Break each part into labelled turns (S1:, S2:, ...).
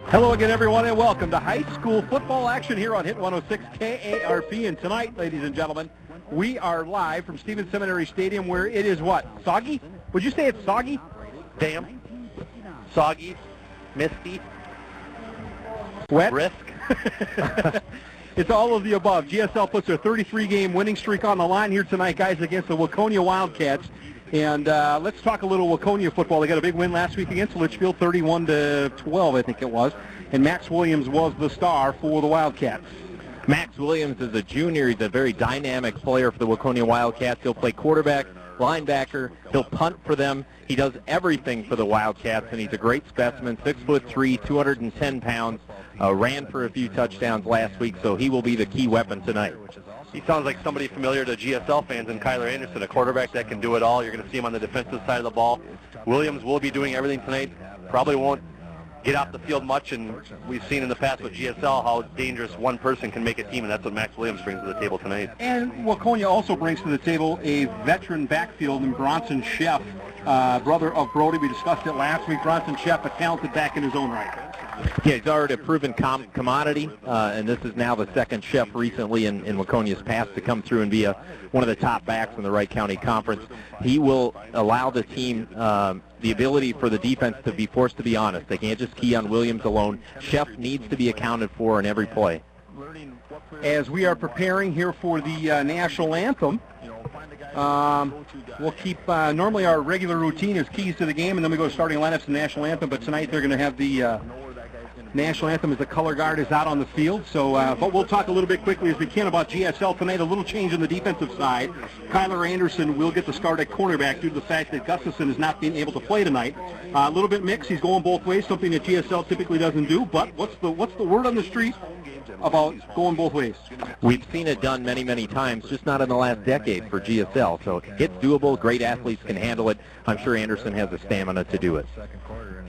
S1: Hello again, everyone, and welcome to high school football action here on Hit 106 KARP. And tonight, ladies and gentlemen, we are live from Stevens Seminary Stadium, where it is what? Soggy? Would you say it's soggy?
S2: Damp, soggy, misty,
S1: wet,
S2: brisk.
S1: It's all of the above. GSL puts their 33-game winning streak on the line here tonight, guys, against the Waconia Wildcats. And let's talk a little Waconia football. They got a big win last week against Litchfield, 31-12, I think it was. And Max Williams was the star for the Wildcats.
S2: Max Williams is a junior. He's a very dynamic player for the Waconia Wildcats. He'll play quarterback, linebacker. He'll punt for them. He does everything for the Wildcats, and he's a great specimen. 6'3", 210 pounds. Ran for a few touchdowns last week, so he will be the key weapon tonight.
S3: He sounds like somebody familiar to GSL fans and Kyler Anderson, a quarterback that can do it all. You're going to see him on the defensive side of the ball. Williams will be doing everything tonight. Probably won't get off the field much, and we've seen in the past with GSL how dangerous one person can make a team, and that's what Max Williams brings to the table tonight.
S1: And Waconia also brings to the table a veteran backfield in Bronson Sheff, brother of Brody. We discussed it last week. Bronson Sheff, a talented back in his own right.
S2: Yeah, he's already a proven commodity, and this is now the second chef recently in Waconia's past to come through and be one of the top backs in the Wright County Conference. He will allow the team the ability for the defense to be forced to be honest. They can't just key on Williams alone. Chef needs to be accounted for in every play.
S1: As we are preparing here for the national anthem, we'll keep, normally our regular routine is keys to the game, and then we go to starting lineups and national anthem, but tonight they're going to have the national anthem as the color guard is out on the field. So, but we'll talk a little bit quickly as we can about GSL tonight. A little change on the defensive side. Kyler Anderson will get the start at cornerback due to the fact that Gustafson is not being able to play tonight. A little bit mixed. He's going both ways, something that GSL typically doesn't do. But what's the word on the street about going both ways?
S2: We've seen it done many, many times, just not in the last decade for GSL. So it's doable. Great athletes can handle it. I'm sure Anderson has the stamina to do it.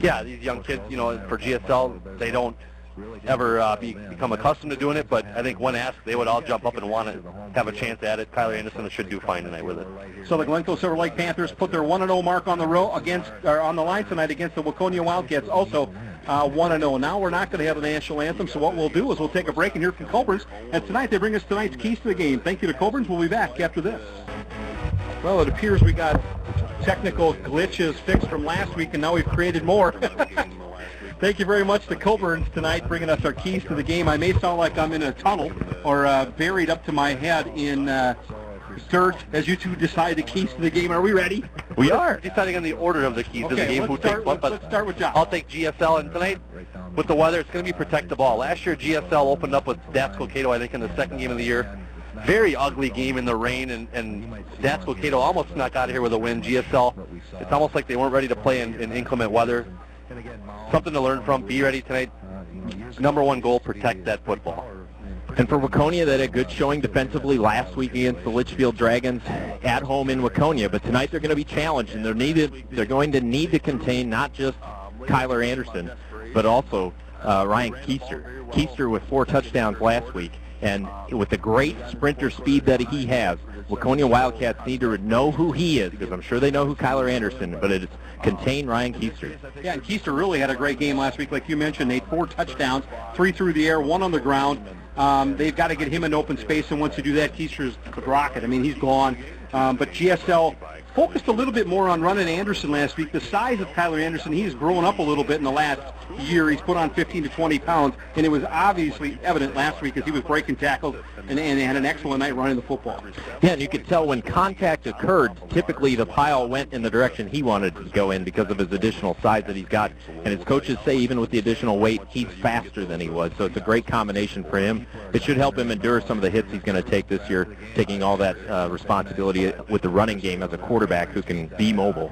S3: Yeah, these young kids, you know, for GSL, they don't ever become accustomed to doing it, but I think when asked, they would all jump up and want to have a chance at it. Kyler Anderson should do fine tonight with it.
S1: So the Glencoe-Silverlake Panthers put their 1-0 mark on the row on the line tonight against the Waconia Wildcats, also 1-0. Now we're not going to have a national anthem, so what we'll do is we'll take a break and hear from Coburn's. And tonight they bring us tonight's keys to the game. Thank you to Coburn's. We'll be back after this. Well, it appears we got technical glitches fixed from last week, and now we've created more. Thank you very much to Coburn's tonight, bringing us our keys to the game. I may sound like I'm in a tunnel or buried up to my head in dirt as you two decide the keys to the game. Are we ready?
S3: We are. Deciding on the order of the keys to the game.
S1: Let's start with John.
S3: I'll take GSL, and tonight, with the weather, it's going to be protect the ball. Last year, GSL opened up with Datsco-Cato, I think, in the second game of the year. Very ugly game in the rain, and Datsco-Cato almost snuck out of here with a win. GSL, it's almost like they weren't ready to play in inclement weather. Something to learn from. Be ready tonight. Number one goal, protect that football.
S2: And for Waconia, they had a good showing defensively last week against the Litchfield Dragons at home in Waconia. But tonight they're going to be challenged, and they're going to need to contain not just Kyler Anderson, but also Ryan Keister. Keister with 4 touchdowns last week. And with the great sprinter speed that he has, Waconia Wildcats need to know who he is, because I'm sure they know who Kyler Anderson, but it's contain Ryan Keister.
S1: Yeah, and Keister really had a great game last week, like you mentioned. They had 4 touchdowns, 3 through the air, 1 on the ground. They've got to get him in open space, and once you do that, Keister's a rocket. I mean, he's gone. But GSL focused a little bit more on running Anderson last week. The size of Kyler Anderson, he's grown up a little bit in the last year. He's put on 15 to 20 pounds, and it was obviously evident last week as he was breaking tackles and had an excellent night running the football.
S2: Yeah, and you could tell when contact occurred, typically the pile went in the direction he wanted to go in because of his additional size that he's got. And his coaches say even with the additional weight, he's faster than he was. So it's a great combination for him. It should help him endure some of the hits he's going to take this year, taking all that responsibility with the running game as a quarterback who can be mobile.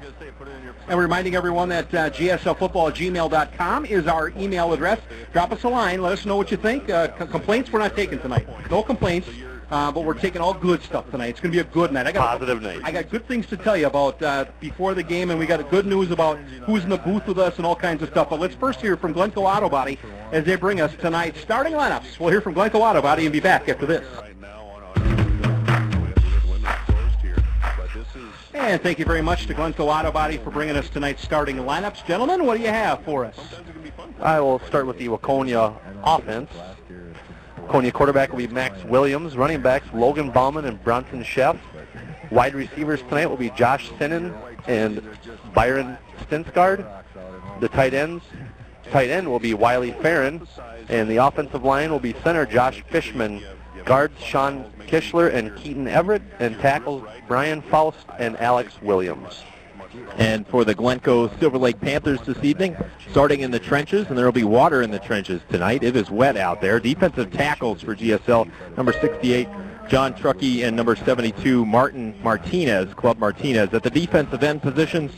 S1: And reminding everyone that gslfootball@gmail.com is our email address. Drop us a line. Let us know what you think. Complaints we're not taking tonight. No complaints, but we're taking all good stuff tonight. It's going to be a good night.
S3: Positive night.
S1: I got good things to tell you about before the game, and we got good news about who's in the booth with us and all kinds of stuff. But let's first hear from Glencoe Auto Body as they bring us tonight's starting lineups. We'll hear from Glencoe Auto Body and be back after this. And thank you very much to Glencoe Auto Body for bringing us tonight's starting lineups. Gentlemen, what do you have for us?
S3: I will start with the Waconia offense. Waconia quarterback will be Max Williams. Running backs Logan Bauman and Bronson Sheff. Wide receivers tonight will be Josh Sinnen and Byron Stinsgard. The tight end will be Wiley Farron. And the offensive line will be center Josh Fishman, guards Sean Kishler and Keaton Everett, and tackles Brian Faust and Alex Williams.
S2: And for the Glencoe-Silverlake Panthers this evening, starting in the trenches, and there will be water in the trenches tonight. It is wet out there. Defensive tackles for GSL, number 68, John Truckee, and number 72, Club Martinez. At the defensive end positions,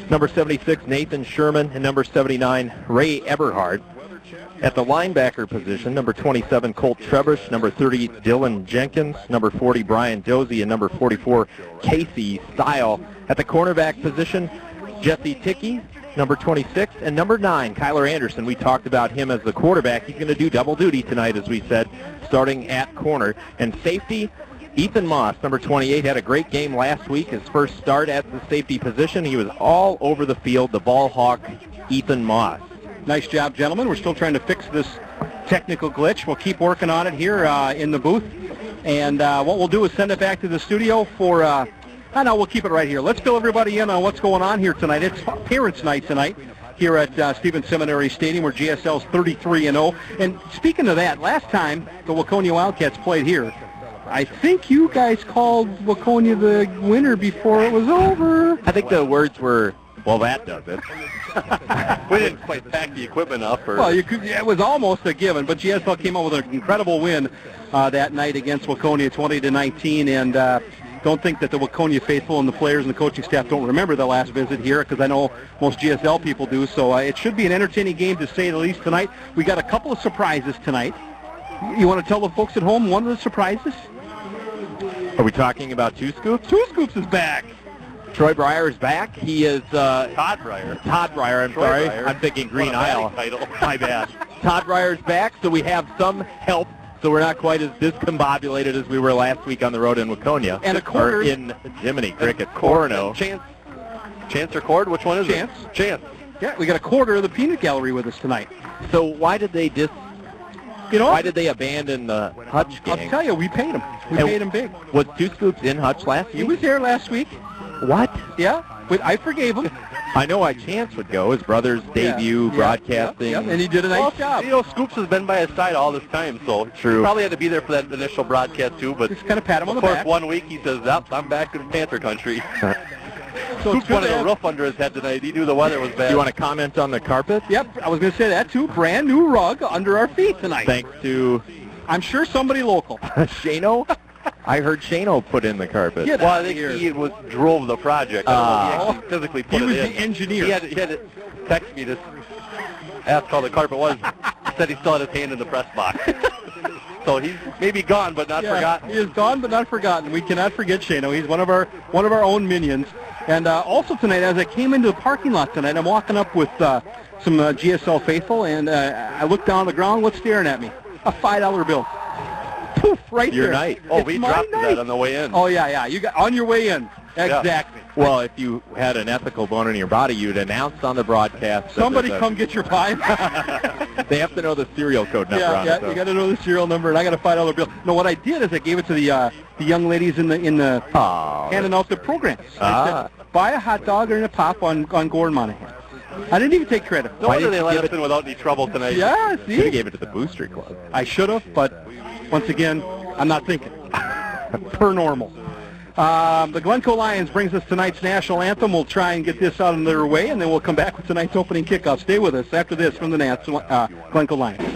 S2: number 76, Nathan Sherman, and number 79, Ray Eberhard. At the linebacker position, number 27, Colt Trebush, number 30, Dylan Jenkins, number 40, Brian Dozie, and number 44, Casey Stile. At the cornerback position, Jesse Tickey, number 26, and number 9, Kyler Anderson. We talked about him as the quarterback. He's going to do double duty tonight, as we said, starting at corner. And safety, Ethan Moss, number 28, had a great game last week. His first start at the safety position. He was all over the field, the ball hawk, Ethan Moss.
S1: Nice job, gentlemen. We're still trying to fix this technical glitch. We'll keep working on it here in the booth. And what we'll do is send it back to the studio for, we'll keep it right here. Let's fill everybody in on what's going on here tonight. It's Parents' Night tonight here at Stevens Seminary Stadium, where GSL's 33-0. And speaking of that, last time the Waconia Wildcats played here, I think you guys called Waconia the winner before it was over.
S2: I think the words were, well, that does it.
S3: We didn't quite pack the equipment up.
S1: Well, it was almost a given, but GSL came up with an incredible win that night against Waconia, 20-19, and don't think that the Waconia faithful and the players and the coaching staff don't remember the last visit here, because I know most GSL people do, so it should be an entertaining game to say the least tonight. We got a couple of surprises tonight. You want to tell the folks at home one of the surprises?
S2: Are we talking about Two Scoops?
S1: Two Scoops is back.
S2: Troy Breyer is back. He is
S3: Todd Breyer.
S2: Todd Breyer, I'm
S3: Troy
S2: sorry.
S3: Breyer.
S2: I'm thinking Green Isle.
S3: Title.
S2: My bad. Todd Breyer is back, so we have some help. So we're not quite as discombobulated as we were last week on the road in Waconia.
S1: And a quarter.
S2: Or in Jiminy Cricket, Corno.
S3: Chance or Cord? Which one is
S1: Chance.
S3: it? Chance.
S1: Yeah, we got a quarter of the peanut gallery with us tonight.
S2: So why did they why did they abandon the Hutch gang?
S1: I'll tell you, we paid him. We paid him big.
S2: Was Two Scoops in Hutch last week?
S1: He was there last week.
S2: What?
S1: Yeah, I forgave him.
S2: I know why Chance would go. His brother's debut broadcasting.
S1: And he did a nice job.
S3: You know, Scoops has been by his side all this time, so
S2: true.
S3: He probably had to be there for that initial broadcast too. But
S1: just kind of pat him on the
S3: back. Of
S1: back.
S3: course, 1 week he says, "Yep, I'm back in Panther country."
S1: So
S3: Scoops wanted a roof under his head tonight. He knew the weather was bad.
S2: Do you want to comment on the carpet?
S1: Yep, I was going to say that too. Brand new rug under our feet tonight.
S2: Thanks to,
S1: I'm sure, somebody local.
S2: Shano? I heard Shano put in the carpet.
S1: Get
S3: well,
S1: out
S3: I think
S1: here.
S3: he drove the project. I don't know if he actually physically put it in.
S1: He was the engineer.
S3: He had to text me to ask how the carpet was. He said he still had his hand in the press box. So he's maybe gone, but not forgotten.
S1: He is gone, but not forgotten. We cannot forget Shano. He's one of our own minions. And also tonight, as I came into the parking lot tonight, I'm walking up with some GSL faithful, and I looked down on the ground. What's staring at me? A $5 bill. Poof, right
S2: Your
S1: there.
S2: night.
S3: Oh,
S1: It's
S3: we
S1: my
S3: dropped
S1: night.
S3: that on the way in.
S1: Oh, yeah. You got on your way in. Exactly.
S2: Well, if you had an ethical bone in your body, you'd announce on the broadcast.
S1: Somebody come get your pie.
S2: They have to know the serial code number on it.
S1: Yeah,
S2: though.
S1: you got to know the serial number, and I got a $5 bill. No, what I did is I gave it to the young ladies in the handing out the programs. I said, buy a hot dog or a pop on Gordon Monahan. I didn't even take credit.
S3: No wonder they let us in without any trouble tonight.
S1: Yeah,
S2: Should have
S1: see?
S2: gave it to the Booster Club.
S1: I should have, but once again, I'm not thinking. Per normal. The Glencoe Lions brings us tonight's national anthem. We'll try and get this out of their way, and then we'll come back with tonight's opening kickoff. Stay with us after this from the Glencoe Lions.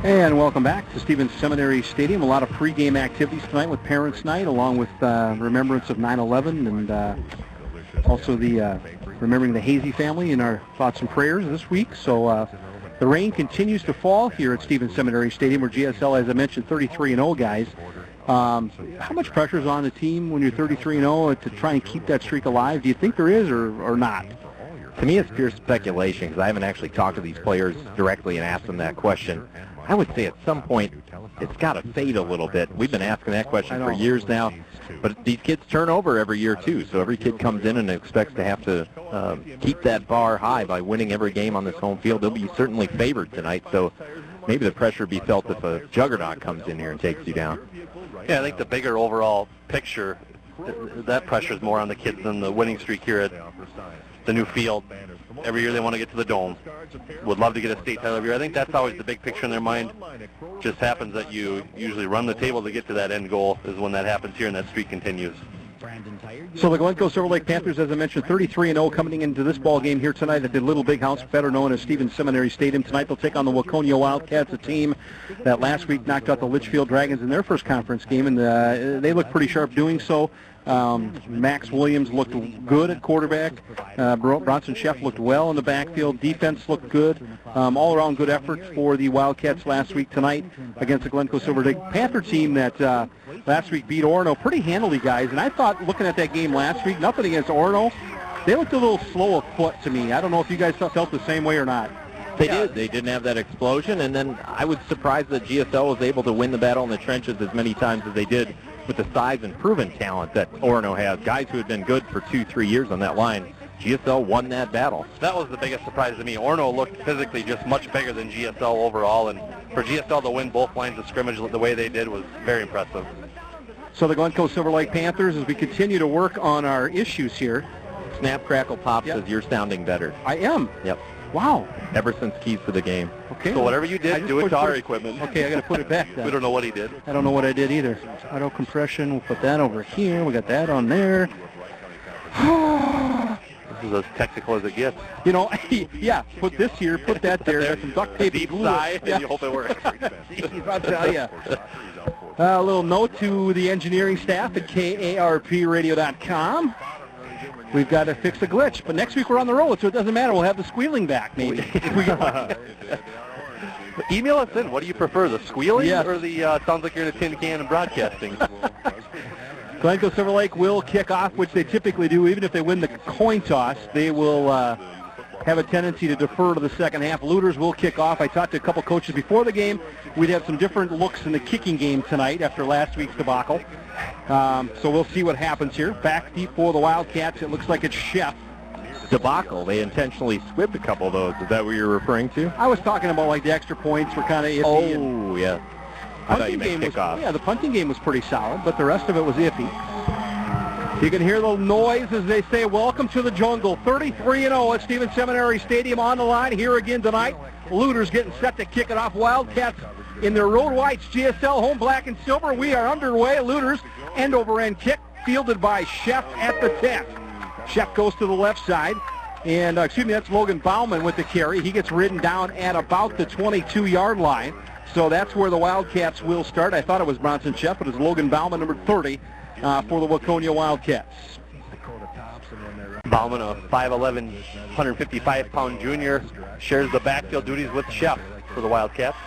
S1: And welcome back to Stevens Seminary Stadium. A lot of pregame activities tonight with Parents' Night, along with remembrance of 9/11 and also the remembering the Hazy family in our thoughts and prayers this week. So the rain continues to fall here at Stevens Seminary Stadium, where GSL, as I mentioned, 33-0 guys. How much pressure is on the team when you're 33-0 to try and keep that streak alive? Do you think there is or not?
S2: To me, it's pure speculation because I haven't actually talked to these players directly and asked them that question. I would say at some point it's got to fade a little bit. We've been asking that question for years now, but these kids turn over every year too, so every kid comes in and expects to have to keep that bar high by winning every game on this home field. They'll be certainly favored tonight, so maybe the pressure be felt if a juggernaut comes in here and takes you down.
S3: Yeah, I think the bigger overall picture, that pressure is more on the kids than the winning streak here at the new field. Every year they want to get to the Dome. Would love to get a state title every year. I think that's always the big picture in their mind. Just happens that you usually run the table to get to that end goal is when that happens here and that streak continues.
S1: So the Glencoe-Silverlake Panthers, as I mentioned, 33-0 coming into this ball game here tonight at the Little Big House, better known as Stevens Seminary Stadium. Tonight they'll take on the Waconia Wildcats, a team that last week knocked out the Litchfield Dragons in their first conference game, and they look pretty sharp doing so. Max Williams looked good at quarterback. Bronson Sheff looked well in the backfield. Defense looked good. All-around good effort for the Wildcats last week tonight against the Glencoe-Silverlake Panther team that last week beat Orono pretty handily, guys. And I thought, looking at that game last week, nothing against Orono, they looked a little slow of foot to me. I don't know if you guys felt the same way or not.
S2: They did. They didn't have that explosion, and then I was surprised that GSL was able to win the battle in the trenches as many times as they did with the size and proven talent that Orono has. Guys who had been good for 2-3 years on that line. GSL won that battle.
S3: That was the biggest surprise to me. Orono looked physically just much bigger than GSL overall, and for GSL to win both lines of scrimmage the way they did was very impressive.
S1: So the Glencoe-Silverlake Panthers, as we continue to work on our issues here.
S2: Snap, crackle, pop says you're sounding better.
S1: I am.
S2: Yep.
S1: Wow.
S2: Ever since Keys to the Game.
S1: Okay.
S3: So whatever you did, do it to our equipment.
S1: Okay, I got to put it back then.
S3: We don't know what he did.
S1: I don't know what I did either. Auto compression, we'll put that over here. We got that on there.
S3: This is as technical as it gets.
S1: You know, yeah, put this here, put that there. Got some duct tape.
S3: Deep sigh, and you hope it works.
S1: Jeez, I'll tell you. A little note to the engineering staff at KARPradio.com. We've got to fix a glitch, but next week we're on the road, so it doesn't matter. We'll have the squealing back, maybe.
S3: Email us in. What do you prefer, the squealing or the sounds like you're in a tin can and broadcasting?
S1: Glencoe-Silverlake will kick off, which they typically do. Even if they win the coin toss, they will have a tendency to defer to the second half. Looters will kick off. I talked to a couple coaches before the game. We'd have some different looks in the kicking game tonight after last week's debacle. So we'll see what happens here. Back deep for the Wildcats. It looks like it's Sheff.
S2: Debacle. They intentionally squibbed a couple of those. Is that what you're referring to?
S1: I was talking about like the extra points were kind of iffy.
S2: Oh, yeah. I thought you meant kickoff.
S1: Yeah, the punting game was pretty solid, but the rest of it was iffy. You can hear the noise as they say, welcome to the jungle. 33-0 at Stevens Seminary Stadium on the line here again tonight. Looters getting set to kick it off. Wildcats in their road whites, GSL home black and silver. We are underway. Looters end-over-end kick fielded by Sheff at the 10. Sheff goes to the left side. And, that's Logan Bauman with the carry. He gets ridden down at about the 22-yard line. So that's where the Wildcats will start. I thought it was Bronson Sheff, but it's Logan Bauman, number 30, for the Waconia Wildcats.
S3: Bauman, a 5'11", 155-pound junior, shares the backfield duties with Sheff for the Wildcats.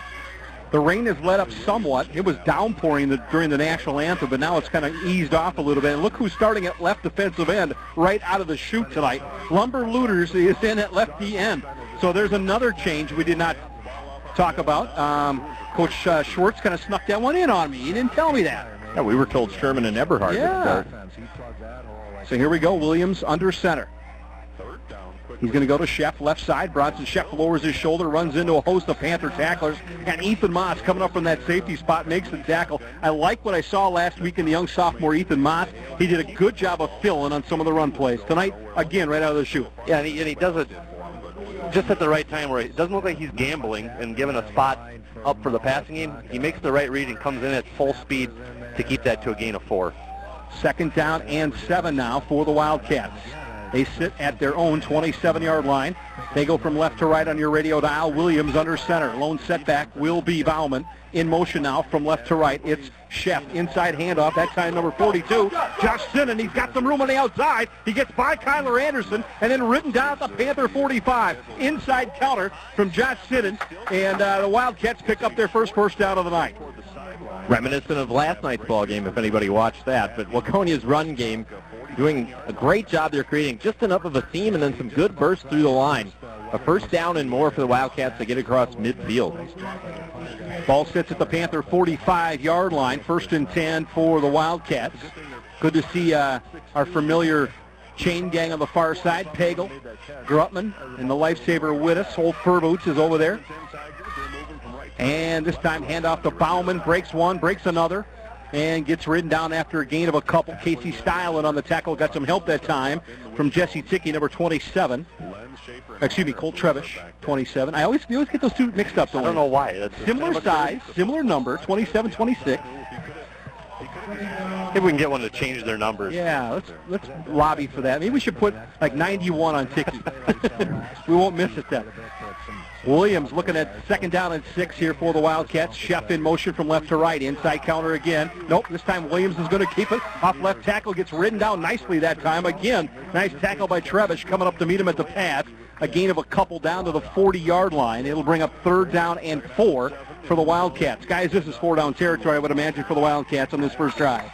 S1: The rain has let up somewhat. It was downpouring during the national anthem, but now it's kind of eased off a little bit. And look who's starting at left defensive end right out of the chute tonight. Lumber Looters is in at left D end. So there's another change we did not talk about. Coach Schwartz kind of snuck that one in on me. He didn't tell me that.
S2: Yeah, we were told Sherman and Eberhard would start.
S1: So here we go. Williams under center. He's going to go to Sheff, left side. Bronson Sheff lowers his shoulder, runs into a host of Panther tacklers, and Ethan Moss coming up from that safety spot makes the tackle. I like what I saw last week in the young sophomore Ethan Moss. He did a good job of filling on some of the run plays. Tonight, again, right out of the chute.
S3: Yeah, and he does it just at the right time where it doesn't look like he's gambling and giving a spot up for the passing game. He makes the right read and comes in at full speed to keep that to a gain of 4.
S1: Second down and 7 now for the Wildcats. They sit at their own 27-yard line. They go from left to right on your radio dial. Williams under center. Lone setback will be Bauman. In motion now from left to right. It's Sheff. Inside handoff. That time number 42. Josh Sinnen. He's got some room on the outside. He gets by Kyler Anderson and then ridden down at the Panther 45. Inside counter from Josh Sinnen. And the Wildcats pick up their first down of the night.
S2: Reminiscent of last night's ball game, if anybody watched that. But Waconia's run game doing a great job. They're creating just enough of a seam and then some good bursts through the line. A first down and more for the Wildcats to get across midfield.
S1: Ball sits at the Panther 45-yard line. 1st and 10 for the Wildcats. Good to see our familiar chain gang on the far side. Pagel, Grutman, and the lifesaver with us. Old Fur Boots is over there. And this time handoff to Bauman. Breaks one, breaks another, and gets ridden down after a gain of a couple. Casey Stilen on the tackle. Got some help that time from Jesse Ticky, number 27. Excuse me, Colt Trevish, 27. I always get those two mixed up.
S3: I don't know why. That's
S1: similar size, similar number, 27, 26.
S3: Maybe we can get one to change their numbers.
S1: Yeah, let's lobby for that. Maybe we should put like 91 on Ticky. We won't miss it then. Williams looking at 2nd down and 6 here for the Wildcats. Sheff in motion from left to right. Inside counter again. Nope, this time Williams is going to keep it. Off left tackle, gets ridden down nicely that time. Again, nice tackle by Trevish coming up to meet him at the pass. A gain of a couple down to the 40-yard line. It'll bring up 3rd down and 4 for the Wildcats. Guys, this is 4-down territory, I would imagine, for the Wildcats on this first drive.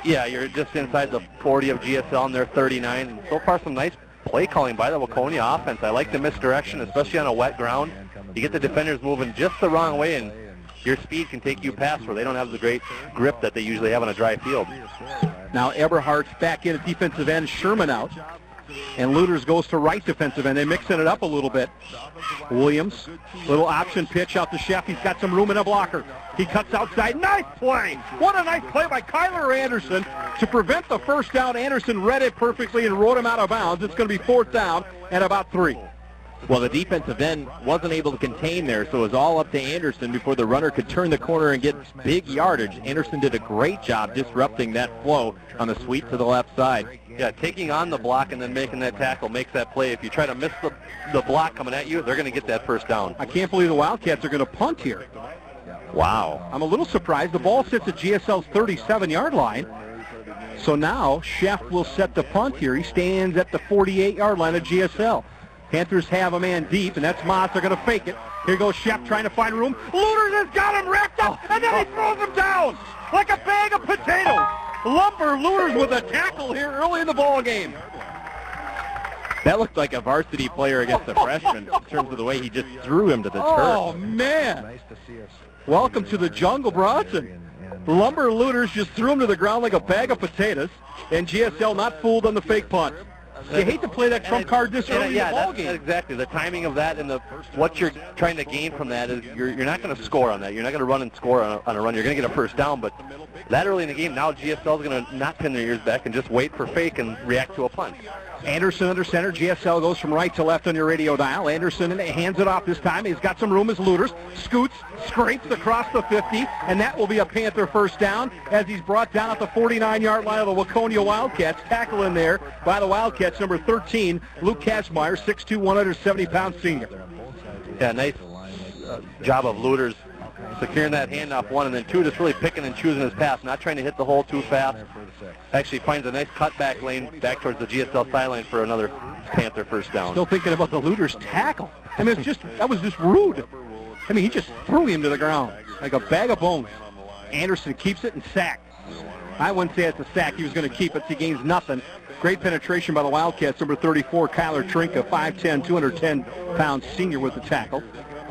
S3: Yeah, you're just inside the 40 of GSL, and they're 39. And so far, some nice play calling by the Waconia offense. I like the misdirection, especially on a wet ground. You get the defenders moving just the wrong way, and your speed can take you past where they don't have the great grip that they usually have on a dry field.
S1: Now Eberhardt's back in at defensive end, Sherman out, and Luters goes to right defensive end. They're mixing it up a little bit. Williams, little option pitch out to Sheff. He's got some room in a blocker. He cuts outside. Nice play. What a nice play by Kyler Anderson to prevent the first down. Anderson read it perfectly and rode him out of bounds. It's going to be 4th down and about 3.
S2: Well, the defensive end wasn't able to contain there, so it was all up to Anderson before the runner could turn the corner and get big yardage. Anderson did a great job disrupting that flow on the sweep to the left side.
S3: Yeah, taking on the block and then making that tackle makes that play. If you try to miss the block coming at you, they're going to get that first down.
S1: I can't believe the Wildcats are going to punt here.
S2: Wow.
S1: I'm a little surprised. The ball sits at GSL's 37-yard line. So now Sheff will set the punt here. He stands at the 48-yard line of GSL. Panthers have a man deep, and that's Moss. They're going to fake it. Here goes Sheff trying to find room. Luters has got him wrapped up, and then he throws him down like a bag of potatoes. Lumber Luters with a tackle here early in the ball game.
S2: That looked like a varsity player against a freshman in terms of the way he just threw him to the turf.
S1: Oh, man. Welcome to the jungle, Bronson. Lumber Luters just threw him to the ground like a bag of potatoes, and GSL not fooled on the fake punt. You hate to play that trump card this early in the ball game.
S3: Exactly. The timing of that and what you're trying to gain from that is you're not going to score on that. You're not going to run and score on a run. You're going to get a first down, but that early in the game, now GSL is going to not pin their ears back and just wait for fake and react to a punt.
S1: Anderson under center. GSL goes from right to left on your radio dial. Anderson hands it off this time. He's got some room as Luters. Scoots, scrapes across the 50, and that will be a Panther first down as he's brought down at the 49-yard line of the Waconia Wildcats. Tackle in there by the Wildcats, number 13, Luke Kazmaier, 6'2", 170-pound senior.
S3: Yeah, nice job of Luters securing that handoff, 1, and then 2, just really picking and choosing his pass, not trying to hit the hole too fast. Actually finds a nice cutback lane back towards the GSL sideline for another Panther first down.
S1: Still thinking about the Luters tackle. I mean, that was just rude. I mean, he just threw him to the ground like a bag of bones. Anderson keeps it and sacked. I wouldn't say it's a sack. He was going to keep it. He gains nothing. Great penetration by the Wildcats. Number 34, Kyler Trinka, 5'10", 210-pound senior with the tackle.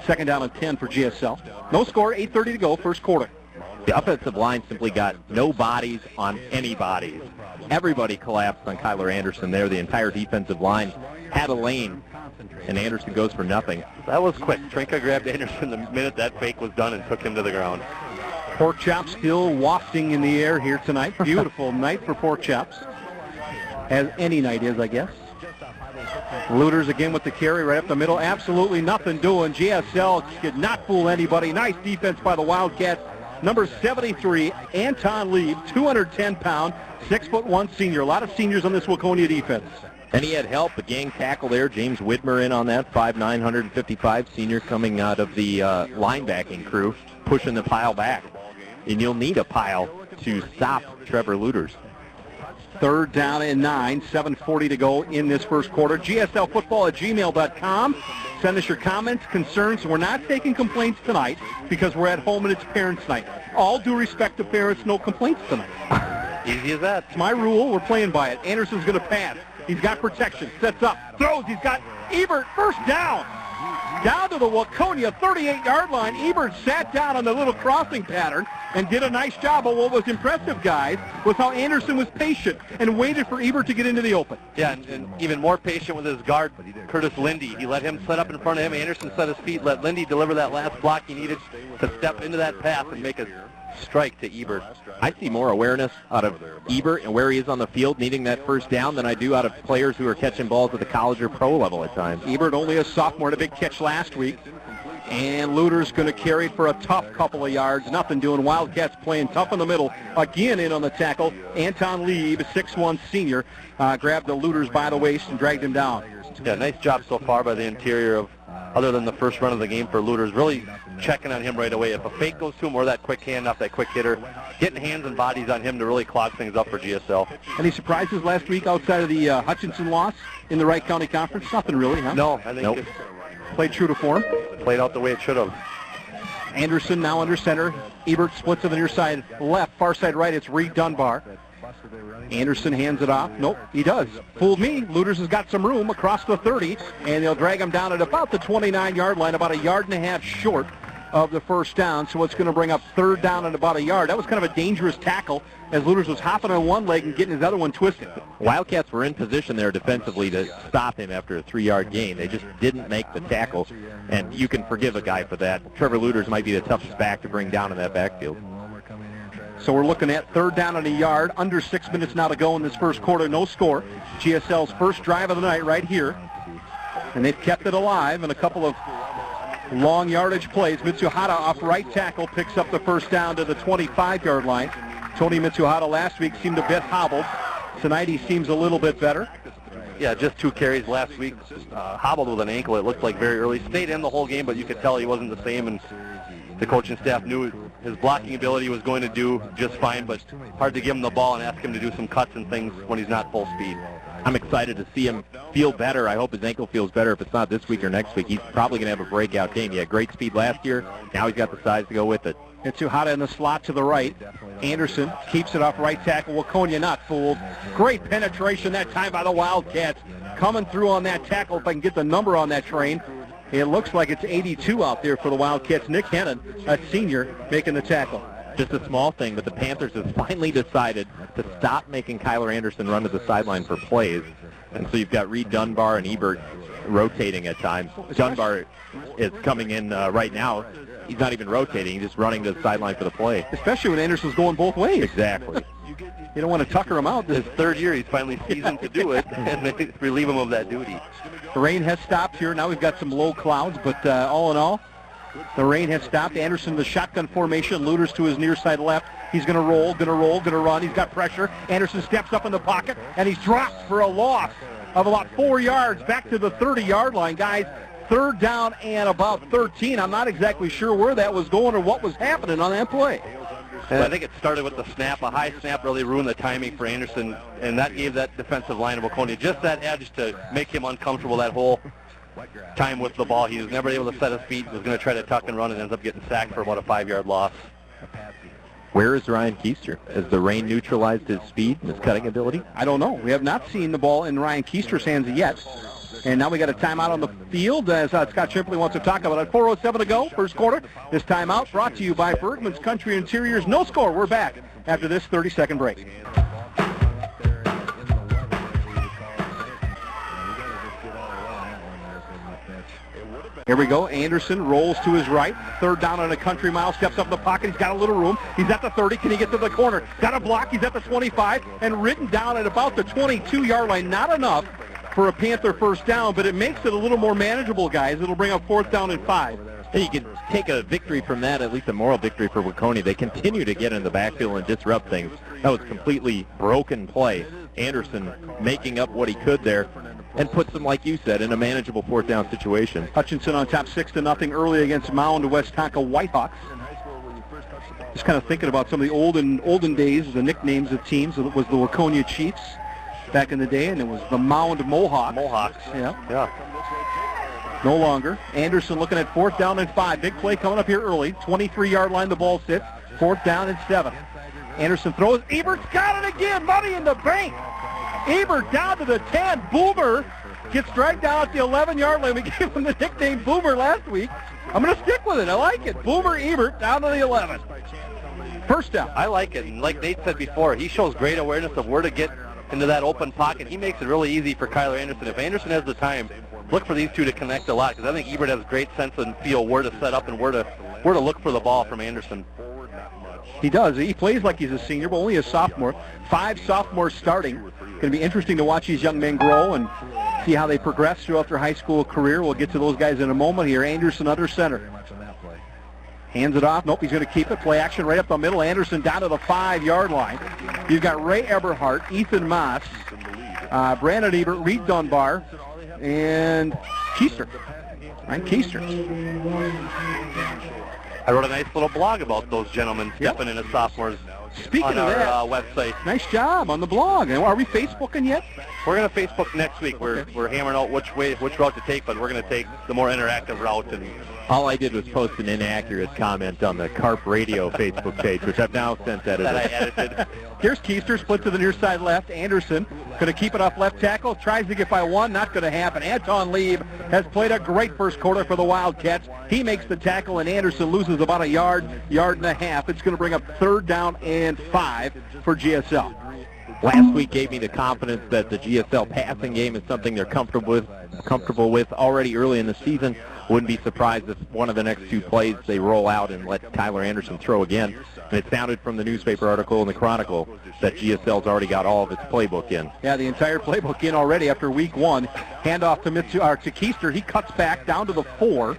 S1: 2nd down and 10 for GSL. No score, 8:30 to go, first quarter.
S2: The offensive line simply got no bodies on any bodies. Everybody collapsed on Kyler Anderson there. The entire defensive line had a lane, and Anderson goes for nothing.
S3: That was quick. Trinka grabbed Anderson the minute that fake was done and took him to the ground.
S1: Pork chops still wafting in the air here tonight. Beautiful night for pork chops, as any night is, I guess. Luters again with the carry right up the middle. Absolutely nothing doing. GSL could not fool anybody. Nice defense by the Wildcats. Number 73, Anton Lieb, 210-pound, 6'1" senior. A lot of seniors on this Waconia defense.
S2: And he had help, a gang tackle there. James Widmer in on that, 5'9", 155 senior coming out of the linebacking crew, pushing the pile back. And you'll need a pile to stop Trevor Luters.
S1: 3rd down and 9, 7:40 to go in this first quarter. GSLfootball@gmail.com. Send us your comments, concerns. We're not taking complaints tonight because we're at home and it's parents' night. All due respect to parents, no complaints tonight.
S3: Easy as that.
S1: It's my rule. We're playing by it. Anderson's going to pass. He's got protection. Sets up. Throws. He's got Ebert. First down. Down to the Waconia 38-yard line. Ebert sat down on the little crossing pattern and did a nice job. But what was impressive, guys, was how Anderson was patient and waited for Ebert to get into the open.
S3: Yeah, and even more patient with his guard, Curtis Lindy. He let him set up in front of him. Anderson set his feet, let Lindy deliver that last block he needed to step into that pass and make a strike to Ebert.
S2: I see more awareness out of Ebert and where he is on the field needing that first down than I do out of players who are catching balls at the college or pro level at times.
S1: Ebert, only a sophomore, had a big catch last week. And Luter's going to carry it for a tough couple of yards. Nothing doing. Wildcats playing tough in the middle. Again in on the tackle. Anton Lieb, a 6'1 senior, grabbed the Luters by the waist and dragged him down.
S3: Yeah, nice job so far by the interior of, other than the first run of the game for Luters, really checking on him right away. If a fake goes to him or that quick handoff, that quick hitter, getting hands and bodies on him to really clog things up for GSL.
S1: Any surprises last week outside of the Hutchinson loss in the Wright County Conference? Nothing really, huh?
S3: No, I think it
S1: played true to form.
S3: Played out the way it should have.
S1: Anderson now under center. Ebert splits to the near side left, far side right. It's Reed Dunbar. Anderson hands it off. Nope, he does. Fooled me. Luters has got some room across the 30, and they'll drag him down at about the 29-yard line, about a yard and a half short of the first down. So it's going to bring up 3rd down and about a yard. That was kind of a dangerous tackle as Luters was hopping on one leg and getting his other one twisted.
S2: Wildcats were in position there defensively to stop him after a 3-yard gain. They just didn't make the tackle, and you can forgive a guy for that. Trevor Luters might be the toughest back to bring down in that backfield.
S1: So we're looking at 3rd down and a yard, under 6 minutes now to go in this first quarter, no score. GSL's first drive of the night right here. And they've kept it alive in a couple of long yardage plays. Mitsuhata off right tackle picks up the first down to the 25-yard line. Tony Mitsuhata last week seemed a bit hobbled. Tonight he seems a little bit better.
S3: Yeah, just 2 carries last week. Hobbled with an ankle, it looked like very early. Stayed in the whole game, but you could tell he wasn't the same, and the coaching staff knew his blocking ability was going to do just fine, but hard to give him the ball and ask him to do some cuts and things when he's not full speed.
S2: I'm excited to see him feel better. I hope his ankle feels better. If it's not this week or next week, he's probably going to have a breakout game. He had great speed last year. Now he's got the size to go with it.
S1: Mitsuhata in the slot to the right. Anderson keeps it off right tackle. Waconia not fooled. Great penetration that time by the Wildcats. Coming through on that tackle, if I can get the number on that train. It looks like it's 82 out there for the Wildcats. Nick Hennon, a senior, making the tackle.
S2: Just a small thing, but the Panthers have finally decided to stop making Kyler Anderson run to the sideline for plays. And so you've got Reed Dunbar and Ebert rotating at times. Dunbar is coming in right now. He's not even rotating. He's just running to the sideline for the play.
S1: Especially when Anderson's going both ways.
S2: Exactly.
S1: You don't want to tucker him out.
S3: His 3rd year, he's finally seasoned to do it, and they relieve him of that duty.
S1: The rain has stopped here. Now we've got some low clouds, but all in all, the rain has stopped. Anderson, the shotgun formation, Luters to his near side left. He's going to roll, going to run. He's got pressure. Anderson steps up in the pocket, and he's dropped for a loss of about 4 yards back to the 30-yard line. Guys, 3rd down and about 13. I'm not exactly sure where that was going or what was happening on that play.
S3: And I think it started with the snap. A high snap really ruined the timing for Anderson, and that gave that defensive line of Waconia just that edge to make him uncomfortable that whole time with the ball. He was never able to set his feet, was going to try to tuck and run, and ends up getting sacked for about a 5-yard loss.
S2: Where is Ryan Keister? Has the rain neutralized his speed and his cutting ability?
S1: I don't know. We have not seen the ball in Ryan Keister's hands yet. And now we got a timeout on the field as Scott Shimpley wants to talk about it. 4:07 to go, first quarter. This timeout brought to you by Bergman's Country Interiors. No score. We're back after this 30-second break. Here we go. Anderson rolls to his right. 3rd down on a country mile. Steps up in the pocket. He's got a little room. He's at the 30. Can he get to the corner? Got a block. He's at the 25 and written down at about the 22-yard line. Not enough for a Panther first down, but it makes it a little more manageable, guys. It'll bring up 4th down and 5.
S2: And you can take a victory from that, at least a moral victory for Waconia. They continue to get in the backfield and disrupt things. That was completely broken play. Anderson making up what he could there and puts them, like you said, in a manageable fourth down situation.
S1: Hutchinson on top 6-0 early against Mound Westonka Whitehawks. Just kind of thinking about some of the olden days, the nicknames of teams. It was the Waconia Chiefs back in the day, and it was the Mound Mohawks.
S3: Yeah.
S1: No longer. Anderson looking at 4th down and 5. Big play coming up here early. 23-yard line, the ball sits. 4th down and 7. Anderson throws. Ebert's got it again. Money in the bank. Ebert down to the 10. Boomer gets dragged down at the 11-yard line. We gave him the nickname Boomer last week. I'm going to stick with it. I like it. Boomer Ebert down to the 11. First down.
S3: I like it. And like Nate said before, he shows great awareness of where to get into that open pocket. He makes it really easy for Kyler Anderson. If Anderson has the time, look for these two to connect a lot, because I think Ebert has great sense and feel where to set up and where to look for the ball from Anderson.
S1: He does. He plays like he's a senior, but only a sophomore. 5 sophomores starting. Going to be interesting to watch these young men grow and see how they progress throughout their high school career. We'll get to those guys in a moment here. Anderson under center. Hands it off. Nope, he's going to keep it. Play action right up the middle. Anderson down to the 5-yard line. You've got Ray Eberhardt, Ethan Moss, Brandon Ebert, Reed Dunbar, and Keister. Ryan Keister.
S3: I wrote a nice little blog about those gentlemen stepping in as sophomores.
S1: Speaking
S3: on
S1: of
S3: our
S1: that,
S3: website.
S1: Nice job on the blog. And are we Facebooking yet?
S3: We're going to Facebook next week. We're hammering out which route to take, but we're going to take the more interactive route. And
S2: all I did was post an inaccurate comment on the KARP Radio Facebook page, which I've now since edited.
S3: that I edited.
S1: Here's Keister, split to the near side left. Anderson going to keep it off left tackle. Tries to get by 1. Not going to happen. Anton Lieb has played a great first quarter for the Wildcats. He makes the tackle, and Anderson loses about a yard and a half. It's going to bring up 3rd down and 5 for GSL.
S2: Last week gave me the confidence that the GSL passing game is something they're comfortable with already early in the season. Wouldn't be surprised if one of the next 2 plays they roll out and let Kyler Anderson throw again. And it sounded from the newspaper article in the Chronicle that GSL's already got all of its playbook in.
S1: Yeah, the entire playbook in already after week 1. Handoff to Keister. He cuts back down to the 4.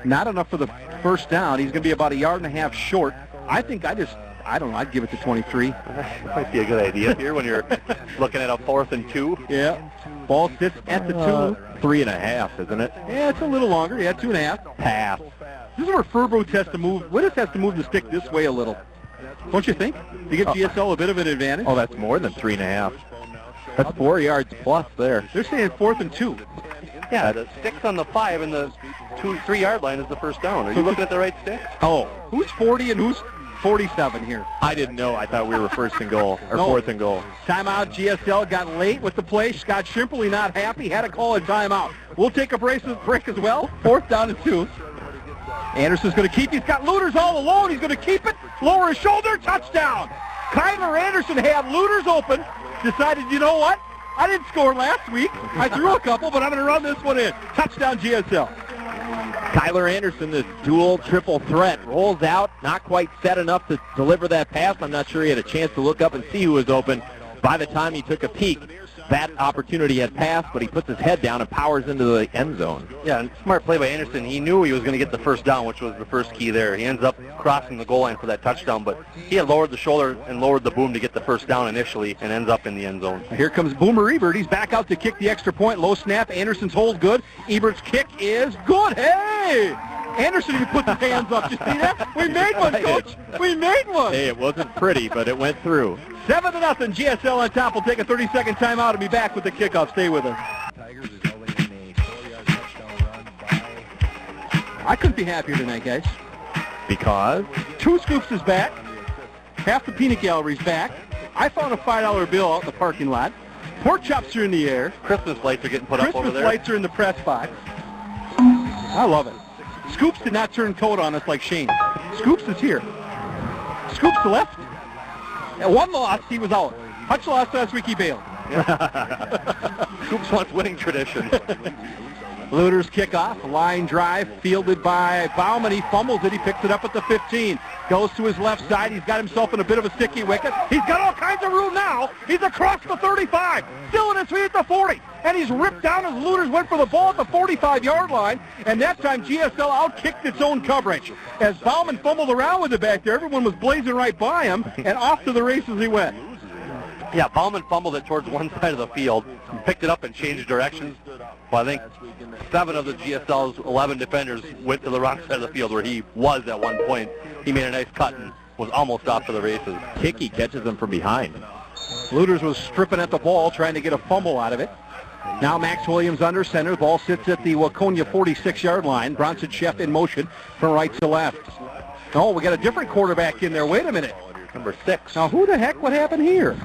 S1: Not enough for the first down. He's going to be about a yard and a half short. I don't know, I'd give it to 23.
S3: Might be a good idea here when you're looking at a 4th and 2.
S1: Yeah. Ball sits at the 2.
S2: 3.5, isn't it?
S1: Yeah, it's a little longer. Yeah, 2.5.
S2: Pass.
S1: This is where Furbroots has to move. Willis has to move the stick this way a little. Don't you think? To give GSL a bit of an advantage.
S2: Oh, that's more than 3.5. That's 4 yards plus there.
S1: They're saying 4th and 2.
S3: Yeah, the stick's on the 5 and the 3-yard line is the first down. Are you looking at the right stick?
S2: Oh.
S1: Who's 40 and who's 47 here?
S2: I didn't know. I thought we were 1st and goal, or 4th and goal.
S1: Timeout. GSL got late with the play. Scott Shimpley not happy. Had to call a timeout. We'll take a break as well. 4th down and 2. Anderson's going to keep. He's got Looters all alone. He's going to keep it. Lower his shoulder. Touchdown. Kyler Anderson had Looters open. Decided, you know what? I didn't score last week. I threw a couple, but I'm going to run this one in. Touchdown GSL.
S2: Kyler Anderson, this dual triple threat, rolls out, not quite set enough to deliver that pass. I'm not sure he had a chance to look up and see who was open. By the time he took a peek, that opportunity had passed, but he puts his head down and powers into the end zone.
S3: Yeah, and smart play by Anderson. He knew he was going to get the first down, which was the first key there. He ends up crossing the goal line for that touchdown, but he had lowered the shoulder and lowered the boom to get the first down initially and ends up in the end zone.
S1: Here comes Boomer Ebert. He's back out to kick the extra point. Low snap. Anderson's hold good. Ebert's kick is good. Hey! Anderson even put his hands up. You see that? We made one, Coach. We made one.
S2: Hey, it wasn't pretty, but it went through.
S1: 7-0. GSL on top. We'll take a 30-second timeout and be back with the kickoff. Stay with us. I couldn't be happier tonight, guys.
S2: Because?
S1: 2 Scoops is back. Half the peanut gallery's back. I found a $5 bill out in the parking lot. Pork chops are in the air.
S3: Christmas lights are getting put up over there.
S1: Christmas lights are in the press box. I love it. Scoops did not turn coat on us like Shane. Scoops is here. Scoops left. And 1 loss, he was out. Hutch lost last week, he bailed.
S3: Scoops wants winning tradition.
S1: Luter's kickoff, line drive, fielded by Bauman. He fumbles it. He picks it up at the 15. Goes to his left side. He's got himself in a bit of a sticky wicket. He's got all kinds of room now. He's across the 35. Still in his feet at the 40. And he's ripped down as Luters went for the ball at the 45-yard line. And that time GSL outkicked its own coverage. As Bauman fumbled around with it back there, everyone was blazing right by him. And off to the races he went.
S3: Yeah, Bauman fumbled it towards one side of the field, picked it up and changed directions. Well, I think 7 of the GSL's 11 defenders went to the wrong side of the field where he was at one point. He made a nice cut and was almost off to the races.
S2: Hickey catches him from behind.
S1: Luters was stripping at the ball, trying to get a fumble out of it. Now Max Williams under center. The ball sits at the Waconia 46-yard line. Bronson Sheff in motion from right to left. Oh, we got a different quarterback in there. Wait a minute.
S3: Number 6.
S1: Now, who the heck? What happened here?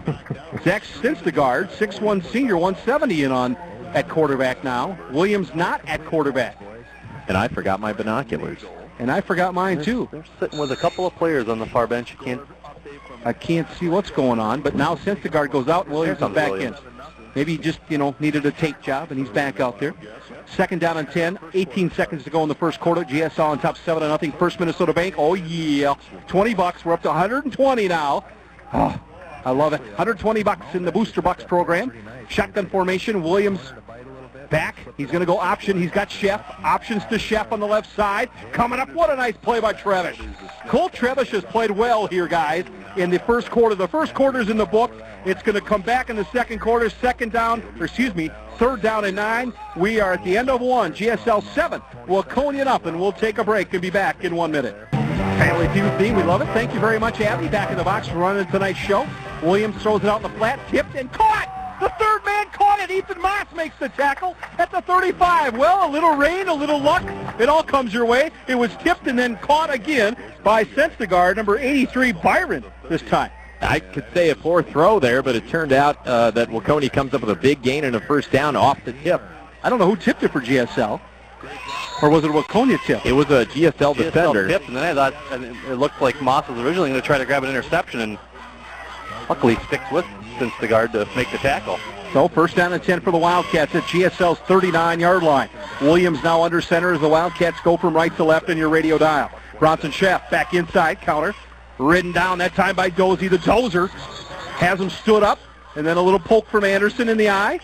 S1: Zach Stinstegard, 6'1 senior, 170 in on at quarterback now. Williams not at quarterback.
S2: And I forgot my binoculars.
S1: And I forgot mine, too.
S3: They're sitting with a couple of players on the far bench.
S1: I can't see what's going on, but now Stinstegard goes out and Williams is back in. Maybe he just, needed a tape job, and he's back out there. Second down and 10, 18 seconds to go in the first quarter. GSL on top 7-0. First Minnesota Bank. Oh, yeah. $20. We're up to 120 now. Oh, I love it. $120 in the Booster Bucks program. Shotgun formation. Williams back. He's going to go option. He's got Sheff. Options to Sheff on the left side. Coming up. What a nice play by Trevish. Cole Trevish has played well here, guys, in the first quarter. The first quarter's in the book. It's going to come back in the second quarter. Third down and 9. We are at the end of 1. GSL 7. Waconia up, and we'll take a break and be back in 1 minute. Family Feud theme. We love it. Thank you very much, Abby. Back in the box for running tonight's show. Williams throws it out in the flat, tipped and caught. The third man caught it. Ethan Moss makes the tackle at the 35. Well, a little rain, a little luck. It all comes your way. It was tipped and then caught again by Stinstegard, number 83, Byron, this time.
S2: I could say a poor throw there, but it turned out that Waconia comes up with a big gain and a first down off the tip.
S1: I don't know who tipped it for GSL. Or was it a Waconia tip?
S2: It was a GSL defender.
S3: Tipped, and then I thought it looked like Moss was originally going to try to grab an interception, and luckily sticks with Stinstegard to make the tackle.
S1: So first down and 10 for the Wildcats at GSL's 39-yard line. Williams now under center as the Wildcats go from right to left in your radio dial. Bronson Sheff back inside, counter. Ridden down that time by Dozie. The dozer has him stood up, and then a little poke from Anderson in the eye.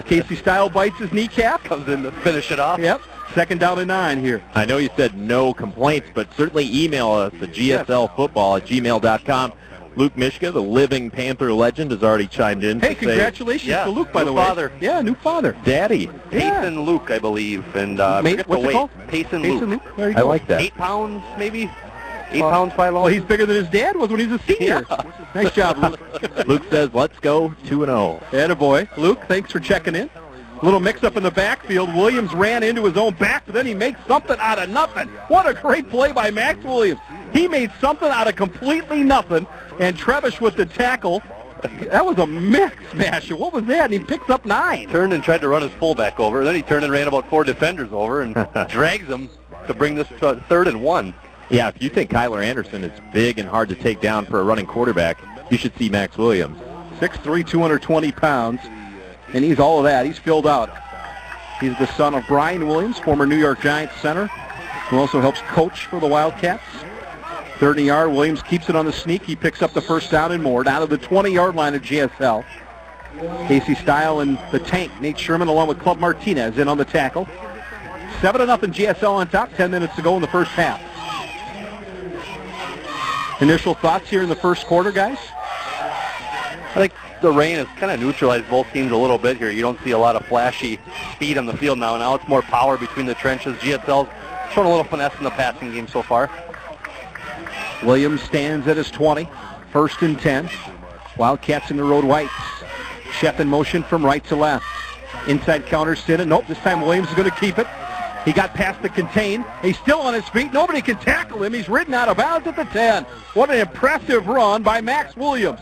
S1: Casey Style bites his kneecap.
S3: Comes in to finish it off.
S1: Yep. Second down and 9 here.
S2: I know you said no complaints, but certainly email us at gslfootball@gmail.com. Luke Mishka, the living Panther legend, has already chimed in.
S1: Hey, congratulations to Luke, by the way.
S3: Father.
S1: Yeah, new father.
S2: Daddy.
S3: Payson Luke, I believe. And
S1: what's it called?
S3: Payson Luke.
S1: There you
S2: I
S1: go.
S2: like that.
S3: 8 pounds, maybe? 8 pounds, 5
S1: Well, he's bigger than his dad was when he was a senior.
S3: Yeah.
S1: Nice job, Luke.
S2: Luke says, let's go 2-0.
S1: Attaboy. Luke, thanks for checking in. Little mix-up in the backfield. Williams ran into his own back, but then he makes something out of nothing. What a great play by Max Williams. He made something out of completely nothing, and Trevish with the tackle. That was a mix smash. What was that? And he picks up 9.
S3: Turned and tried to run his fullback over. Then he turned and ran about 4 defenders over and drags them to bring this to 3rd and 1.
S2: Yeah, if you think Kyler Anderson is big and hard to take down for a running quarterback, you should see Max Williams.
S1: 6'3", 220 pounds, and he's all of that. He's filled out. He's the son of Brian Williams, former New York Giants center, who also helps coach for the Wildcats. 30-yard, Williams keeps it on the sneak. He picks up the first down and more. Down to the 20-yard line of GSL. Casey Style and the tank, Nate Sherman, along with Club Martinez, in on the tackle. 7-0 GSL on top. 10 minutes to go in the first half. Initial thoughts here in the first quarter, guys?
S3: I think the rain has kind of neutralized both teams a little bit here. You don't see a lot of flashy speed on the field now. Now it's more power between the trenches. GSL's shown a little finesse in the passing game so far.
S1: Williams stands at his 20. First and 10. Wildcats in the road whites. Sheff in motion from right to left. Inside counter, Stinnon. Nope, this time Williams is going to keep it. He got past the contain. He's still on his feet. Nobody can tackle him. He's ridden out of bounds at the 10. What an impressive run by Max Williams.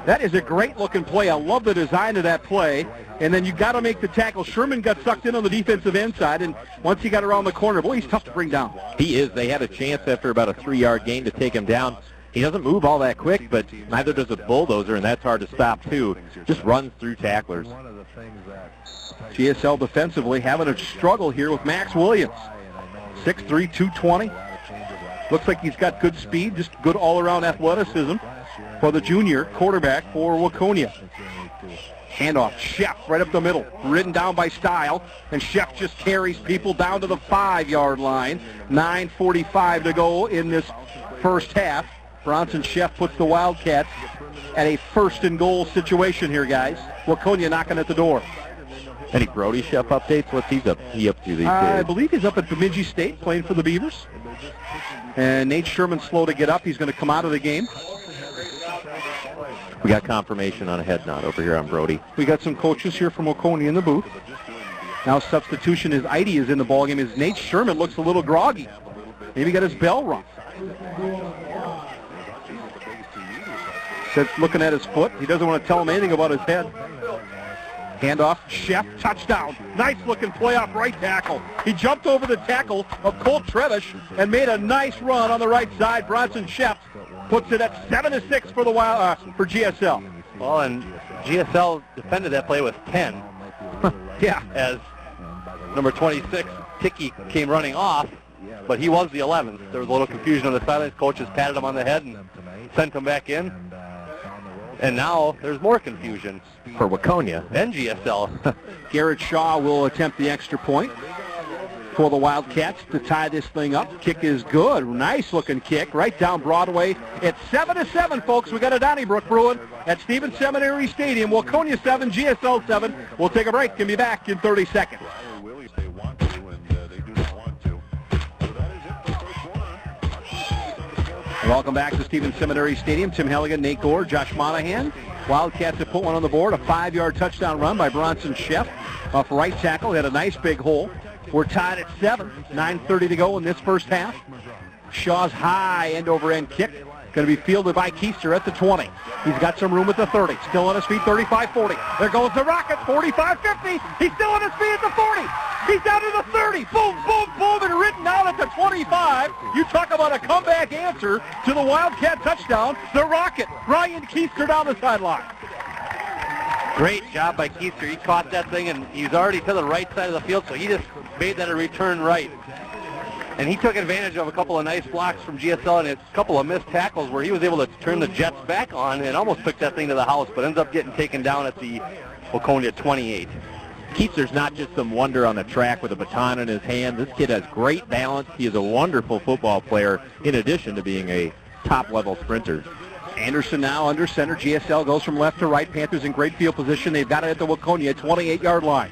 S1: That is a great-looking play. I love the design of that play. And then you got to make the tackle. Sherman got sucked in on the defensive end side, and once he got around the corner, boy, he's tough to bring down.
S2: He is. They had a chance after about a 3-yard gain to take him down. He doesn't move all that quick, but neither does a bulldozer, and that's hard to stop, too. Just runs through tacklers.
S1: GSL defensively having a struggle here with Max Williams. 6'3", 220. Looks like he's got good speed, just good all-around athleticism for the junior quarterback for Waconia. Handoff, Sheff right up the middle, ridden down by Style, and Sheff just carries people down to the 5-yard line. 9:45 to go in this first half. Bronson Sheff puts the Wildcats at a first-and-goal situation here, guys. Waconia knocking at the door.
S2: Any Brody Sheff updates? What's he up to these days?
S1: I believe he's up at Bemidji State playing for the Beavers. And Nate Sherman's slow to get up. He's going to come out of the game.
S2: We got confirmation on a head nod over here on Brody.
S1: We got some coaches here from Waconia in the booth. Now substitution is Idy is in the ballgame as Nate Sherman looks a little groggy. Maybe got his bell rung. That's looking at his foot. He doesn't want to tell him anything about his head. Handoff, Sheff, touchdown. Nice looking play off right tackle. He jumped over the tackle of Colt Trevish and made a nice run on the right side. Bronson Sheff puts it at 7-6 for the for GSL.
S3: Well, and GSL defended that play with 10.
S1: Yeah.
S3: As number 26, Ticky, came running off, but he was the 11th. There was a little confusion on the sidelines. Coaches patted him on the head and sent him back in. And now there's more confusion
S2: for Waconia
S3: and GSL.
S1: Garrett Shaw will attempt the extra point for the Wildcats to tie this thing up. Kick is good. Nice looking kick right down Broadway. It's 7-7, folks. We got a Donnybrook brewing at Stevens Seminary Stadium. Waconia 7, GSL 7. We'll take a break and be back in 30 seconds. Welcome back to Stevens Seminary Stadium. Tim Halligan, Nate Gore, Josh Monahan. Wildcats have put one on the board. A 5-yard touchdown run by Bronson Sheff off right tackle. He had a nice big hole. We're tied at 7. 9:30 to go in this first half. Shaw's high end-over-end kick. Going to be fielded by Keister at the 20. He's got some room at the 30. Still on his feet, 35-40. There goes the rocket, 45-50. He's still on his feet at the 40. He's down to the 30. Boom, boom, boom, and written out at the 25. You talk about a comeback answer to the Wildcat touchdown. The rocket, Ryan Keister down the sideline.
S3: Great job by Keister. He caught that thing, and he's already to the right side of the field, so he just made that a return right. And he took advantage of a couple of nice blocks from GSL and a couple of missed tackles where he was able to turn the Jets back on and almost took that thing to the house, but ends up getting taken down at the Waconia 28.
S2: Keister's not just some wonder on the track with a baton in his hand. This kid has great balance. He is a wonderful football player in addition to being a top-level sprinter.
S1: Anderson now under center. GSL goes from left to right. Panthers in great field position. They've got it at the Waconia 28-yard line.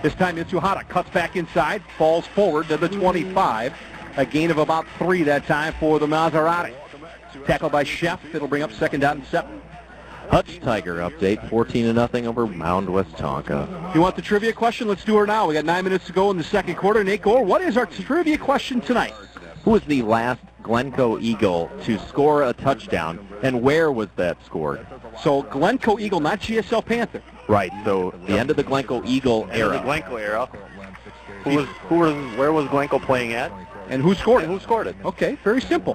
S1: This time Itsuhara cuts back inside, falls forward to the 25. A gain of about 3 that time for the Maserati. Tackled by Sheff. It'll bring up second down and 7.
S2: Hutch Tiger update, 14-0 over Mound West Tonka.
S1: You want the trivia question? Let's do it now. We got 9 minutes to go in the second quarter. Nate Gore, what is our trivia question tonight?
S2: Who was the last Glencoe Eagle to score a touchdown, and where was that scored?
S1: So Glencoe Eagle, not GSL Panther.
S2: Right, so the end of the Glencoe Eagle era.
S3: The Glencoe era. Where was Glencoe playing at?
S1: And who scored it?
S3: Who scored it?
S1: Okay, very simple.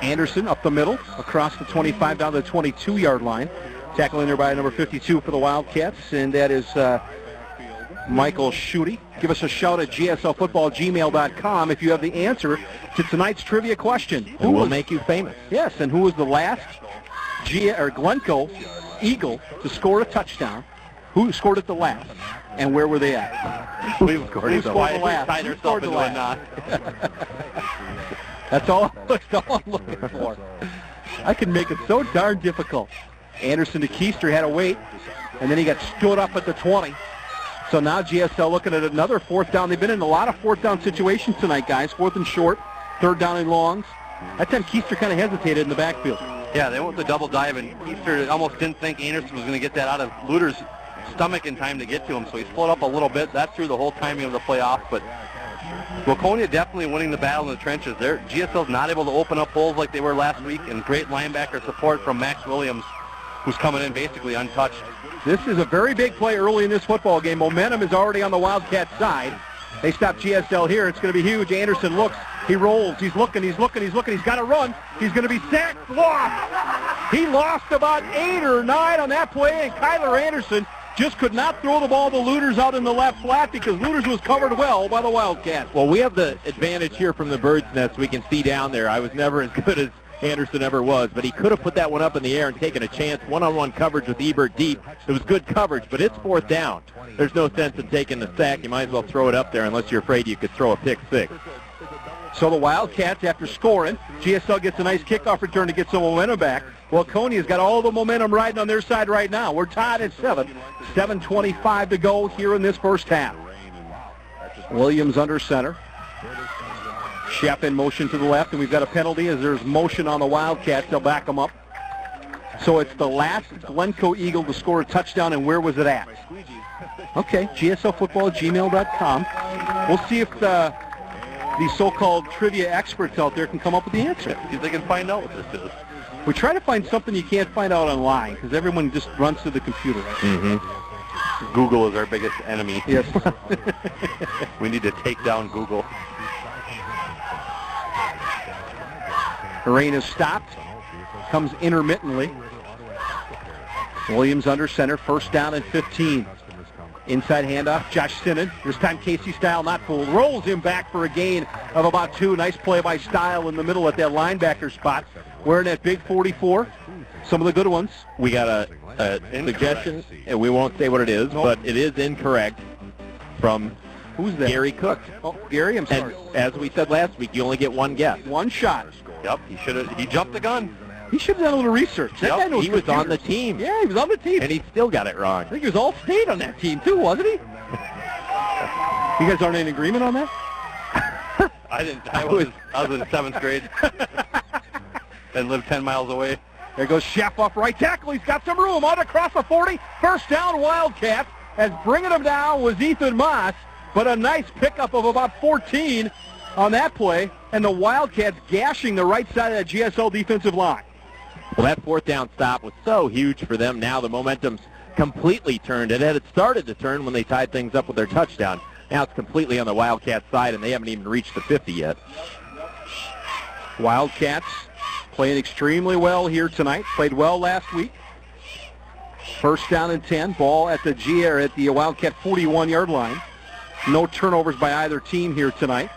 S1: Anderson up the middle, across the 25 down to the 22-yard line. Tackling there by number 52 for the Wildcats, and that is Michael Schutte. Give us a shout at gslfootball@gmail.com if you have the answer to tonight's trivia question.
S2: Who will make you famous?
S1: Yes, and who was the last Glencoe Eagle to score a touchdown? Who scored it the last? And where were they at?
S3: Who scored the last?
S1: Tied herself into a knot. That's all I'm looking for. I can make it so darn difficult. Anderson to Keister had to wait, and then he got stood up at the 20. So now GSL looking at another fourth down. They've been in a lot of fourth down situations tonight, guys. Fourth and short, third down and longs. That time Keister kind of hesitated in the backfield.
S3: Yeah, they went with the double dive, and Keister almost didn't think Anderson was going to get that out of Luter's stomach in time to get to him, so he slowed up a little bit. That threw the whole timing of the play off, but Waconia definitely winning the battle in the trenches. GSL's not able to open up holes like they were last week, and great linebacker support from Max Williams, who's coming in basically untouched.
S1: This is a very big play early in this football game. Momentum is already on the Wildcat side. They stop GSL here. It's going to be huge. Anderson looks. He rolls. He's looking. He's got to run. He's going to be sacked. Lost. He lost about 8 or 9 on that play, and Kyler Anderson just could not throw the ball to Luters out in the left flat because Luters was covered well by the Wildcats.
S2: Well, we have the advantage here from the bird's nest. We can see down there. I was never as good as Anderson ever was, but he could have put that one up in the air and taken a chance. One-on-one coverage with Ebert deep. It was good coverage, but it's 4th down. There's no sense in taking the sack. You might as well throw it up there unless you're afraid you could throw a pick 6.
S1: So the Wildcats, after scoring, GSL gets a nice kickoff return to get some momentum back. Waconia's got all the momentum riding on their side right now. We're tied at 7. 7:25 to go here in this first half. Williams under center. Shep in motion to the left, and we've got a penalty as there's motion on the Wildcats. They'll back them up. So it's the last Glencoe Eagle to score a touchdown, and where was it at? Okay, gslfootball@gmail.com. We'll see if the so-called trivia experts out there can come up with the answer.
S3: See if they can find out what this is.
S1: We try to find something you can't find out online because everyone just runs to the computer. Right?
S3: Mm-hmm. Google is our biggest enemy.
S1: Yes.
S3: We need to take down Google.
S1: The rain has stopped. Comes intermittently. Williams under center. 1st down and 15. Inside handoff, Josh Sinnen. This time Casey Style not fooled. Rolls him back for a gain of about 2. Nice play by Style in the middle at that linebacker spot. Wearing that big 44. Some of the good ones.
S2: We got a suggestion, and we won't say what it is, but it is incorrect from
S1: who's that?
S2: Gary Cook.
S1: Oh, Gary, I'm sorry.
S2: And as we said last week, you only get one guess.
S1: One shot.
S3: Yep, he jumped the gun.
S1: He should have done a little research. That guy knows
S2: he was
S1: computers.
S2: on the team.
S1: Yeah, he was on the team.
S2: And he still got it wrong.
S1: I think he was all-state on that team, too, wasn't he? You guys aren't in agreement on that?
S3: I was in 7th grade and lived 10 miles away.
S1: There goes Sheff off right tackle. He's got some room. On across the 40. 1st down, Wildcats. As bringing him down was Ethan Moss, but a nice pickup of about 14 on that play, and the Wildcats gashing the right side of that GSL defensive line.
S2: Well, that 4th down stop was so huge for them. Now the momentum's completely turned. It had started to turn when they tied things up with their touchdown. Now it's completely on the Wildcats side, and they haven't even reached the 50 yet.
S1: Wildcats playing extremely well here tonight. Played well last week. 1st down and 10. Ball at the Wildcat 41-yard line. No turnovers by either team here tonight.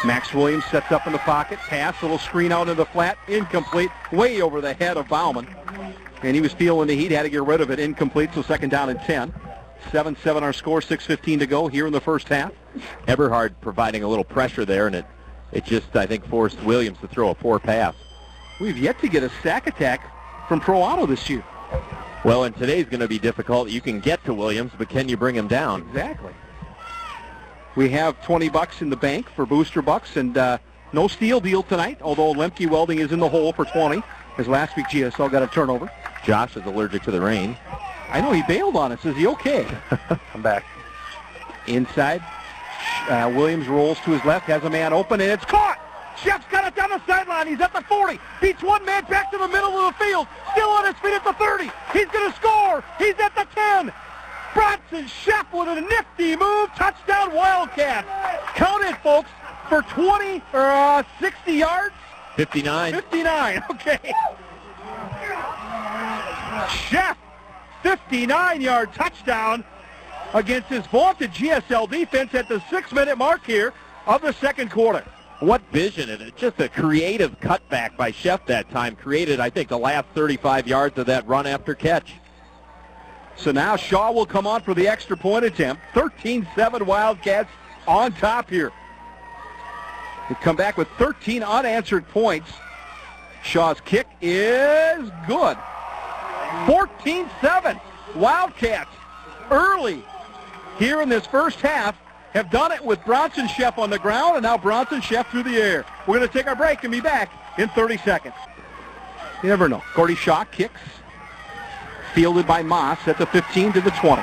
S1: Max Williams sets up in the pocket. Pass, little screen out into the flat. Incomplete. Way over the head of Bauman. And he was feeling the heat. Had to get rid of it. Incomplete, so 2nd down and 10. 7-7 our score. 6:15 to go here in the first half.
S2: Eberhard providing a little pressure there, and it just, I think, forced Williams to throw a poor pass.
S1: We've yet to get a sack attack from Pro Auto this year.
S2: Well, and today's going to be difficult. You can get to Williams, but can you bring him down?
S1: Exactly. We have $20 in the bank for booster bucks, and no steal deal tonight, although Lemke Welding is in the hole for 20, as last week GSL got a turnover.
S2: Josh is allergic to the rain.
S1: I know, he bailed on us. Is he okay?
S3: I'm back.
S1: Inside, Williams rolls to his left, has a man open, and it's caught! Sheff's got it down the sideline. He's at the 40. Beats one man back to the middle of the field. Still on his feet at the 30. He's going to score. He's at the 10. Bronson Sheff with a nifty move. Touchdown Wildcats. Count it, folks, for 60 yards.
S2: 59.
S1: 59, okay. Sheff, 59-yard touchdown against his vaunted GSL defense at the 6-minute mark here of the second quarter.
S2: What vision, and it's just a creative cutback by Sheff that time. Created, I think, the last 35 yards of that run after catch.
S1: So now Shaw will come on for the extra point attempt. 13-7 Wildcats on top here. They come back with 13 unanswered points. Shaw's kick is good. 14-7 Wildcats early here in this first half have done it with Bronson Sheff on the ground, and now Bronson Sheff through the air. We're going to take our break and be back in 30 seconds. You never know. Gordy Shaw kicks. Fielded by Moss at the 15 to the 20.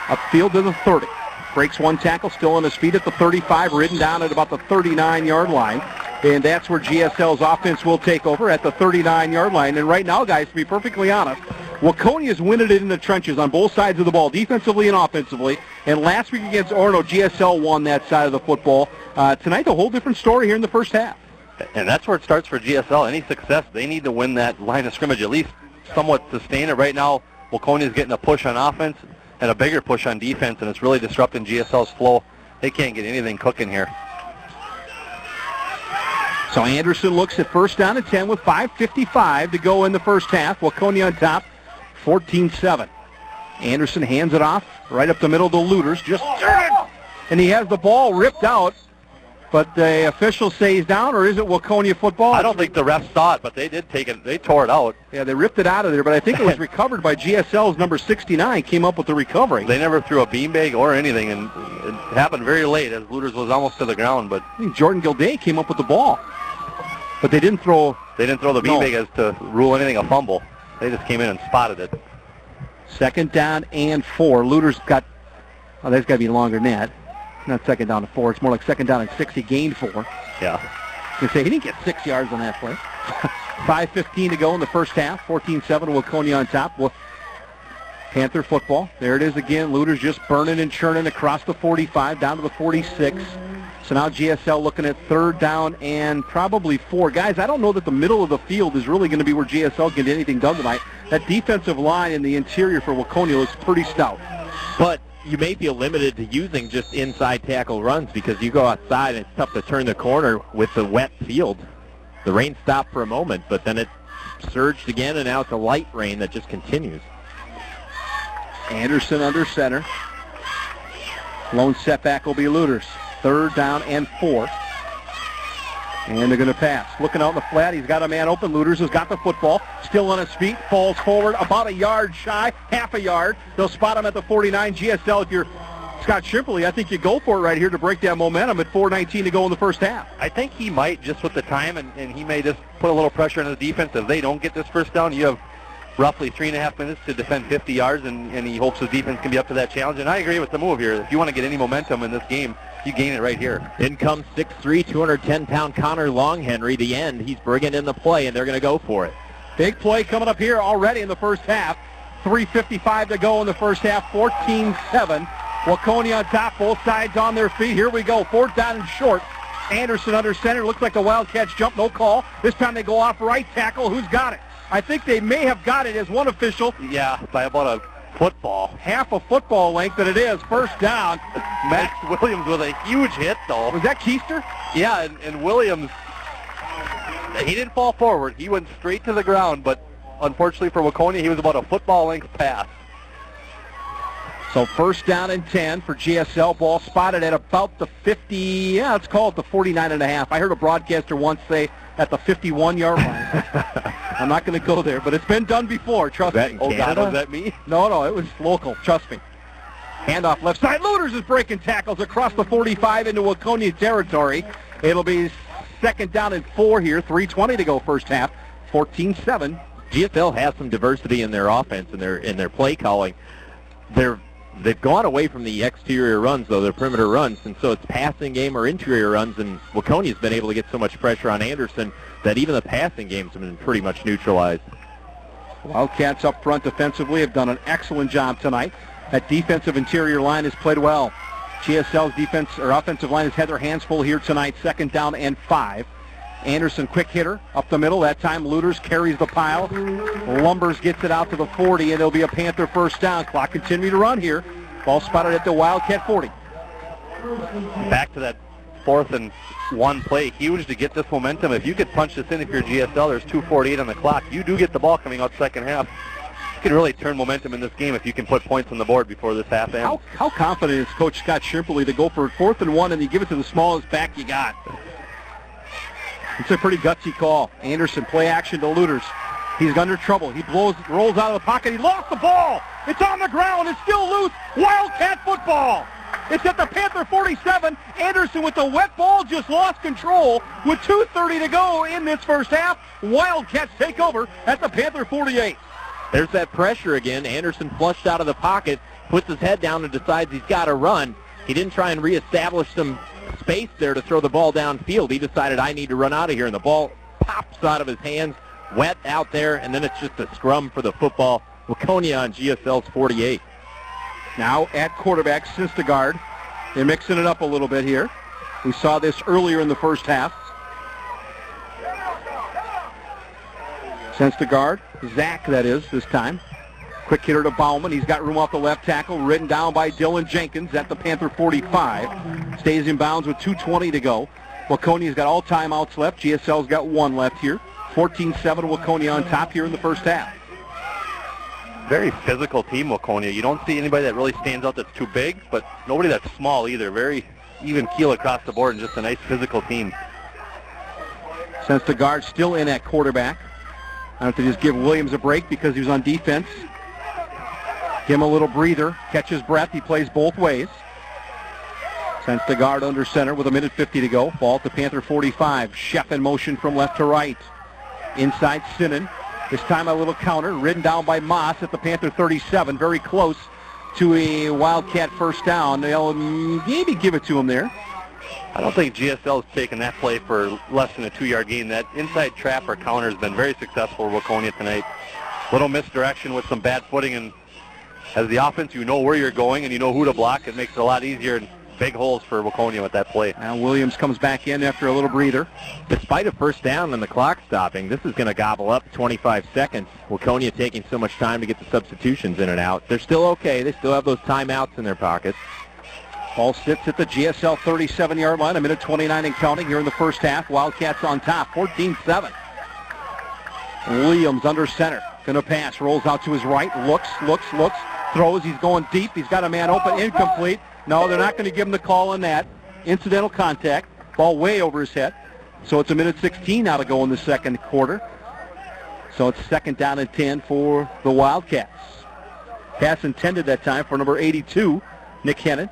S1: Upfield to the 30. Breaks one tackle, still on his feet at the 35, ridden down at about the 39-yard line. And that's where GSL's offense will take over at the 39-yard line. And right now, guys, to be perfectly honest, Waconia's winning it in the trenches on both sides of the ball, defensively and offensively. And last week against Orono, GSL won that side of the football. Tonight, a whole different story here in the first half.
S3: And that's where it starts for GSL. Any success, they need to win that line of scrimmage, at least somewhat sustain it. Right now, Waconia is getting a push on offense and a bigger push on defense, and it's really disrupting GSL's flow. They can't get anything cooking here.
S1: So Anderson looks at first down and 10 with 5:55 to go in the first half. Waconia on top, 14-7. Anderson hands it off right up the middle to Luters. And he has the ball ripped out. But the officials say he's down, or is it Waconia football?
S3: I don't think the refs saw it, but they did take it. They tore it out.
S1: Yeah, they ripped it out of there, but I think it was recovered by GSL's number 69, came up with the recovery.
S3: They never threw a beanbag or anything, and it happened very late as Luters was almost to the ground. But
S1: I think Jordan Gilday came up with the ball. But they didn't throw...
S3: They didn't throw the beanbag as to rule anything a fumble. They just came in and spotted it.
S1: Second down and 4. Luters got... Oh, that's got to be longer than that. Not second down and 4. It's more like second down and 6. He gained 4.
S3: Yeah.
S1: You can say he didn't get 6 yards on that play. 5:15 to go in the first half. 14-7, Waconia on top. Well, Panther football. There it is again. Luters just burning and churning across the 45 down to the 46. So now GSL looking at third down and probably 4. Guys, I don't know that the middle of the field is really going to be where GSL can get anything done tonight. That defensive line in the interior for Waconia looks pretty stout.
S2: But you may feel limited to using just inside tackle runs because you go outside and it's tough to turn the corner with the wet field. The rain stopped for a moment, but then it surged again, and now it's a light rain that just continues.
S1: Anderson under center. Lone setback will be Luters. Third down and 4. And they're going to pass. Looking out in the flat, he's got a man open. Luters has got the football. Still on his feet. Falls forward about a yard shy. Half a yard. They'll spot him at the 49. GSL, if you're Scott Shimpley, I think you go for it right here to break that momentum at 4:19 to go in the first half.
S3: I think he might just with the time, and he may just put a little pressure on the defense. If they don't get this first down, you have roughly 3.5 minutes to defend 50 yards, and he hopes his defense can be up to that challenge. And I agree with the move here. If you want to get any momentum in this game, you gain it right here.
S2: In comes 6'3", 210-pound Connor Longhenry, the end. He's bringing in the play, and they're going to go for it.
S1: Big play coming up here already in the first half. 3:55 to go in the first half, 14-7. Waconia on top, both sides on their feet. Here we go, fourth down and short. Anderson under center. Looks like the Wildcats jump, no call. This time they go off right tackle. Who's got it? I think they may have got it as one official.
S3: Yeah, by about a football.
S1: Half a football length that it is. First down.
S3: Max Williams with a huge hit, though.
S1: Was that Keister?
S3: Yeah, and Williams, he didn't fall forward. He went straight to the ground, but unfortunately for Waconia, he was about a football length pass.
S1: So first down and 10 for GSL. Ball spotted at about the 50, yeah, let's call it the 49.5. I heard a broadcaster once say at the 51-yard line. I'm not going to go there, but it's been done before, trust me.
S3: Oh, God, was that me?
S1: No, it was local, trust me. Handoff left side. Luters is breaking tackles across the 45 into Waconia territory. It'll be second down and 4 here. 3:20 to go first half. 14-7.
S2: GSL has some diversity in their offense and in their play calling. They've gone away from the exterior runs, though, their perimeter runs, and so it's passing game or interior runs, and Waconia's been able to get so much pressure on Anderson that even the passing games have been pretty much neutralized.
S1: Wildcats up front defensively have done an excellent job tonight. That defensive interior line has played well. GSL's defense or offensive line has had their hands full here tonight. Second down and 5. Anderson, quick hitter up the middle. That time Luters carries the pile. Lumbers gets it out to the 40, and there'll be a Panther first down. Clock continue to run here. Ball spotted at the Wildcat 40.
S3: Back to that 4th and 1 play. Huge to get this momentum. If you could punch this in if you're GSL, there's 2:48 on the clock. You do get the ball coming out second half. You can really turn momentum in this game if you can put points on the board before this half ends.
S1: How confident is Coach Scott Shimpley to go for 4th and 1 and you give it to the smallest back you got? It's a pretty gutsy call. Anderson, play action to Luters. He's under trouble. He rolls out of the pocket. He lost the ball. It's on the ground. It's still loose. Wildcat football. It's at the Panther 47. Anderson with the wet ball just lost control with 2:30 to go in this first half. Wildcats take over at the Panther 48.
S2: There's that pressure again. Anderson flushed out of the pocket, puts his head down and decides he's got to run. He didn't try and reestablish some space there to throw the ball downfield. He decided, I need to run out of here, and the ball pops out of his hands, wet out there, and then it's just a scrum for the football. Waconia on GSL's 48.
S1: Now at quarterback, Syndergaard. They're mixing it up a little bit here. We saw this earlier in the first half. Syndergaard, Zach that is this time. Quick hitter to Bauman. He's got room off the left tackle, ridden down by Dylan Jenkins at the Panther 45. Stays in bounds with 2:20 to go. Waconia's got all timeouts left. GSL's got one left here. 14-7 Waconia on top here in the first half.
S3: Very physical team, Waconia. You don't see anybody that really stands out that's too big, but nobody that's small either. Very even keel across the board and just a nice physical team.
S1: Syndergaard still in at quarterback. I have to just give Williams a break because he was on defense. Give him a little breather, catch his breath. He plays both ways. Syndergaard under center with 1:50 to go. Ball at the Panther 45. Sheff in motion from left to right. Inside Sinan. This time a little counter, ridden down by Moss at the Panther 37. Very close to a Wildcat first down. They'll maybe give it to him there.
S3: I don't think GSL's taken that play for less than a 2-yard gain. That inside trap or counter has been very successful for Waconia tonight. Little misdirection with some bad footing, and as the offense, you know where you're going and you know who to block. It makes it a lot easier and big holes for Waconia with that play.
S1: Now Williams comes back in after a little breather.
S2: Despite a first down and the clock stopping, this is going to gobble up 25 seconds. Waconia taking so much time to get the substitutions in and out. They're still okay. They still have those timeouts in their pockets.
S1: Ball sits at the GSL 37-yard line, 1:29 and counting here in the first half. Wildcats on top, 14-7. Williams under center. Going to pass, rolls out to his right, looks, throws. He's going deep. He's got a man open, incomplete. No, they're not going to give him the call on that. Incidental contact. Ball way over his head. So it's 1:16 now to go in the second quarter. So it's second down and 10 for the Wildcats. Pass intended that time for number 82, Nick Hennon.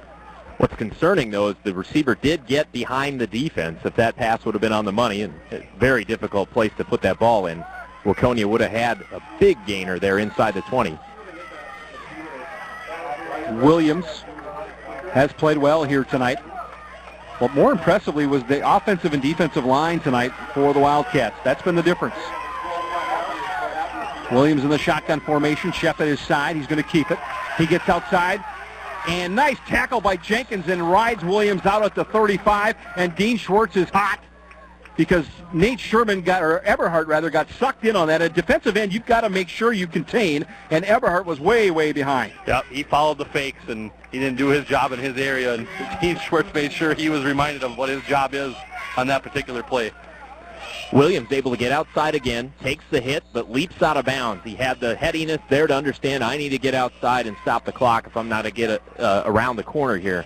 S2: What's concerning, though, is the receiver did get behind the defense. If that pass would have been on the money, and a very difficult place to put that ball in, Waconia would have had a big gainer there inside the 20.
S1: Williams has played well here tonight. But more impressively was the offensive and defensive line tonight for the Wildcats. That's been the difference. Williams in the shotgun formation. Sheff at his side. He's going to keep it. He gets outside. And nice tackle by Jenkins and rides Williams out at the 35. And Dean Schwartz is hot because Nate Sherman Eberhardt got sucked in on that. At defensive end, you've got to make sure you contain. And Eberhardt was way, way behind.
S3: Yep, he followed the fakes and he didn't do his job in his area. And Dean Schwartz made sure he was reminded of what his job is on that particular play.
S2: Williams able to get outside again, takes the hit, but leaps out of bounds. He had the headiness there to understand I need to get outside and stop the clock if I'm not to get around the corner here.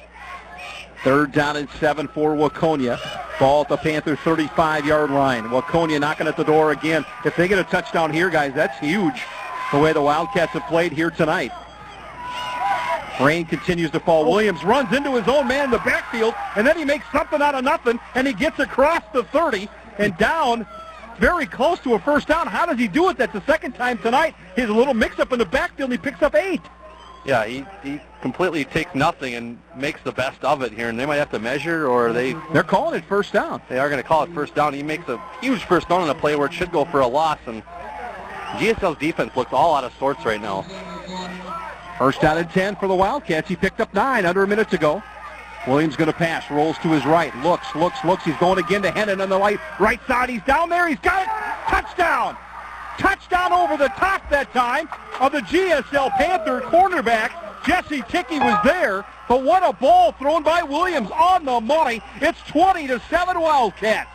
S1: Third down and 7 for Waconia. Ball at the Panther 35-yard line. Waconia knocking at the door again. If they get a touchdown here, guys, that's huge, the way the Wildcats have played here tonight. Rain continues to fall. Williams runs into his own man in the backfield, and then he makes something out of nothing, and he gets across the 30 and down very close to a first down. How does he do it? That's the second time tonight. He's a little mix-up in the backfield, and he picks up 8.
S3: Yeah, he completely takes nothing and makes the best of it here, and they might have to measure, or
S1: they're calling it first down.
S3: They are going to call it first down. He makes a huge first down on a play where it should go for a loss, and GSL's defense looks all out of sorts right now.
S1: First down and 10 for the Wildcats. He picked up 9 under a minute to go. Williams going to pass, rolls to his right, looks. He's going again to Hennon on the right side. He's down there. He's got it. Touchdown. Touchdown over the top that time of the GSL Panther cornerback. Jesse Tickey was there, but what a ball thrown by Williams on the money. It's 20-7 Wildcats.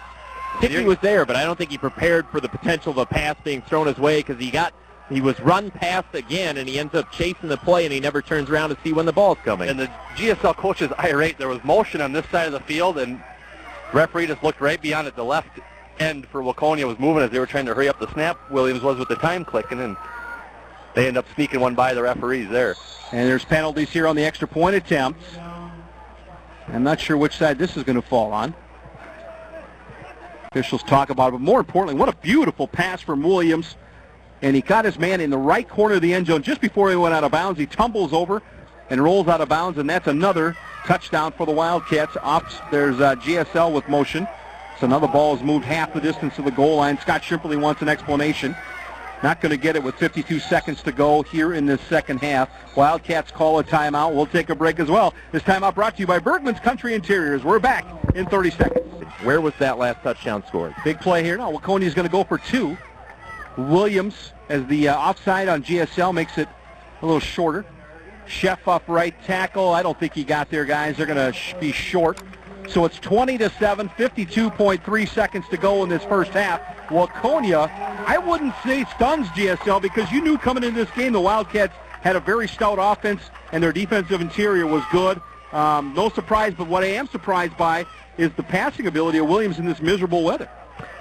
S2: Tickey was there, but I don't think he prepared for the potential of a pass being thrown his way because he was run past again, and he ends up chasing the play, and he never turns around to see when the ball's coming.
S3: And the GSL coach is irate. There was motion on this side of the field, and referee just looked right beyond it. The left end for Waconia was moving as they were trying to hurry up the snap. Williams was with the time clicking, and they end up sneaking one by the referees there.
S1: And there's penalties here on the extra point attempts. I'm not sure which side this is going to fall on. Officials talk about it, but more importantly, what a beautiful pass from Williams. And he got his man in the right corner of the end zone just before he went out of bounds. He tumbles over and rolls out of bounds, and that's another touchdown for the Wildcats. There's GSL with motion. So now the ball has moved half the distance to the goal line. Scott Shimperly wants an explanation. Not going to get it with 52 seconds to go here in this second half. Wildcats call a timeout. We'll take a break as well. This timeout brought to you by Bergman's Country Interiors. We're back in 30 seconds.
S2: Where was that last touchdown scored?
S1: Big play here. Now, Waconia's going to go for 2. Williams, as the offside on GSL, makes it a little shorter. Chef up right tackle. I don't think he got there, guys. They're going to be short. So it's 20-7, 52.3 seconds to go in this first half. Waconia, I wouldn't say stuns GSL, because you knew coming into this game the Wildcats had a very stout offense and their defensive interior was good. No surprise, but what I am surprised by is the passing ability of Williams in this miserable weather.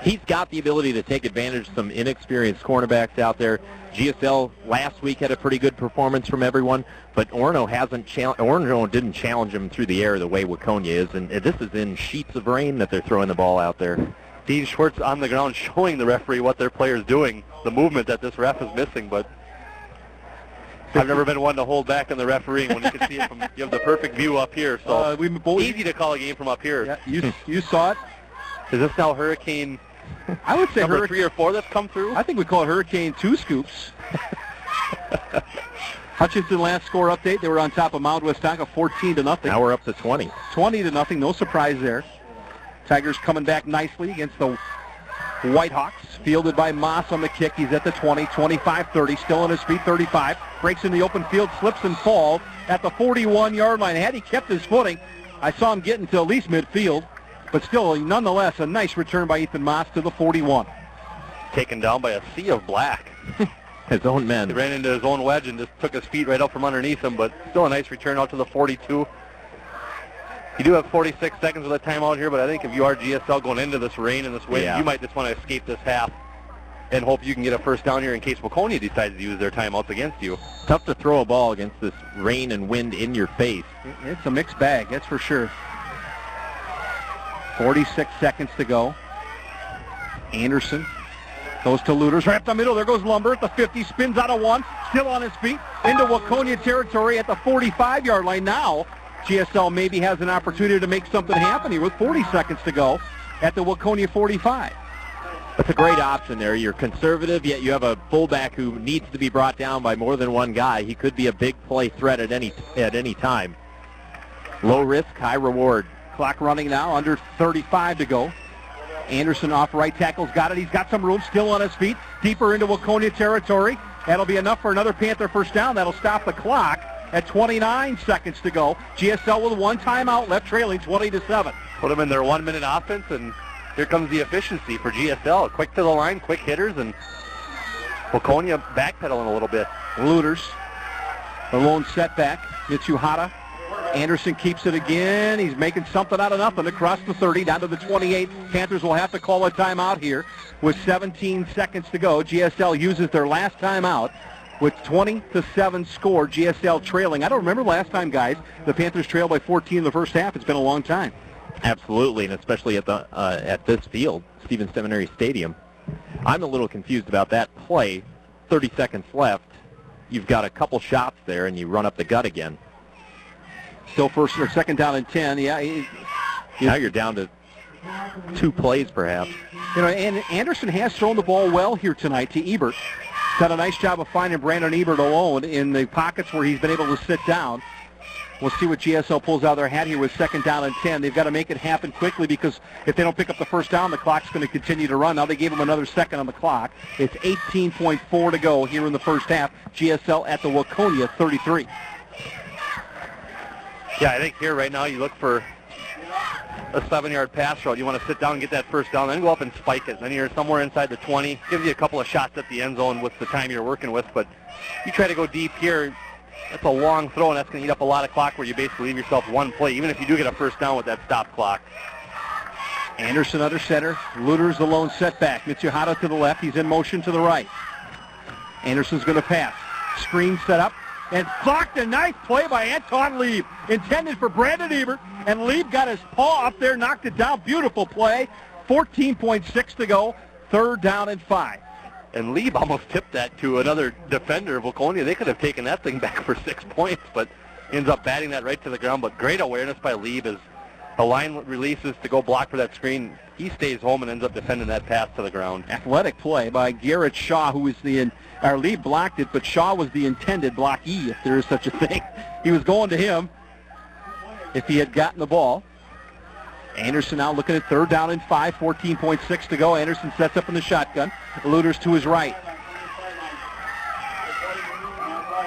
S2: He's got the ability to take advantage of some inexperienced cornerbacks out there. GSL last week had a pretty good performance from everyone, but Orono didn't challenge him through the air the way Waconia is, and this is in sheets of rain that they're throwing the ball out there.
S3: Dean Schwartz on the ground showing the referee what their player's doing, the movement that this ref is missing, but I've never been one to hold back on the refereeing when you can see it from, you have the perfect view up here, so easy to call a game from up here.
S1: Yeah, you saw it.
S3: Is this now Hurricane
S1: I would say
S3: number 3 or 4 that's come through?
S1: I think we call it Hurricane 2 scoops. Hutchinson last score update. They were on top of Mount Westonka 14-0.
S2: Now we're up to 20.
S1: 20-0. No surprise there. Tigers coming back nicely against the Whitehawks. Fielded by Moss on the kick. He's at the 20, 25-30. Still on his feet, 35. Breaks in the open field, slips and falls at the 41-yard line. Had he kept his footing, I saw him getting to at least midfield. But still, nonetheless, a nice return by Ethan Moss to the 41.
S3: Taken down by a sea of black.
S2: His own men.
S3: He ran into his own wedge and just took his feet right up from underneath him, but still a nice return out to the 42. You do have 46 seconds of the timeout here, but I think if you are GSL going into this rain and this wind, you might just want to escape this half and hope you can get a first down here in case Waconia decides to use their timeouts against you.
S2: Tough to throw a ball against this rain and wind in your face.
S1: It's a mixed bag, that's for sure. 46 seconds to go. Anderson goes to Luters, right up the middle. There goes Lumber at the 50, spins out of 1, still on his feet, into Waconia territory at the 45-yard line. Now, GSL maybe has an opportunity to make something happen here with 40 seconds to go at the Waconia 45.
S2: That's a great option there. You're conservative, yet you have a fullback who needs to be brought down by more than one guy. He could be a big play threat at any time. Low risk, high reward.
S1: Clock running now, under 35 to go. Anderson off right tackle's got it. He's got some room, still on his feet, deeper into Waconia territory. That'll be enough for another Panther first down. That'll stop the clock at 29 seconds to go. GSL with one timeout left, trailing 20-7.
S3: Put them in their 1-minute offense, and here comes the efficiency for GSL. Quick to the line, quick hitters, and Waconia backpedaling a little bit.
S1: Luters, the lone setback. Mitsuhara. Anderson keeps it again. He's making something out of nothing across the 30, down to the 28. Panthers will have to call a timeout here with 17 seconds to go. GSL uses their last timeout with 20-7 score. GSL trailing. I don't remember last time, guys, the Panthers trailed by 14 in the first half. It's been a long time.
S2: Absolutely, and especially at this field, Stevens Seminary Stadium. I'm a little confused about that play. 30 seconds left. You've got a couple shots there, and you run up the gut again.
S1: Still first or second down and 10.
S2: Now you're down to 2 plays, perhaps.
S1: And Anderson has thrown the ball well here tonight to Ebert. He's done a nice job of finding Brandon Ebert alone in the pockets where he's been able to sit down. We'll see what GSL pulls out of their hat here with second down and 10. They've got to make it happen quickly because if they don't pick up the first down, the clock's going to continue to run. Now they gave them another second on the clock. It's 18.4 to go here in the first half. GSL at the Waconia 33.
S3: Yeah, I think here right now you look for a 7-yard pass route. You want to sit down and get that first down, then go up and spike it. Then you're somewhere inside the 20. Gives you a couple of shots at the end zone with the time you're working with. But you try to go deep here, that's a long throw, and that's going to eat up a lot of clock where you basically leave yourself one play, even if you do get a first down with that stop clock.
S1: Anderson under center. Luters the lone setback. Mitsuhara to the left. He's in motion to the right. Anderson's going to pass. Screen set up. And blocked. A nice play by Anton Lieb. Intended for Brandon Ebert. And Lieb got his paw up there, knocked it down. Beautiful play. 14.6 to go. Third down and 5.
S3: And Lieb almost tipped that to another defender of Waconia. They could have taken that thing back for 6 points, but ends up batting that right to the ground. But great awareness by Lieb as The line releases to go block for that screen. He stays home and ends up defending that pass to the ground.
S1: Athletic play by Garrett Shaw, who was our lead blocked it, but Shaw was the intended blockee, if there is such a thing. He was going to him if he had gotten the ball. Anderson now looking at 3rd down and 5, 14.6 to go. Anderson sets up in the shotgun. Luders to his right.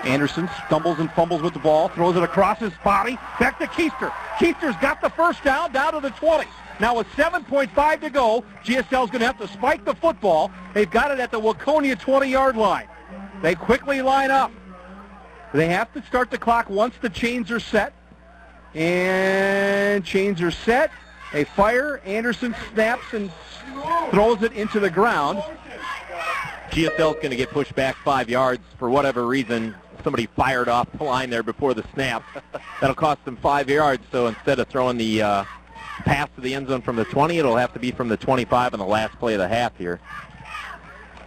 S1: Anderson stumbles and fumbles with the ball, throws it across his body, back to Keister. Keister's got the first down to the 20. Now with 7.5 to go, GSL's going to have to spike the football. They've got it at the Waconia 20-yard line. They quickly line up. They have to start the clock once the chains are set. And chains are set. They fire. Anderson snaps and throws it into the ground.
S2: GSL's going to get pushed back 5 yards for whatever reason. Somebody fired off the line there before the snap. That'll cost them 5 yards, so instead of throwing the pass to the end zone from the 20, it'll have to be from the 25 on the last play of the half here.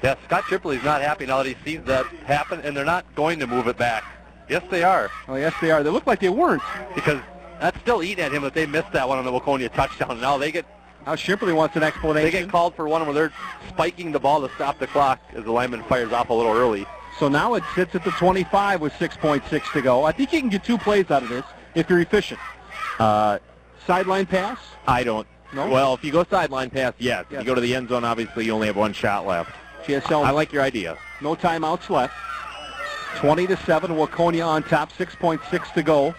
S3: Yeah, Scott Tripoli's not happy now that he sees that happen, and they're not going to move it back. Yes, they are.
S1: Oh, yes, they are. They look like they weren't.
S3: Because that's still eating at him that they missed that one on the Waconia touchdown. Now they get...
S1: Now Shipley wants an explanation.
S3: They get called for one where they're spiking the ball to stop the clock as the lineman fires off a little early.
S1: So now it sits at the 25 with 6.6 to go. I think you can get 2 plays out of this if you're efficient. Sideline pass?
S2: I don't.
S1: No?
S2: Well, if you go sideline pass, yes. If you go to the end zone, obviously you only have 1 shot left.
S1: GSL.
S2: I like your idea.
S1: No timeouts left. 20-7, Waconia on top, 6.6 to go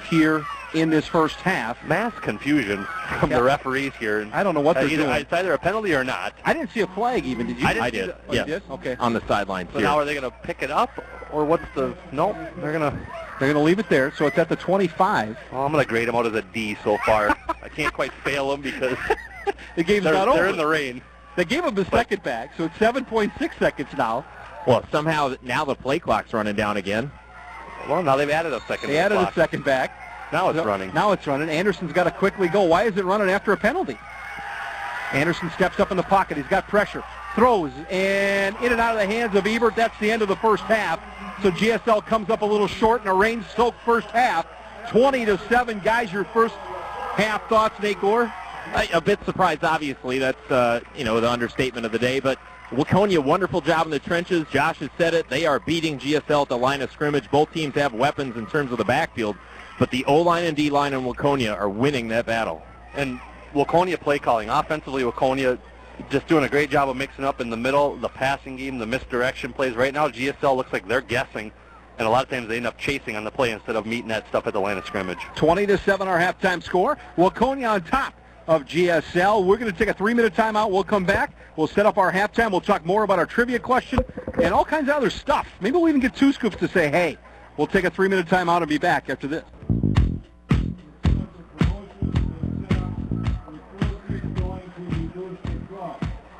S1: here in this first half.
S3: Mass confusion from the referees here.
S1: I don't know what they're doing.
S3: It's either a penalty or not.
S1: I didn't see a flag even. Did you?
S2: I did.
S1: Oh,
S2: yes.
S1: You did? Okay.
S2: On the sidelines
S3: So
S2: here.
S3: now are they going to pick it up, or what's the... Nope, they're going to
S1: leave it there. So it's at the 25.
S3: Well, I'm going to grade them out as a D so far. I can't quite fail them because
S1: The game's not over.
S3: they're in the rain.
S1: They gave him the second back, so it's 7.6 seconds now.
S2: Well, somehow now the play clock's running down again.
S3: Well, now they've added a second.
S1: They added a second back.
S3: Now it's running.
S1: Now it's running. Anderson's got to quickly go. Why is it running after a penalty? Anderson steps up in the pocket. He's got pressure. Throws, and in and out of the hands of Ebert. That's the end of the first half. So GSL comes up a little short in a rain-soaked first half. 20-7, guys, your first half thoughts, Nate Gore?
S2: A bit surprised, obviously. That's, the understatement of the day. But Waconia, wonderful job in the trenches. Josh has said it. They are beating GSL at the line of scrimmage. Both teams have weapons in terms of the backfield. But the O-line and D-line in Waconia are winning that battle.
S3: And Waconia play calling. Offensively, Waconia just doing a great job of mixing up in the middle, the passing game, the misdirection plays. Right now, GSL looks like they're guessing. And a lot of times they end up chasing on the play instead of meeting that stuff at the line of scrimmage.
S1: 20-7 our halftime score. Waconia on top of GSL. We're going to take a 3-minute timeout. We'll come back. We'll set up our halftime. We'll talk more about our trivia question and all kinds of other stuff. Maybe we'll even get Two Scoops to say, hey. We'll take a 3-minute timeout and be back after this.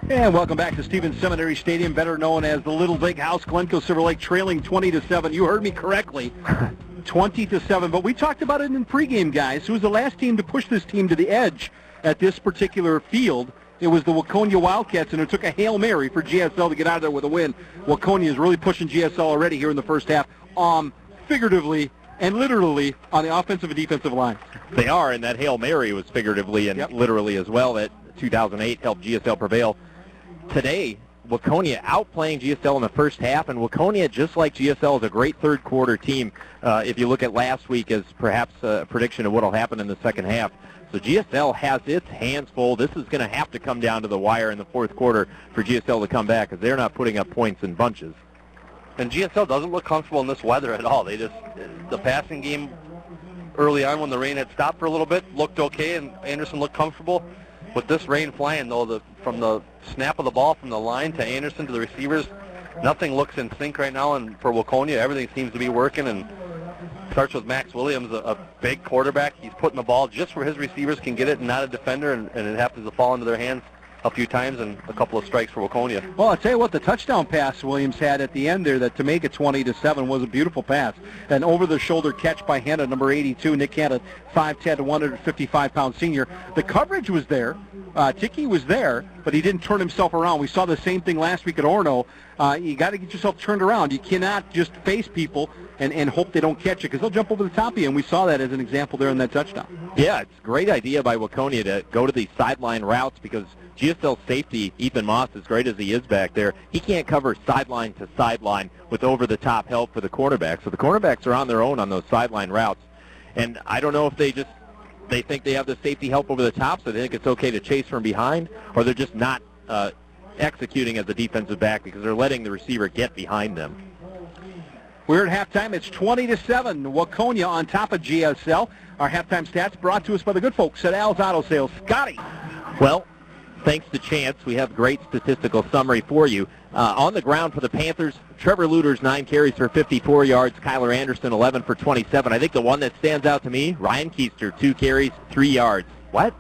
S1: And welcome back to Stevens Seminary Stadium, better known as the Little Big House. Glencoe-Silverlake trailing 20-7. You heard me correctly, 20-7. But we talked about it in pregame, guys. Who was the last team to push this team to the edge at this particular field? It was the Waconia Wildcats, and it took a Hail Mary for GSL to get out of there with a win. Waconia is really pushing GSL already here in the first half, figuratively and literally on the offensive and defensive line.
S2: They are, and that Hail Mary was figuratively and literally as well. That 2008 helped GSL prevail. Today, Waconia outplaying GSL in the first half, and Waconia, just like GSL, is a great third-quarter team if you look at last week as perhaps a prediction of what will happen in the second half. So GSL has its hands full. This is going to have to come down to the wire in the fourth quarter for GSL to come back because they're not putting up points in bunches.
S3: And GSL doesn't look comfortable in this weather at all. The passing game early on when the rain had stopped for a little bit looked okay, and Anderson looked comfortable. With this rain flying, though, from the snap of the ball from the line to Anderson to the receivers, nothing looks in sync right now. And for Waconia, everything seems to be working. And starts with Max Williams, a big quarterback. He's putting the ball just where his receivers can get it and not a defender, and it happens to fall into their hands. a few times and a couple of strikes for Waconia.
S1: Well, I'll tell you what, the touchdown pass Williams had at the end there that to make it 20-7 was a beautiful pass. An over-the-shoulder catch by Hanna, number 82. Nick Hanna, 5'10", 155-pound senior. The coverage was there. Tiki was there, but he didn't turn himself around. We saw the same thing last week at Orono. You got to get yourself turned around. You cannot just face people and hope they don't catch you because they'll jump over the top of you, and we saw that as an example there in that touchdown.
S2: Yeah, it's a great idea by Waconia to go to these sideline routes because GSL safety, Ethan Moss, as great as he is back there, he can't cover sideline to sideline with over-the-top help for the cornerbacks. So the cornerbacks are on their own on those sideline routes. And I don't know if they think they have the safety help over the top, so they think it's okay to chase from behind, or they're just not executing as a defensive back because they're letting the receiver get behind them.
S1: We're at halftime. It's 20-7. Waconia on top of GSL. Our halftime stats brought to us by the good folks at Al's Auto Sales. Scotty.
S2: Well, thanks to Chance, we have a great statistical summary for you. On the ground for the Panthers, Trevor Luters, 9 carries for 54 yards. Kyler Anderson, 11 for 27. I think the one that stands out to me, Ryan Keister, 2 carries, 3 yards. What?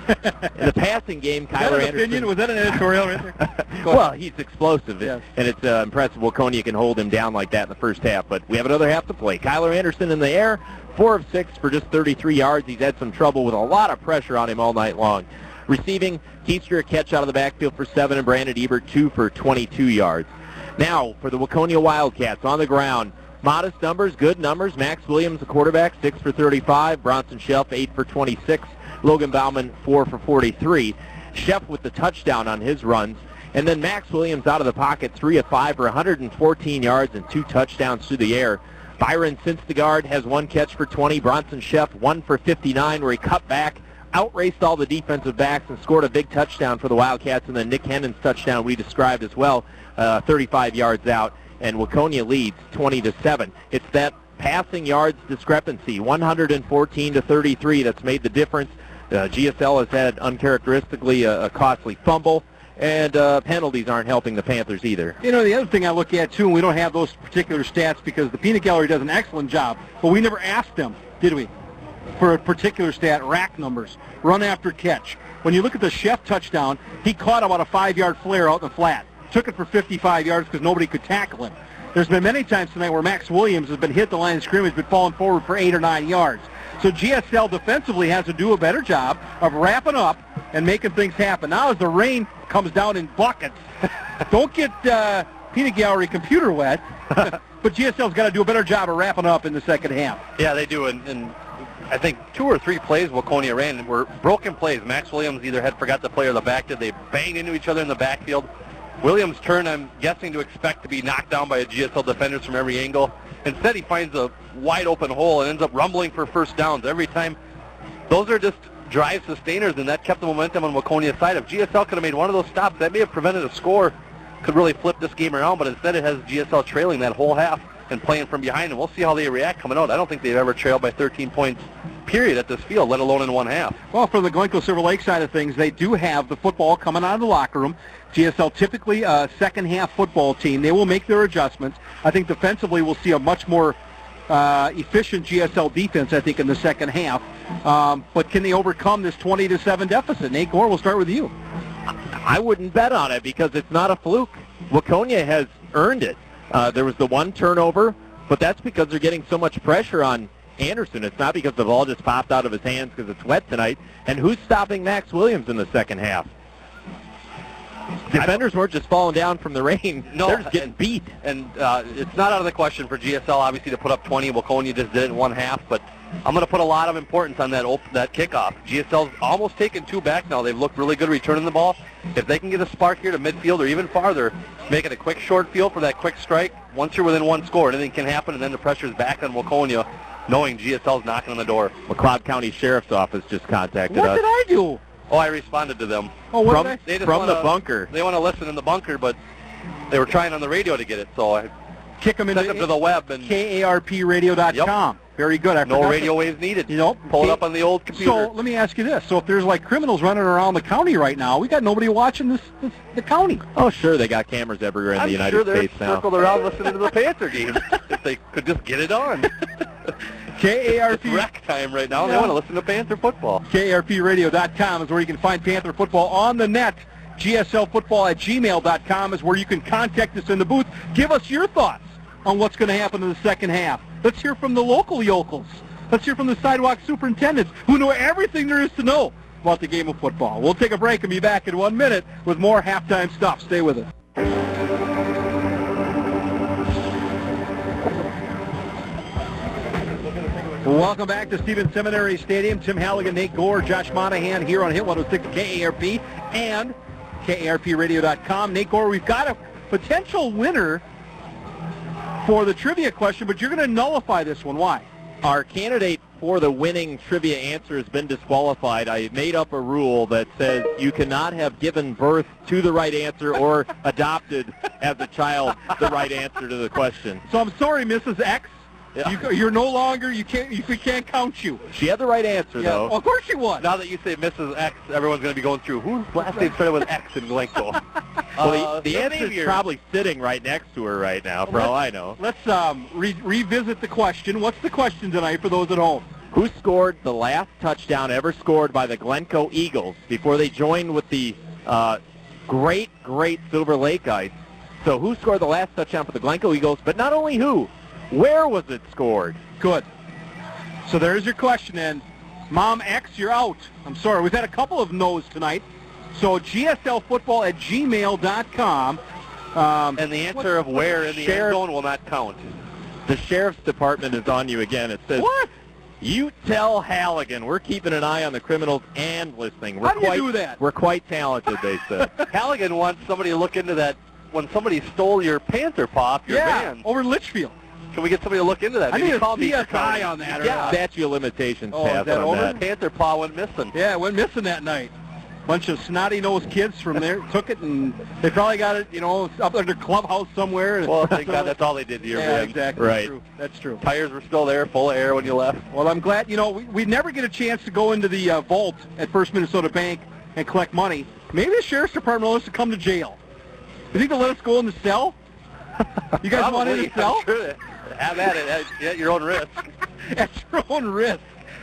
S2: In the passing game, Kyler Anderson...
S1: Opinion? Was that an editorial right there?
S2: Well, he's explosive,
S1: yes.
S2: And it's impressive Waconia can hold him down like that in the first half. But we have another half to play. Kyler Anderson in the air, 4 of 6 for just 33 yards. He's had some trouble with a lot of pressure on him all night long. Receiving, Keister a catch out of the backfield for 7, and Brandon Ebert 2 for 22 yards. Now, for the Waconia Wildcats on the ground, modest numbers, good numbers. Max Williams, the quarterback, 6 for 35. Bronson Shelf, 8 for 26. Logan Bauman, 4 for 43. Shelf with the touchdown on his runs. And then Max Williams out of the pocket, 3 of 5 for 114 yards and 2 touchdowns through the air. Byron Sinstegard has 1 catch for 20. Bronson Shelf, 1 for 59, where he cut back, outraced all the defensive backs, and scored a big touchdown for the Wildcats. And then Nick Hennon's touchdown we described as well, 35 yards out. And Waconia leads 20-7. It's that passing yards discrepancy, 114 to 33, that's made the difference. GSL has had uncharacteristically a costly fumble, and penalties aren't helping the Panthers either.
S1: You know, the other thing I look at, too, and we don't have those particular stats because the peanut gallery does an excellent job, but we never asked them, did we, for a particular stat, rack numbers, run after catch. When you look at the Chef touchdown, he caught about a 5-yard flare out in the flat. Took it for 55 yards because nobody could tackle him. There's been many times tonight where Max Williams has been hit the line of scrimmage but fallen forward for 8 or 9 yards. So GSL defensively has to do a better job of wrapping up and making things happen. Now as the rain comes down in buckets, don't get peanut gallery computer wet, but GSL's got to do a better job of wrapping up in the second half.
S3: Yeah, they do, and I think 2 or 3 plays Waconia ran were broken plays. Max Williams either had forgot the play or the back did. They banged into each other in the backfield. Williams' turn, I'm guessing to expect to be knocked down by a GSL defenders from every angle. Instead, he finds a wide-open hole and ends up rumbling for first downs every time. Those are just drive sustainers, and that kept the momentum on Waconia's side. If GSL could have made one of those stops, that may have prevented a score, could really flip this game around, but instead it has GSL trailing that whole half and playing from behind, and we'll see how they react coming out. I don't think they've ever trailed by 13 points, period, at this field, let alone in one half.
S1: Well, from the Glencoe-Silverlake side of things, they do have the football coming out of the locker room. GSL typically a second-half football team. They will make their adjustments. I think defensively we'll see a much more efficient GSL defense, I think, in the second half. But can they overcome this 20-7 deficit? Nate Gore, we'll start with you.
S2: I wouldn't bet on it because it's not a fluke. Waconia has earned it. There was the 1 turnover, but that's because they're getting so much pressure on Anderson. It's not because the ball just popped out of his hands because it's wet tonight. And who's stopping Max Williams in the second half? Defenders weren't just falling down from the rain.
S3: No,
S2: they're just getting beat.
S3: And it's not out of the question for GSL, obviously, to put up 20. Waconia just did it in one half, but I'm going to put a lot of importance on that kickoff. GSL's almost taken 2 back now. They've looked really good returning the ball. If they can get a spark here to midfield or even farther, make it a quick short field for that quick strike, once you're within 1 score, anything can happen, and then the pressure's back on Waconia, knowing GSL's knocking on the door.
S2: McLeod County Sheriff's Office just contacted us.
S1: What did I do?
S3: Oh, I responded to them.
S1: Oh, what did I?
S2: From the bunker.
S3: They want to listen in the bunker, but they were trying on the radio to get it, so I
S1: kick them into
S3: to the web. And
S1: KARPradio.com.
S3: Yep.
S1: Very good.
S3: No radio waves needed.
S1: You know,
S3: pull it up on the old computer.
S1: So let me ask you this. So if there's like criminals running around the county right now, we got nobody watching the county.
S2: Oh, sure. They got cameras everywhere in the United States now.
S3: I'm sure they're circled around listening to the Panther games if they could just get it on.
S1: KARP.
S3: It's rec time right now. Yeah. They want to listen to Panther football.
S1: KARPradio.com is where you can find Panther football on the net. GSLfootball@gmail.com is where you can contact us in the booth. Give us your thoughts on what's going to happen in the second half. Let's hear from the local yokels. Let's hear from the sidewalk superintendents who know everything there is to know about the game of football. We'll take a break and be back in 1 minute with more halftime stuff. Stay with us. Welcome back to Stevens Seminary Stadium. Tim Halligan, Nate Gore, Josh Monahan here on Hit 106 KARP and KARPradio.com. Nate Gore, we've got a potential winner for the trivia question, but you're going to nullify this one. Why?
S2: Our candidate for the winning trivia answer has been disqualified. I made up a rule that says you cannot have given birth to the right answer or adopted as a child the right answer to the question.
S1: So I'm sorry, Mrs. X.
S2: Yeah.
S1: You're no longer, we can't count you.
S2: She had the right answer, though.
S1: Well, of course she was.
S3: Now that you say Mrs. X, everyone's going to be going through, whose last name started with X in Glencoe?
S2: Well, the answer is probably sitting right next to her right now, for all I know.
S1: Let's revisit the question. What's the question tonight for those at home?
S2: Who scored the last touchdown ever scored by the Glencoe Eagles before they joined with the great Silver Lake guys? So who scored the last touchdown for the Glencoe Eagles, but not only who? Where was it scored?
S1: Good. So there's your question, and Mom X, you're out. I'm sorry. We've had a couple of no's tonight. So GSLfootball@gmail.com.
S3: And the answer of where in the end zone will not count.
S2: The Sheriff's Department is on you again. It says,
S1: what?
S2: You tell Halligan. We're keeping an eye on the criminals and listening.
S1: How do you do that?
S2: We're quite talented, they said.
S3: Halligan wants somebody to look into that when somebody stole your Panther paw off your van.
S1: Over in Litchfield.
S3: Can we get somebody to look into that?
S1: I need a
S3: call
S1: CSI on that.
S3: Yeah.
S2: Statute of limitations
S1: Oh,
S2: passed
S1: is that
S2: on
S1: over?
S2: that.
S3: Panther paw went missing.
S1: Yeah, it went missing that night. Bunch of snotty-nosed kids from there took it, and they probably got it, up at their clubhouse somewhere.
S3: Well, thank God that's all they did to your
S1: Yeah,
S3: van.
S1: exactly.
S2: Right.
S1: That's true.
S3: Tires were still there, full of air when you left.
S1: Well, I'm glad, we never get a chance to go into the vault at First Minnesota Bank and collect money. Maybe the Sheriff's Department wants to come to jail. You think they'll let us go in the cell? You guys want in the cell?
S3: I'm sure. Have at it at your own risk.
S1: At your own risk.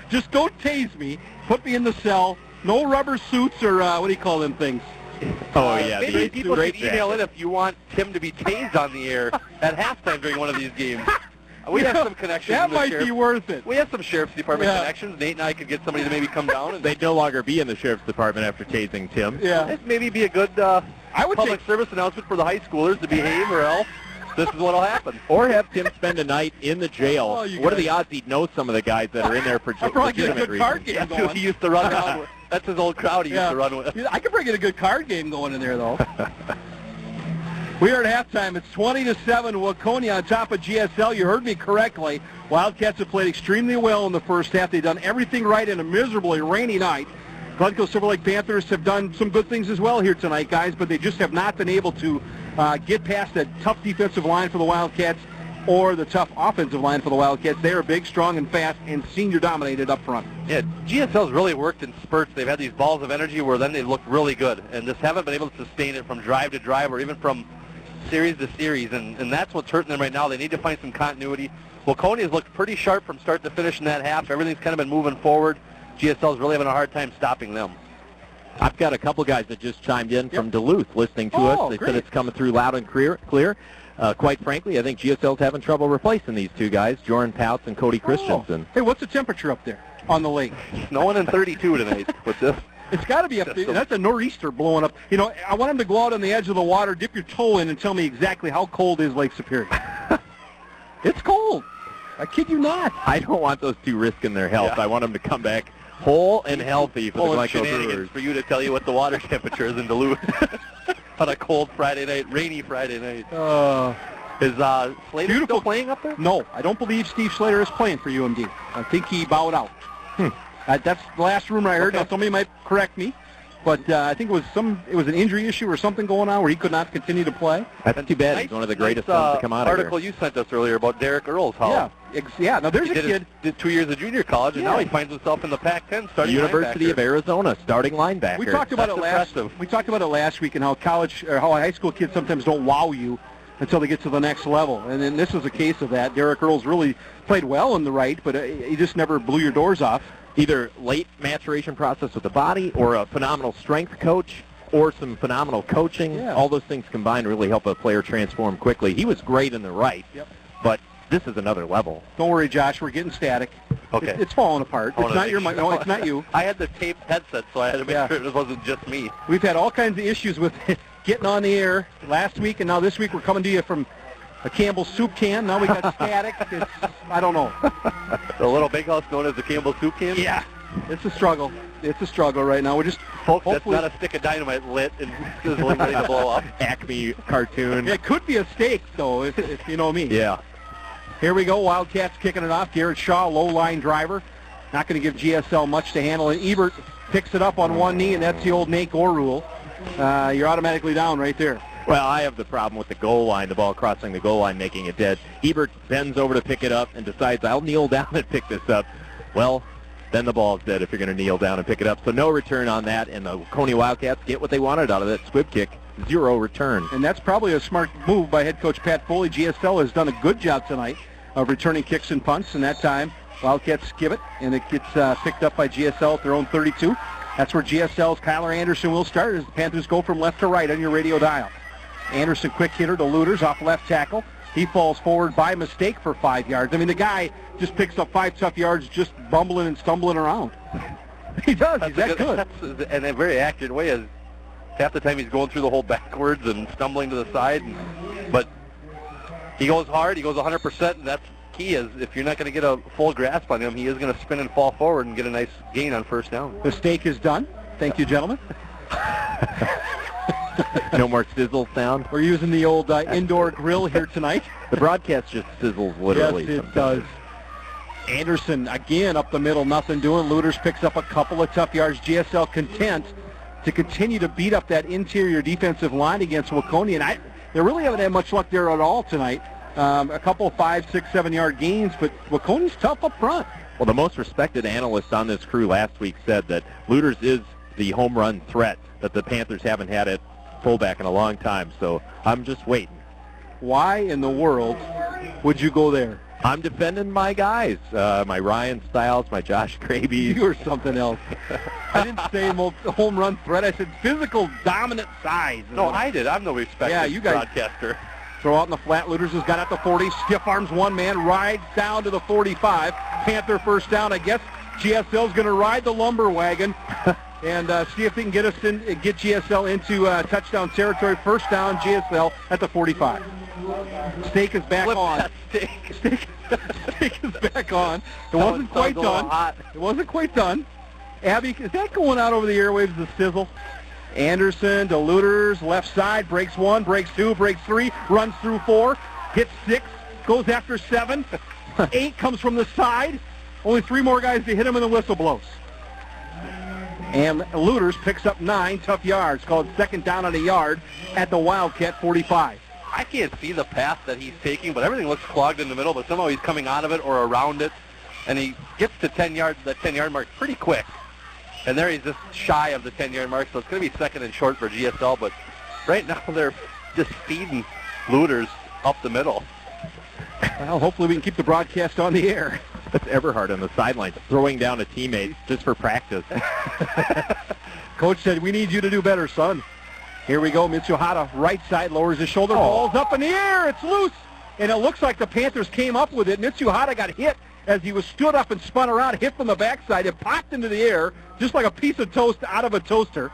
S1: Just don't tase me. Put me in the cell. No rubber suits or what do you call them things?
S2: Oh, yeah.
S3: Maybe people should email in if you want Tim to be tased on the air at halftime during one of these games. We have some connections.
S1: That might be worth it.
S3: We have some Sheriff's Department connections. Nate and I could get somebody to maybe come down. And
S2: they'd no longer be in the Sheriff's Department after tasing Tim.
S1: Yeah.
S3: It'd maybe be a good public service announcement for the high schoolers to behave, or else this is what will happen.
S2: Or have Tim spend a night in the jail.
S1: Oh,
S2: what are the odds he'd know some of the guys that are in there for legitimate reasons?
S1: Card game
S3: That's
S1: going.
S3: who he used to run around with. That's his old crowd he used to run with.
S1: I could bring in a good card game going in there, though. We are at halftime. It's 20-7. Waconia on top of GSL. You heard me correctly. Wildcats have played extremely well in the first half. They've done everything right in a miserably rainy night. Glencoe-Silverlake Panthers have done some good things as well here tonight, guys, but they just have not been able to get past that tough defensive line for the Wildcats or the tough offensive line for the Wildcats. They are big, strong, and fast, and senior-dominated up front.
S3: Yeah, GSL's really worked in spurts. They've had these balls of energy where then they look really good, and just haven't been able to sustain it from drive to drive or even from series to series, and that's what's hurting them right now. They need to find some continuity. Waconia's looked pretty sharp from start to finish in that half. Everything's kind of been moving forward. GSL's really having a hard time stopping them.
S2: I've got a couple guys that just chimed in from Duluth listening to us. They said it's coming through loud and clear. Quite frankly, I think GSL's having trouble replacing these two guys, Jordan Pouts and Cody Christensen.
S1: Hey, what's the temperature up there on the lake?
S3: Snowing in 32 tonight with this.
S1: It's got to be up there. That's a nor'easter blowing up. I want them to go out on the edge of the water, dip your toe in, and tell me exactly how cold is Lake Superior. It's cold. I kid you not.
S2: I don't want those two risking their health.
S3: Yeah.
S2: I want them to come back whole and healthy for the Glencoe Brewers.
S3: For you to tell you what the water temperature is in Duluth on a cold Friday night, rainy Friday night. Is Slater still playing up there?
S1: No, I don't believe Steve Slater is playing for UMD. I think he bowed out. That's the last rumor I heard.
S3: Okay.
S1: Now somebody might correct me, but I think it was an injury issue or something going on where he could not continue to play.
S2: That's too bad. He's one of the greatest ones to come out of here.
S3: Article you sent us earlier about Derek Earls.
S1: Yeah. Now there's a kid
S3: did 2 years of junior college, and now he finds himself in the Pac-10 starting
S2: University of Arizona starting linebacker.
S1: We talked about it last week and how high school kids sometimes don't wow you until they get to the next level. And then this was a case of that. Derek Earls really played well in the right, but he just never blew your doors off.
S2: Either late maturation process with the body or a phenomenal strength coach. or some phenomenal coaching.
S1: Yeah.
S2: All those things combined really help a player transform quickly. He was great in the right, but this is another level.
S1: Don't worry, Josh. We're getting static.
S3: Okay.
S1: It's falling apart. It's not your mic. No, it's not you.
S3: I had the taped headset, so I had to make sure it wasn't just me.
S1: We've had all kinds of issues with getting on the air last week, and now this week we're coming to you from a Campbell's soup can. Now we got static. I don't know.
S3: The little big house known as the Campbell's soup can?
S1: Yeah. It's a struggle. It's a struggle right now. We're just
S3: Folks, that's not a stick of dynamite lit and sizzling ready to blow up.
S2: Acme cartoon.
S1: It could be a steak, though, if you know me.
S2: Yeah.
S1: Here we go. Wildcats kicking it off. Garrett Shaw, low line driver. Not going to give GSL much to handle. And Ebert picks it up on one knee, and that's the old Nate Gore rule. You're automatically down right there.
S2: Well, I have the problem with the goal line, the ball crossing the goal line, making it dead. Ebert bends over to pick it up and decides, I'll kneel down and pick this up. Well, then the ball's dead if you're going to kneel down and pick it up. So no return on that, and the Waconia Wildcats get what they wanted out of that squib kick. 0 return.
S1: And that's probably a smart move by head coach Pat Foley. GSL has done a good job tonight of returning kicks and punts, and that time Wildcats skip it, and it gets picked up by GSL at their own 32. That's where GSL's Kyler Anderson will start as the Panthers go from left to right on your radio dial. Anderson, quick hitter to Looters off left tackle. He falls forward by mistake for 5 yards. I mean, the guy just picks up 5 tough yards just bumbling and stumbling around. He does. He's that good.
S3: That's in a very accurate way. As half the time he's going through the hole backwards and stumbling to the side. But he goes hard. He goes 100%, and that's key. Is if you're not going to get a full grasp on him, he is going to spin and fall forward and get a nice gain on first down.
S1: The steak is done. Thank you, gentlemen.
S2: No more sizzle sound.
S1: We're using the old indoor grill here tonight.
S2: The broadcast just sizzles literally.
S1: Yes, it does. Anderson, again, up the middle, nothing doing. Looters picks up a couple of tough yards. GSL content to continue to beat up that interior defensive line against Waconia. And they really haven't had much luck there at all tonight. A couple of 5, 6, 7-yard gains, but Waconia's tough up front.
S2: Well, the most respected analyst on this crew last week said that Looters is the home run threat that the Panthers haven't had at fullback in a long time. So I'm just waiting.
S1: Why in the world would you go there?
S2: I'm defending my guys, my Ryan Stiles, my Josh Grabies.
S1: You were something else. I didn't say home run threat. I said physical, dominant size.
S3: No, I did. I'm the respected
S1: you guys
S3: broadcaster.
S1: Throw out in the flat. Looters has got at the 40. Stiff arms one man. Rides down to the 45. Panther first down. I guess GSL's going to ride the lumber wagon and see if they can get GSL into touchdown territory. First down, GSL at the 45. Steak is back on. Steak is back on. It wasn't quite done. It wasn't quite done. Abby, is that going out over the airwaves, the sizzle? Anderson to Looters, left side, breaks 1, breaks 2, breaks 3, runs through 4, hits 6, goes after 7. 8 comes from the side. Only 3 more guys to hit him and the whistle blows. And Looters picks up 9 tough yards, called second down on a yard at the Wildcat 45.
S3: I can't see the path that he's taking, but everything looks clogged in the middle, but somehow he's coming out of it or around it, and he gets to 10 yards, that 10-yard mark pretty quick. And there he's just shy of the 10-yard mark, so it's going to be second and short for GSL, but right now they're just feeding Looters up the middle.
S1: Well, hopefully we can keep the broadcast on the air.
S2: That's Everhart on the sideline throwing down a teammate just for practice.
S1: Coach said, we need you to do better, son. Here we go. Mitsuhara, right side, lowers his shoulder, falls up in the air. It's loose. And it looks like the Panthers came up with it. Mitsuhara got hit as he was stood up and spun around, hit from the backside. It popped into the air just like a piece of toast out of a toaster.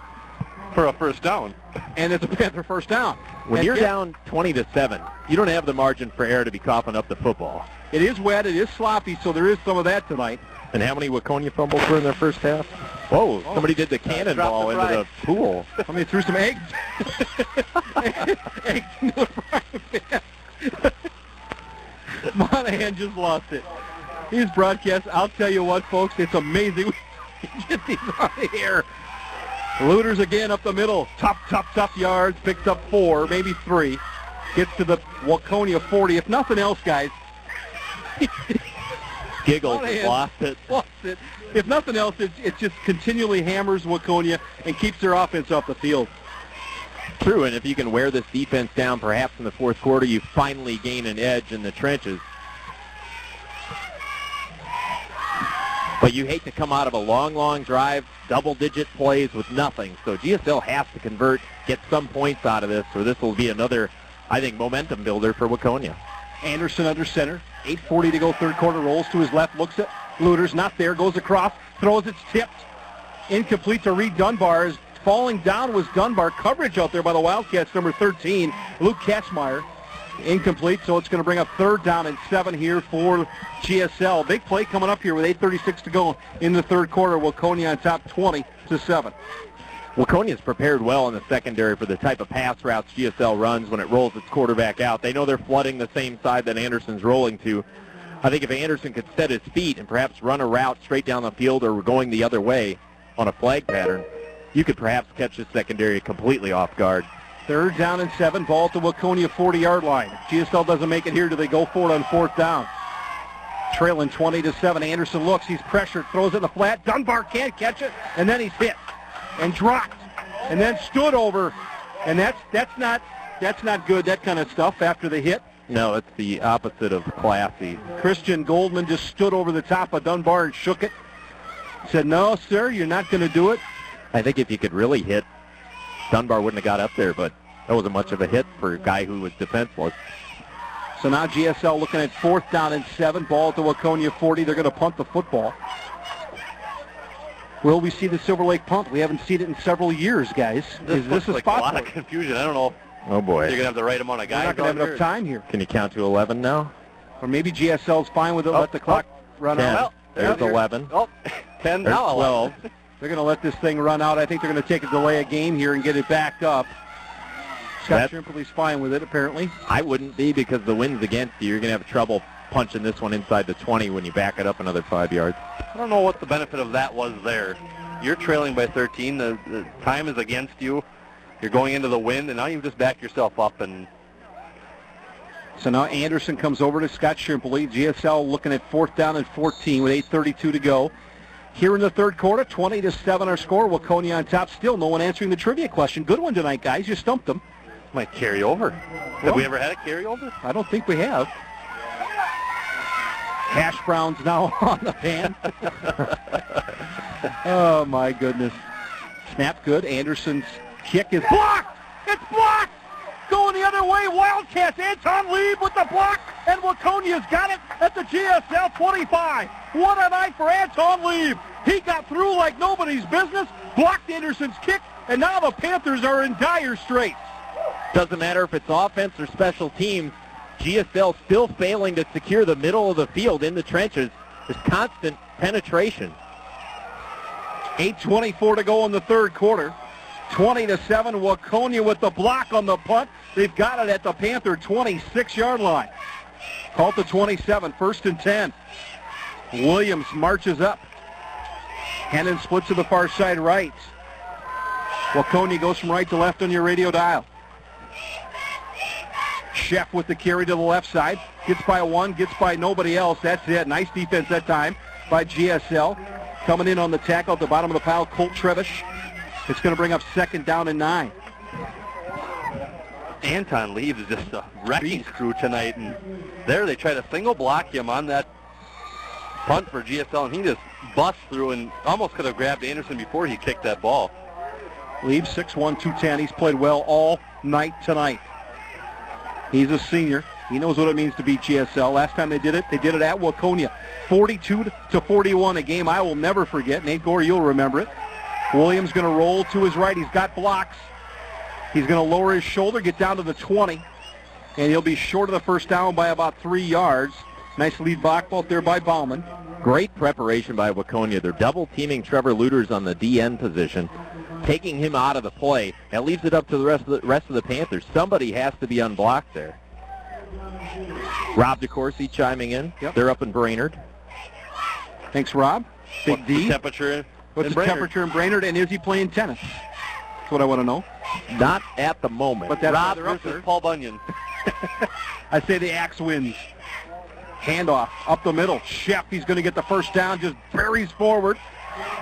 S3: For a first down.
S1: And it's a Panther first down.
S2: When you're down 20-7, you don't have the margin for error to be coughing up the football.
S1: It is wet. It is sloppy, so there is some of that tonight.
S2: And how many Waconia fumbles were in their first half? Whoa, somebody did the cannonball into the pool.
S1: Somebody threw some eggs. Eggs into the frying pan. Monahan just lost it. His broadcast, I'll tell you what, folks, it's amazing. We get these on the air. Looters again up the middle. Tough yards. Picks up 4, maybe 3. Gets to the Waconia 40. If nothing else, guys.
S2: Giggles, lost it.
S1: If nothing else, it just continually hammers Waconia and keeps their offense off the field.
S2: True, and if you can wear this defense down, perhaps in the fourth quarter, you finally gain an edge in the trenches. But you hate to come out of a long, long drive, double-digit plays with nothing. So GSL has to convert, get some points out of this, or this will be another, I think, momentum builder for Waconia.
S1: Anderson under center. 8:40 to go, third quarter. Rolls to his left, looks at Lueders, not there, goes across, throws, it's tipped. Incomplete to Reed Dunbar. As falling down was Dunbar. Coverage out there by the Wildcats, number 13, Luke Katchmeyer. Incomplete, so it's going to bring up 3rd down and 7 here for GSL. Big play coming up here with 8:36 to go in the third quarter. Waconia on top 20-7.
S2: Waconia's prepared well in the secondary for the type of pass routes GSL runs when it rolls its quarterback out. They know they're flooding the same side that Anderson's rolling to. I think if Anderson could set his feet and perhaps run a route straight down the field or going the other way on a flag pattern, you could perhaps catch the secondary completely off guard.
S1: 3rd down and 7, ball at the Waconia 40-yard line. If GSL doesn't make it here, do they go for it on 4th down? Trailing 20-7. Anderson looks, he's pressured, throws it in the flat. Dunbar can't catch it, and then he's hit and dropped and then stood over. And that's not good, that kind of stuff after the hit.
S2: No, it's the opposite of classy.
S1: Christian Goldman just stood over the top of Dunbar and shook it. Said, no, sir, you're not going to do it.
S2: I think if you could really hit, Dunbar wouldn't have got up there, but that wasn't much of a hit for a guy who was defenseless.
S1: So now GSL looking at 4th down and 7, ball at the Waconia 40. They're going to punt the football. Will we see the Silver Lake punt? We haven't seen it in several years, guys. Is this a
S3: like
S1: spot?
S3: A lot of confusion. I don't know.
S2: Oh, boy.
S3: You're going to have the right amount of guys.
S1: We're not going to have enough time here.
S2: Can you count to 11 now?
S1: Or maybe GSL's fine with it. Let the clock run
S2: 10.
S1: out.
S2: There's 11.
S3: Oh, 10
S2: There's
S3: now
S2: 12.
S1: They're going to let this thing run out. I think they're going to take a delay a game here and get it backed up. Scott Shrimpley's fine with it, apparently.
S2: I wouldn't be, because the wind's against you. You're going to have trouble punching this one inside the 20 when you back it up another 5 yards.
S3: I don't know what the benefit of that was there. You're trailing by 13. The time is against you. You're going into the wind, and now you've just backed yourself up. And
S1: so now Anderson comes over to Scott Shrimpley. GSL looking at 4th down and 14 with 8:32 to go. Here in the third quarter, 20-7 our score. Waconia on top. Still no one answering the trivia question. Good one tonight, guys. You stumped them.
S3: might carry over. Have we ever had a carryover?
S1: I don't think we have. Hash browns now on the pan. Oh, my goodness. Snap good. Anderson's kick is blocked. It's blocked. Going the other way. Wildcats. Anton Lieb with the block. And Waconia's got it at the GSL 25. What a night for Anton Lieb. He got through like nobody's business. Blocked Anderson's kick. And now the Panthers are in dire straits.
S2: Doesn't matter if it's offense or special teams. GSL still failing to secure the middle of the field in the trenches. There's constant penetration.
S1: 8:24 to go in the third quarter. 20-7, Waconia with the block on the punt. They've got it at the Panther 26-yard line. Called to 27, 1st and 10. Williams marches up. Hennon splits to the far side right. Waconia goes from right to left on your radio dial. Sheff with the carry to the left side. Gets by one, gets by nobody else. That's it. Nice defense that time by GSL. Coming in on the tackle at the bottom of the pile, Colt Trevish. It's going to bring up 2nd down and 9.
S3: Anton Lieb is just a wrecking crew tonight. And there they try to single block him on that punt for GSL, and he just busts through and almost could have grabbed Anderson before he kicked that ball.
S1: Lieb 6'1", 210. He's played well all night tonight. He's a senior. He knows what it means to beat GSL. Last time they did it at Waconia. 42-41, a game I will never forget. Nate Gore, you'll remember it. Williams going to roll to his right. He's got blocks. He's going to lower his shoulder, get down to the 20, and he'll be short of the first down by about 3 yards. Nice lead block ball there by Bauman.
S2: Great preparation by Waconia. They're double-teaming Trevor Lueders on the DN position, taking him out of the play. That leaves it up to the rest of the Panthers. Somebody has to be unblocked there. Rob DeCourcy chiming in.
S1: Yep.
S2: They're up in Brainerd.
S1: Thanks, Rob. Big
S3: What's
S1: D.
S3: the temperature?
S1: What's the temperature in Brainerd, and is he playing tennis? That's what I want to know.
S2: Not at the moment.
S1: But that's
S3: Rob
S1: they're up
S3: versus
S1: there.
S3: Paul Bunyan.
S1: I say the Axe wins. Handoff up the middle. Sheff, he's going to get the first down, just buries forward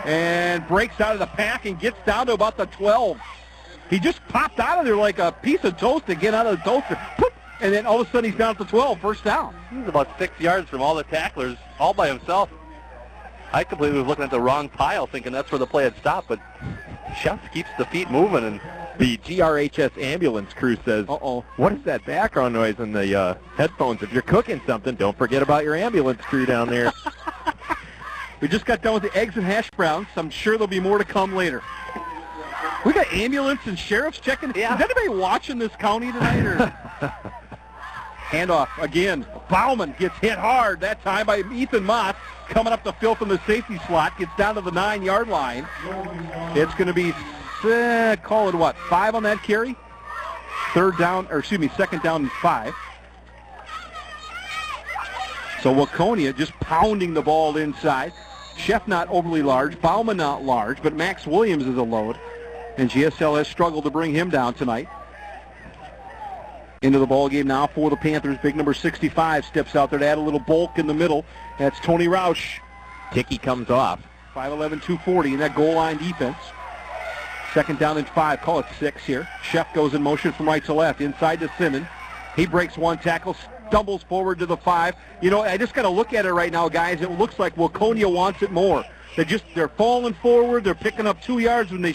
S1: and breaks out of the pack and gets down to about the 12. He just popped out of there like a piece of toast to get out of the toaster. Poop! And then all of a sudden he's down at the 12, first down.
S3: He's about 6 yards from all the tacklers, all by himself. I completely was looking at the wrong pile thinking that's where the play had stopped, but Chef keeps the feet moving. And
S2: the GRHS ambulance crew says,
S1: uh-oh,
S2: what is that background noise in the headphones? If you're cooking something, don't forget about your ambulance crew down there.
S1: We just got done with the eggs and hash browns. I'm sure there'll be more to come later. We got ambulance and sheriffs checking.
S3: Yeah.
S1: Is anybody watching this county tonight? Or? Handoff again. Bauman gets hit hard that time by Ethan Mott. Coming up the field from the safety slot. Gets down to the 9-yard line. It's going to be, call it what, 5 on that carry? Second down and 5. So Waconia just pounding the ball inside. Chef not overly large, Bauman not large, but Max Williams is a load. And GSL has struggled to bring him down tonight. Into the ball game now for the Panthers. Big number 65 steps out there to add a little bulk in the middle. That's Tony Roush.
S2: Ticky comes off.
S1: 5'11", 240 in that goal line defense. Second down and 5. Call it 6 here. Chef goes in motion from right to left. Inside to Simmons. He breaks one tackle, stumbles forward to the 5. You know, I just got to look at it right now, guys. It looks like Waconia wants it more. They're falling forward. They're picking up 2 yards when they,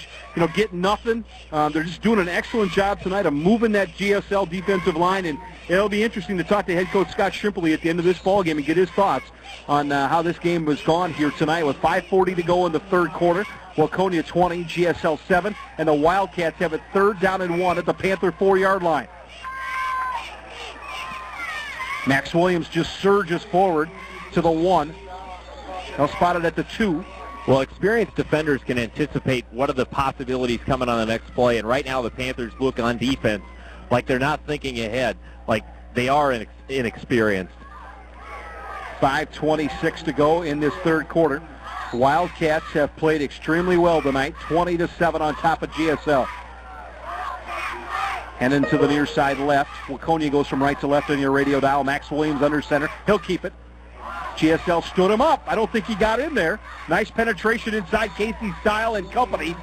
S1: get nothing. They're just doing an excellent job tonight of moving that GSL defensive line, and it'll be interesting to talk to head coach Scott Shrimpley at the end of this ball game and get his thoughts on how this game was gone here tonight with 5:40 to go in the third quarter. Waconia 20, GSL 7, and the Wildcats have it 3rd down and 1 at the Panther 4-yard line. Max Williams just surges forward to the 1. Now spotted at the 2.
S2: Well, experienced defenders can anticipate what are the possibilities coming on the next play, and right now the Panthers look on defense like they're not thinking ahead, like they are inexperienced.
S1: 5:26 to go in this third quarter. Wildcats have played extremely well tonight, 20-7 on top of GSL. And into the near side left. Waconia goes from right to left on your radio dial. Max Williams under center. He'll keep it. GSL stood him up. I don't think he got in there. Nice penetration inside Casey Style and company.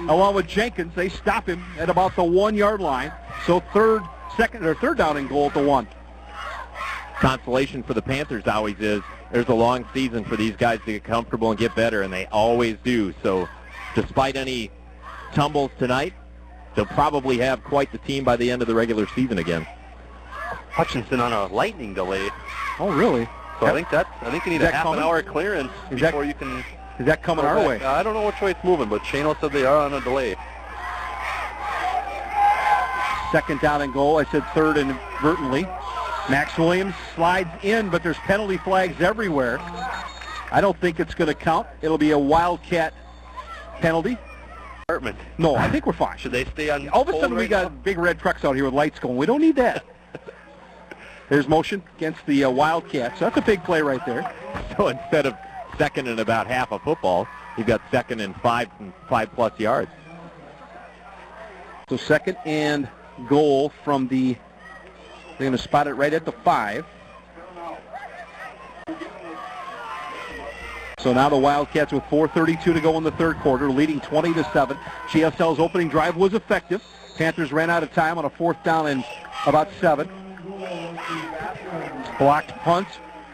S1: Along with Jenkins, they stop him at about the 1-yard line. So third down and goal at the 1.
S2: Consolation for the Panthers always is there's a long season for these guys to get comfortable and get better, and they always do. So despite any tumbles tonight, they'll probably have quite the team by the end of the regular season again.
S3: Hutchinson on a lightning delay.
S1: Oh, really?
S3: So I think you need a half an hour clearance before you can.
S1: Is that coming our way?
S3: I don't know which way it's moving, but Shano said they are on a delay.
S1: Second down and goal. I said third inadvertently. Max Williams slides in, but there's penalty flags everywhere. I don't think it's going to count. It'll be a Wildcat penalty. No, I think we're fine.
S3: Should they stay on?
S1: All of a sudden, we got big red trucks out here with lights going. We don't need that. There's motion against the Wildcats. So that's a big play right there.
S2: So instead of second and about half a football, you've got second and 5+ yards.
S1: So second and goal from the, they're going to spot it right at the 5. So now the Wildcats with 4:32 to go in the third quarter, leading 20-7. GSL's opening drive was effective. Panthers ran out of time on a 4th down and about 7. Blocked punt,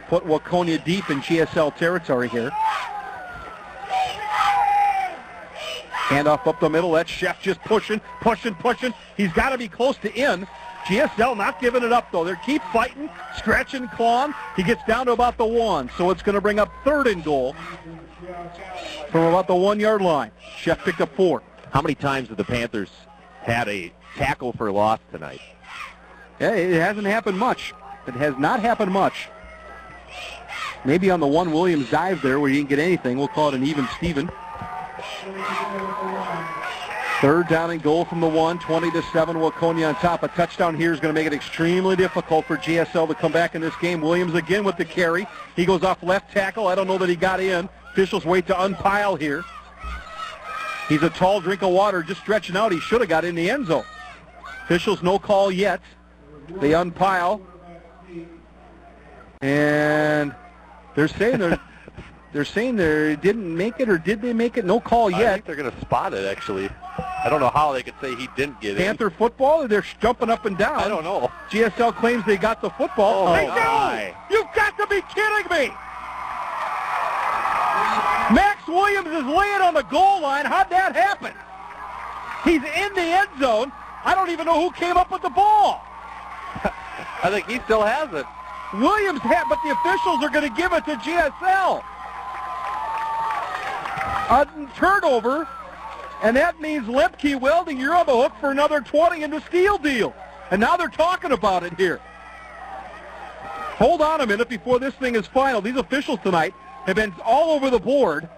S1: put Waconia deep in GSL territory here. Handoff up the middle. That's Chef just pushing. He's got to be close to in. GSL not giving it up, though. They keep fighting, stretching, clawing. He gets down to about the 1, so it's going to bring up 3rd and goal from about the 1-yard line. Chef picked up 4.
S2: How many times have the Panthers had a tackle for loss tonight?
S1: Yeah, it hasn't happened much. It has not happened much. Maybe on the one Williams dive there where you didn't get anything. We'll call it an even Steven. 3rd down and goal from the 1, 20-7, Waconia on top. A touchdown here is going to make it extremely difficult for GSL to come back in this game. Williams again with the carry. He goes off left tackle. I don't know that he got in. Officials wait to unpile here. He's a tall drink of water just stretching out. He should have got in the end zone. Officials no call yet. They unpile. And they're saying they didn't make it, or did they make it? No call yet.
S3: I think they're going to spot it, actually. I don't know how they could say he didn't get it.
S1: Panther football, or they're jumping up and down.
S3: I don't know.
S1: GSL claims they got the football.
S3: Oh,
S1: they
S3: my.
S1: do! You've got to be kidding me! Max Williams is laying on the goal line. How'd that happen? He's in the end zone. I don't even know who came up with the ball.
S3: I think he still has it.
S1: Williams had, but the officials are going to give it to GSL. A turnover, and that means Lemke Welding, you're on the hook for another 20 in the steal deal. And now they're talking about it here. Hold on a minute before this thing is final. These officials tonight have been all over the board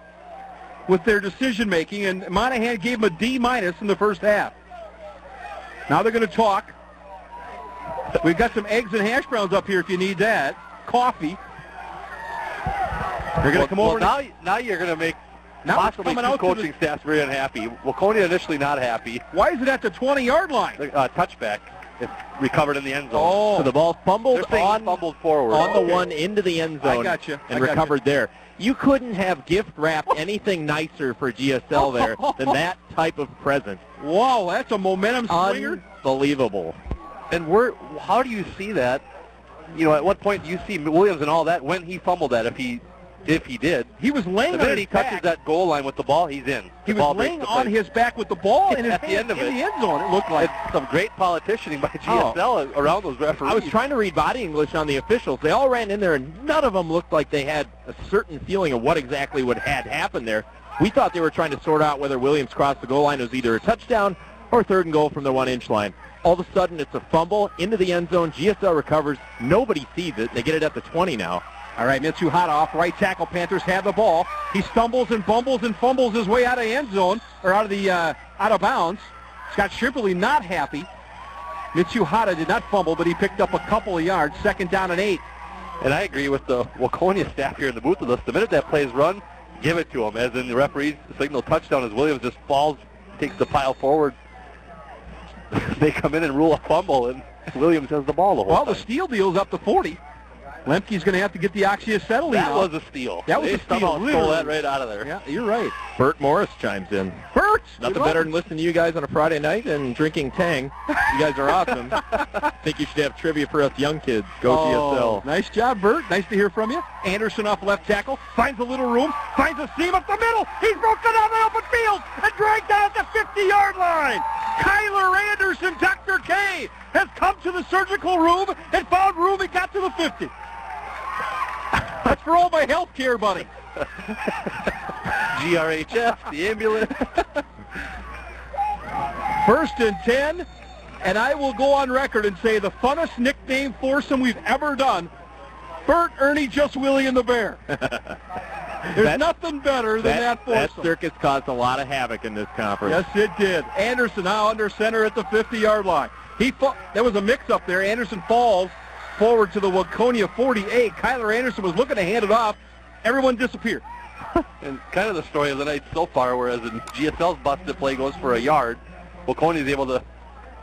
S1: with their decision-making, and Monahan gave them a D- in the first half. Now they're going to talk. We've got some eggs and hash browns up here if you need that. Coffee. They're going to come over.
S3: Now you're going to make possibly two coaching staffs very unhappy. Waconia initially not happy.
S1: Why is it at the 20-yard line?
S3: Touchback. It's recovered in the end zone.
S2: Oh, so the ball fumbled
S3: forward
S2: on the one into the end zone.
S1: I got you.
S2: And recovered there. You couldn't have gift-wrapped anything nicer for GSL there than that type of present.
S1: Whoa, that's a momentum swinger.
S2: Unbelievable.
S3: And how do you see that? You know, at what point do you see Williams and all that when he fumbled that, if he did?
S1: He was laying
S3: the minute
S1: on his
S3: he touches
S1: back.
S3: that goal line with the ball, he's in.
S1: He was laying on his back with the ball in his
S3: at the end of it.
S1: in the end zone, it looked like.
S3: It's some great politicianing by GSL around those referees.
S2: I was trying to read body English on the officials. They all ran in there, and none of them looked like they had a certain feeling of what exactly had happened there. We thought they were trying to sort out whether Williams crossed the goal line. It was either a touchdown or 3rd and goal from the 1-inch line. All of a sudden, it's a fumble into the end zone. GSL recovers. Nobody sees it. They get it at the 20 now.
S1: All right, Mitsuhata off right tackle. Panthers have the ball. He stumbles and bumbles and fumbles his way out of the end zone, or out of bounds. Scott Shimperly not happy. Mitsuhata did not fumble, but he picked up a couple of yards. 2nd down and 8.
S3: And I agree with the Waconia staff here in the booth with us. The minute that play's run, give it to him. As in the referees signal touchdown as Williams just falls, takes the pile forward. They come in and rule a fumble, and Williams has the ball the whole time.
S1: Well, the steal deal's up to 40. Lemke's going to have to get the oxyacetylene
S3: That
S1: out.
S3: was a steal.
S1: That was
S3: they
S1: a steal.
S3: Somehow stole that right out of there.
S1: Yeah, you're right.
S2: Bert Morris chimes in.
S1: Bert!
S2: Nothing better than listening to you guys on a Friday night and drinking Tang. You guys are awesome. Think you should have trivia for us young kids. Go GSL.
S1: Nice job, Bert. Nice to hear from you. Anderson off left tackle. Finds a little room. Finds a seam up the middle. He's broken down the open field and dragged down at the 50-yard line. Kyler Anderson, Dr. K, has come to the surgical room and found room. He got to the 50. That's for all my health care, buddy.
S3: GRHF, the ambulance.
S1: 1st and 10, and I will go on record and say the funnest nickname foursome we've ever done. Bert, Ernie, Just Willie, and the Bear. There's nothing better than that foursome.
S2: That circus caused a lot of havoc in this conference.
S1: Yes, it did. Anderson now under center at the 50-yard line. There was a mix-up there. Anderson falls forward to the Waconia 48. Kyler Anderson was looking to hand it off. Everyone disappeared.
S3: And kind of the story of the night so far, whereas in GSL's busted play goes for a yard, Waconia's able to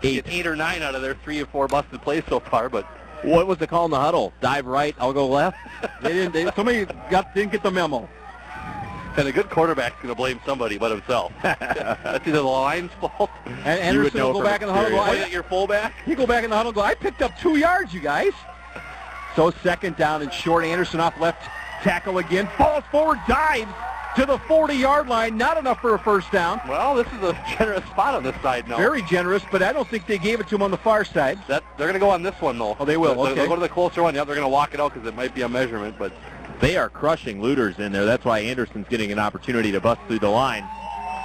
S3: get 8 or 9 out of their 3 or 4 busted plays so far. But
S2: what was the call in the huddle? Dive right, I'll go left?
S1: Somebody didn't get the memo.
S3: And a good quarterback's going to blame somebody but himself. That's either the line's fault.
S1: And Anderson will go back in the huddle.
S3: Point at your fullback.
S1: He go back in the huddle and go, I picked up 2 yards, you guys. So 2nd down and short. Anderson off left tackle again. Falls forward, dives to the 40-yard line. Not enough for a 1st down.
S3: Well, this is a generous spot on this side now.
S1: Very generous, but I don't think they gave it to him on the far side.
S3: They're going to go on this one, though.
S1: Oh, they will. Okay.
S3: They'll go to the closer one. Yep, they're going to walk it out because it might be a measurement, but
S2: they are crushing looters in there. That's why Anderson's getting an opportunity to bust through the line.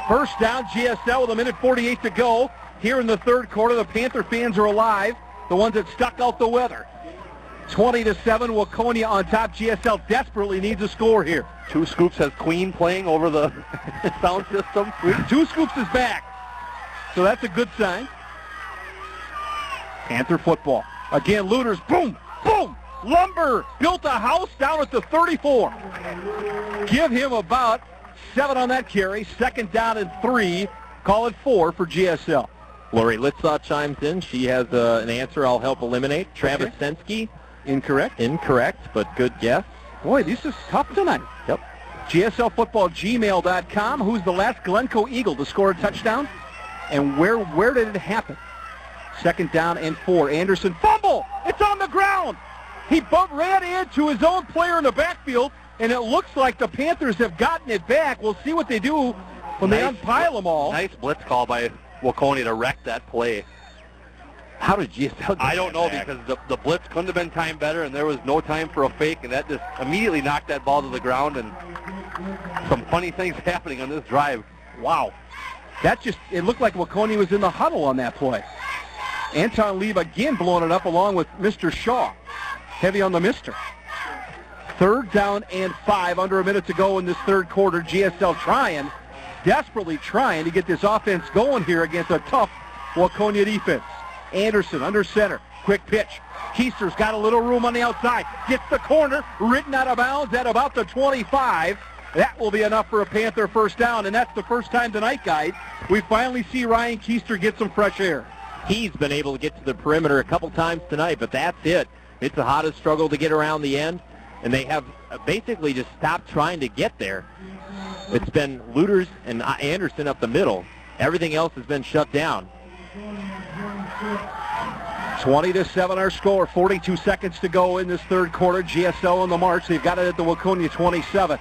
S1: 1st down, GSL with 1:48 to go. Here in the 3rd quarter, the Panther fans are alive. The ones that stuck out the weather. 20-7, Waconia on top. GSL desperately needs a score here.
S3: 2 Scoops has Queen playing over the sound system.
S1: 2 Scoops is back. So that's a good sign. Panther football. Again, looters. Boom, boom. Lumber built a house down at the 34. Give him about 7 on that carry. 2nd down and 3. Call it 4 for GSL.
S2: Lori Litzaw chimes in. She has an answer I'll help eliminate. Travis Sensky.
S1: Incorrect.
S2: Incorrect, but good guess.
S1: Boy, this is tough tonight.
S2: Yep.
S1: GSLfootball@gmail.com. Who's the last Glencoe Eagle to score a touchdown? And where did it happen? 2nd down and 4. Anderson fumble. It's on the ground. He ran into his own player in the backfield, and it looks like the Panthers have gotten it back. We'll see what they do when they unpile them all.
S3: Nice blitz call by Waconia to wreck that play.
S2: How did GSL get
S3: I don't know,
S2: back?
S3: because the blitz couldn't have been timed better, and there was no time for a fake, and that just immediately knocked that ball to the ground, and some funny things happening on this drive.
S1: Wow. That just, it looked like Waconia was in the huddle on that play. Anton Lieb again blowing it up along with Mr. Shaw. Heavy on the mister. 3rd down and 5, under a minute to go in this third quarter. GSL desperately trying to get this offense going here against a tough Waconia defense. Anderson under center. Quick pitch. Keister's got a little room on the outside. Gets the corner. Written out of bounds at about the 25. That will be enough for a Panther first down, and that's the first time tonight, guys, we finally see Ryan Keister get some fresh air.
S2: He's been able to get to the perimeter a couple times tonight, but that's it. It's the hottest struggle to get around the end, and they have basically just stopped trying to get there. It's been Luters and Anderson up the middle. Everything else has been shut down.
S1: 20-7 our score. 42 seconds to go in this third quarter. GSL on the march. They've got it at the Waconia 27.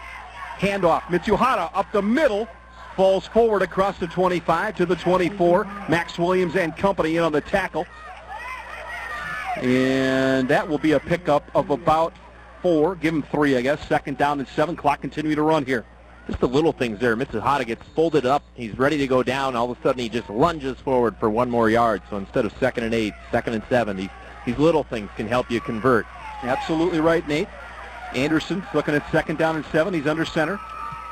S1: Handoff. Mitsuhara up the middle. Falls forward across the 25 to the 24. Max Williams and company in on the tackle. And that will be a pickup of about 4. Give him 3, I guess. 2nd down and 7. Clock continue to run here.
S2: Just the little things there. Mitsuhara gets folded up. He's ready to go down. All of a sudden, he just lunges forward for 1 more yard. So instead of 2nd and 8, 2nd and 7, these little things can help you convert.
S1: Absolutely right, Nate. Anderson looking at 2nd down and 7. He's under center.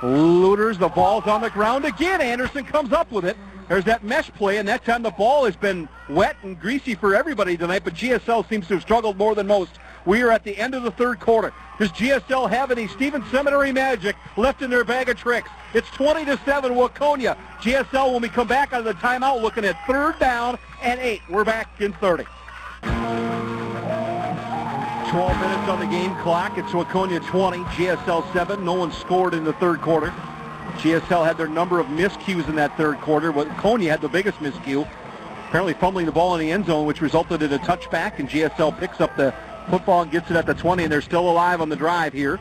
S1: Luters, the ball's on the ground again. Anderson comes up with it. There's that mesh play, and that time the ball has been wet and greasy for everybody tonight, but GSL seems to have struggled more than most. We are at the end of the third quarter. Does GSL have any Stephen Seminary magic left in their bag of tricks? It's 20-7 Waconia. GSL, when we come back out of the timeout, looking at 3rd down and 8. We're back in 30. 12 minutes on the game clock. It's Waconia 20, GSL 7. No one scored in the third quarter. GSL had their number of miscues in that third quarter. Waconia had the biggest miscue, apparently fumbling the ball in the end zone, which resulted in a touchback, and GSL picks up the football and gets it at the 20, and they're still alive on the drive here.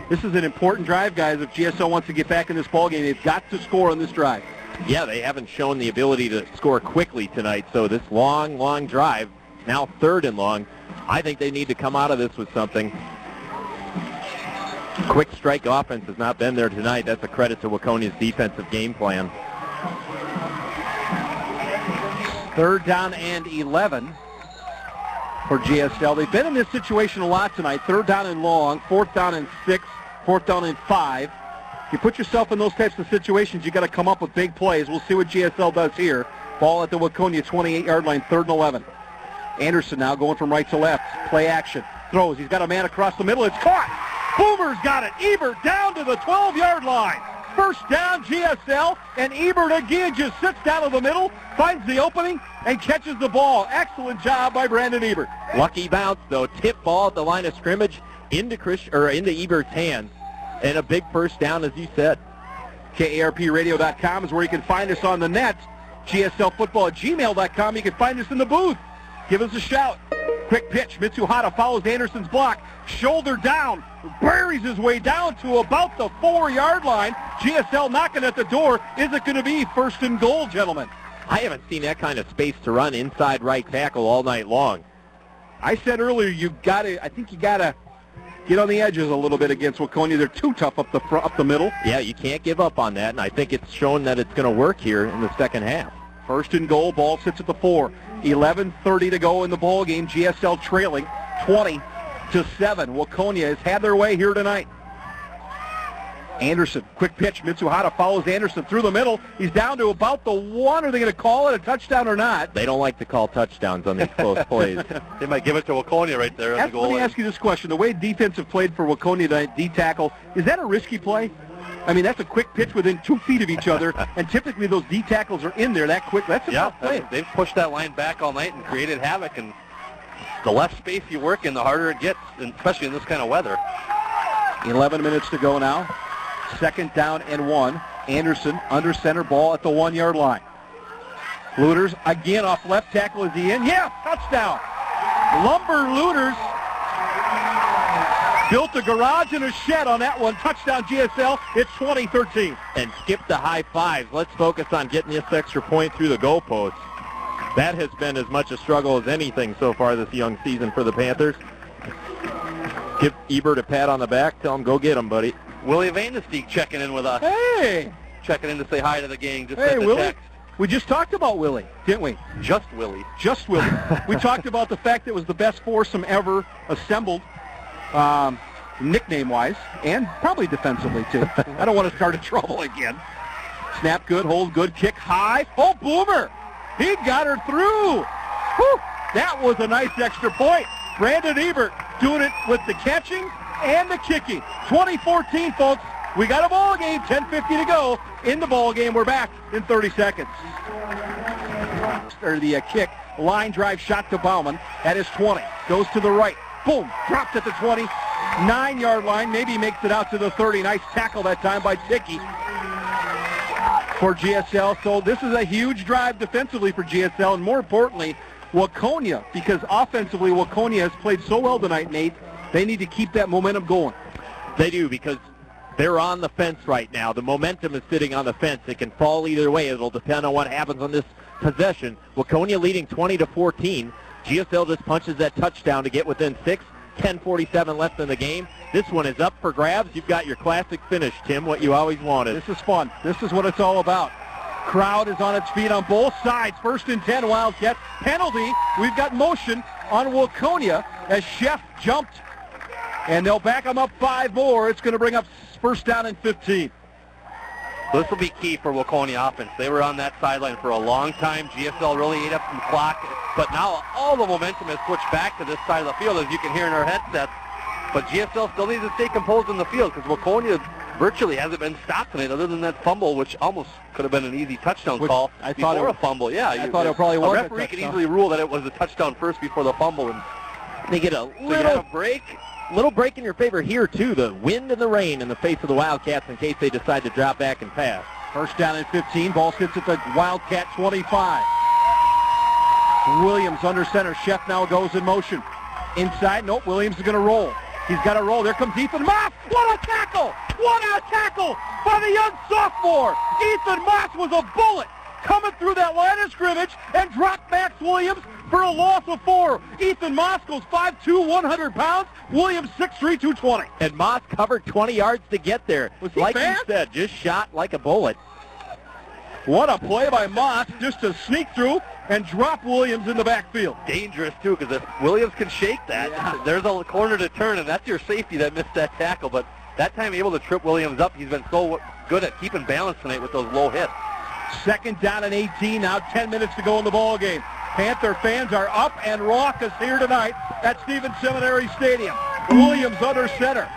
S1: This is an important drive, guys. If GSL wants to get back in this ballgame, they've got to score on this drive.
S2: Yeah, they haven't shown the ability to score quickly tonight, so this long, long drive, now 3rd and long, I think they need to come out of this with something. Quick strike offense has not been there tonight. That's a credit to Waconia's defensive game plan.
S1: 3rd down and 11 for GSL. They've been in this situation a lot tonight. 3rd down and long, 4th down and 6, 4th down and 5. If you put yourself in those types of situations, you got to come up with big plays. We'll see what GSL does here. Ball at the Waconia 28-yard line, 3rd and 11. Anderson now going from right to left. Play action. Throws. He's got a man across the middle. It's caught. Boomer's got it. Ebert down to the 12-yard line. First down, GSL, and Ebert again just sits down in the middle, finds the opening, and catches the ball. Excellent job by Brandon Ebert.
S2: Lucky bounce, though. Tip ball at the line of scrimmage into Ebert's hands, and a big first down, as you said. KARPradio.com is where you can find us on the net. GSLfootball@gmail.com. You can find us in the booth. Give us a shout. Quick pitch. Mitsuhara follows Anderson's block. Shoulder down. Buries his way down to about the 4-yard line. GSL knocking at the door. Is it going to be 1st and goal, gentlemen? I haven't seen that kind of space to run inside right tackle all night long.
S1: I said earlier, I think you got to get on the edges a little bit against Waconia. They're too tough up the middle.
S2: Yeah, you can't give up on that, and I think it's shown that it's going to work here in the second half.
S1: 1st and goal. Ball sits at the 4. 11:30 to go in the ball game. GSL trailing 20-7. Waconia has had their way here tonight. Anderson, quick pitch. Mitsuhara follows Anderson through the middle. He's down to about the 1. Are they going to call it a touchdown or not?
S2: They don't like to call touchdowns on these close plays.
S3: They might give it to Waconia right there at the goal line.
S1: Let me ask you this question. The way defense have played for Waconia tonight, D-tackle, is that a risky play? I mean, that's a quick pitch within 2 feet of each other, and typically those D-tackles are in there that quick. That's a tough play.
S3: They've pushed that line back all night and created havoc, and the less space you work in, the harder it gets, especially in this kind of weather.
S1: 11 minutes to go now. 2nd down and 1. Anderson under center, ball at the 1-yard line. Luters again off left tackle. Is he in? Yeah, touchdown. Lumber Luters Built a garage and a shed on that one. Touchdown GSL. It's 20-13.
S2: And skip the high fives. Let's focus on getting this extra point through the goalposts. That has been as much a struggle as anything so far this young season for the Panthers. Give Ebert a pat on the back. Tell him, go get him, buddy.
S3: Willie Vandesteek checking in with us.
S1: Hey!
S3: Checking in to say hi to the gang. Just
S1: Hey,
S3: sent a
S1: Willie.
S3: text.
S1: We just talked about Willie, didn't we?
S3: Just Willie.
S1: Just Willie. We talked about the fact it was the best foursome ever assembled, nickname-wise, and probably defensively, too. I don't want to start a trouble again. Snap good, hold good, kick high. Oh, Boomer! He got her through. Whew. That was a nice extra point. Brandon Ebert doing it with the catching and the kicking. 2014, folks. We got a ball game. 10:50 to go in the ball game. We're back in 30 seconds. Or the kick, line drive shot to Bauman at his 20. Goes to the right. Boom. Dropped at the 20. 9-yard line. Maybe makes it out to the 30. Nice tackle that time by Dickey for GSL. So this is a huge drive defensively for GSL, and more importantly, Waconia, because offensively Waconia has played so well tonight, Nate. They need to keep that momentum going.
S2: They do, because they're on the fence right now. The momentum is sitting on the fence. It can fall either way. It'll depend on what happens on this possession. Waconia leading 20-14. GSL just punches that touchdown to get within 6. 10:47 left in the game. This one is up for grabs. You've got your classic finish, Tim, what you always wanted.
S1: This is fun. This is what it's all about. Crowd is on its feet on both sides. 1st and 10, Wildcats. Penalty. We've got motion on Waconia as Chef jumped. And they'll back them up 5 more. It's going to bring up 1st down and 15.
S3: This will be key for Waconia offense. They were on that sideline for a long time. GSL really ate up some clock. But now all the momentum has switched back to this side of the field, as you can hear in our headsets. But GSL still needs to stay composed in the field, because Waconia virtually hasn't been stopped tonight, other than that fumble, which almost could have been an easy touchdown call before a fumble. Yeah,
S1: I thought it probably was
S3: a referee could easily rule that it was a touchdown first before the fumble. And
S2: they get a little break in your favor here, too. The wind and the rain in the face of the Wildcats in case they decide to drop back and pass.
S1: 1st down and 15. Ball sits at the Wildcat 25. Williams under center. Chef now goes in motion. Inside. Nope. Williams is going to roll. He's got to roll. There comes Ethan Moss. What a tackle! What a tackle by the young sophomore. Ethan Moss was a bullet coming through that line of scrimmage and dropped Max Williams for a loss of 4. Ethan Moss goes 5'2", 100 pounds. Williams 6'3", 220.
S2: And Moss covered 20 yards to get there.
S1: Was he
S2: like
S1: fast?
S2: you said, just shot like a bullet.
S1: What a play by Moss just to sneak through and drop Williams in the backfield.
S3: Dangerous, too, because if Williams can shake that, there's a corner to turn, and that's your safety that missed that tackle. But that time able to trip Williams up. He's been so good at keeping balance tonight with those low hits.
S1: 2nd down and 18. Now 10 minutes to go in the ball game. Panther fans are up and raucous here tonight at Stevens Seminary Stadium. Williams under center.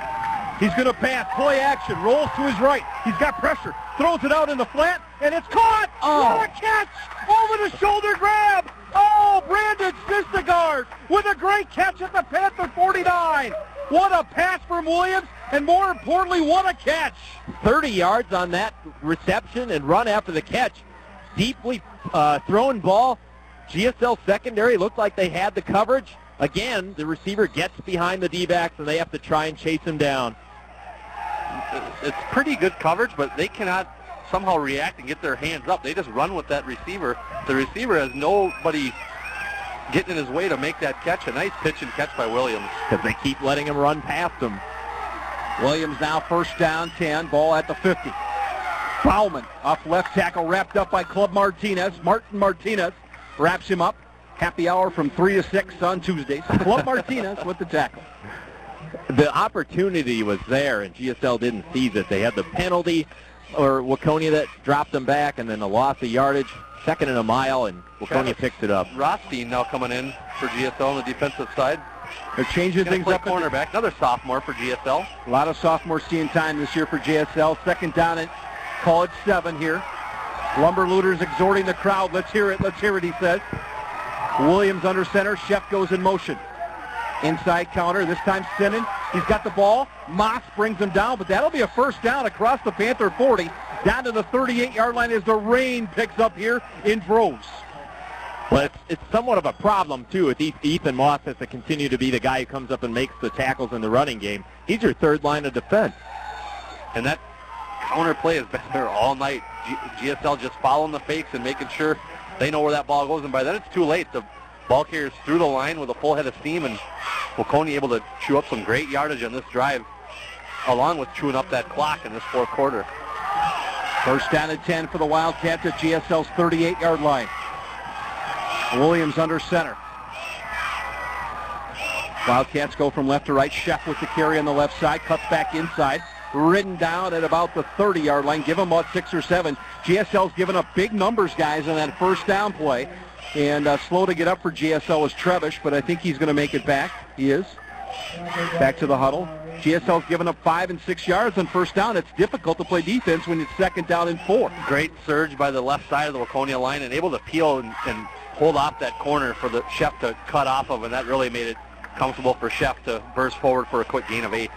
S1: He's going to pass, play action, rolls to his right. He's got pressure, throws it out in the flat, and it's caught. What a catch! Over the shoulder grab. Oh, Brandon Sistergaard with a great catch at the Panther 49. What a pass from Williams, and more importantly, what a catch.
S2: 30 yards on that reception and run after the catch. Deeply thrown ball. GSL secondary looked like they had the coverage. Again, the receiver gets behind the D-backs, and they have to try and chase him down.
S3: It's pretty good coverage, but they cannot somehow react and get their hands up. They just run with that receiver. The receiver has nobody getting in his way to make that catch. A nice pitch and catch by Williams.
S2: Because they keep letting him run past him.
S1: Williams now 1st down, 10, ball at the 50. Bauman off left tackle, wrapped up by Club Martinez. Martin Martinez wraps him up. Happy hour from 3 to 6 on Tuesdays. Club Martinez with the tackle.
S2: The opportunity was there, and GSL didn't seize it. They had the penalty, or Waconia that dropped them back, and then a loss of yardage, 2nd and a mile, and Waconia picks it up.
S3: Rothstein now coming in for GSL on the defensive side.
S1: They're changing things up.
S3: Cornerback, another sophomore for GSL.
S1: A lot of sophomores seeing time this year for GSL. 2nd down and call it 7 here. Lumber Looters exhorting the crowd. Let's hear it, he says. Williams under center. Chef goes in motion. Inside counter. This time Sinnen. He's got the ball. Moss brings him down, but that'll be a 1st down across the Panther 40. Down to the 38-yard line as the rain picks up here in droves.
S2: Well, it's somewhat of a problem, too, with Ethan Moss has to continue to be the guy who comes up and makes the tackles in the running game. He's your third line of defense.
S3: And that counter play has been there all night. GSL just following the fakes and making sure they know where that ball goes. And by then it's too late. The ball carrier's through the line with a full head of steam, and Waconia able to chew up some great yardage on this drive, along with chewing up that clock in this fourth quarter.
S1: First down and 10 for the Wildcats at GSL's 38-yard line. Williams under center. Wildcats go from left to right. Sheff with the carry on the left side. Cuts back inside. Ridden down at about the 30-yard line. Give them about 6 or 7. GSL's given up big numbers, guys, on that first down play. And slow to get up for GSL was Trevish, but I think he's going to make it back. He is. Back to the huddle. GSL's given up 5 and 6 yards on first down. It's difficult to play defense when it's second down and 4.
S3: Great surge by the left side of the Waconia line and able to peel and hold off that corner for the Sheff to cut off of, and that really made it comfortable for Sheff to burst forward for a quick gain of 8.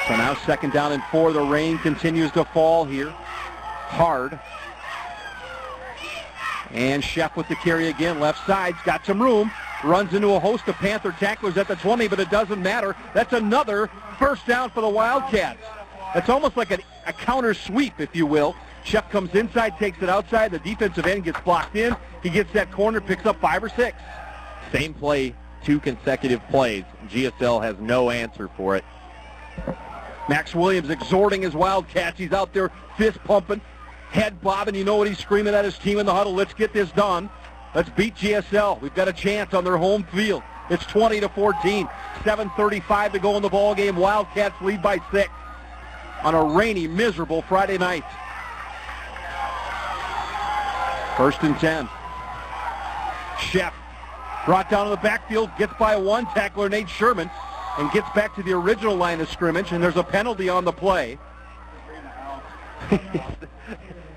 S1: So now second down and 4. The rain continues to fall here. Hard. And Sheff with the carry again. Left side's got some room. Runs into a host of Panther tacklers at the 20, but it doesn't matter. That's another first down for the Wildcats. It's almost like a counter sweep, if you will. Sheff comes inside, takes it outside. The defensive end gets blocked in. He gets that corner, picks up 5 or 6.
S2: Same play, 2 consecutive plays. GSL has no answer for it.
S1: Max Williams exhorting his Wildcats. He's out there fist pumping, head bobbing. You know what he's screaming at his team in the huddle. Let's get this done. Let's beat GSL. We've got a chance on their home field. It's 20-14. 7:35 to go in the ball game. Wildcats lead by 6 on a rainy, miserable Friday night. First and 10. Sheff brought down to the backfield, gets by one tackler, Nate Sherman, and gets back to the original line of scrimmage, and there's a penalty on the play.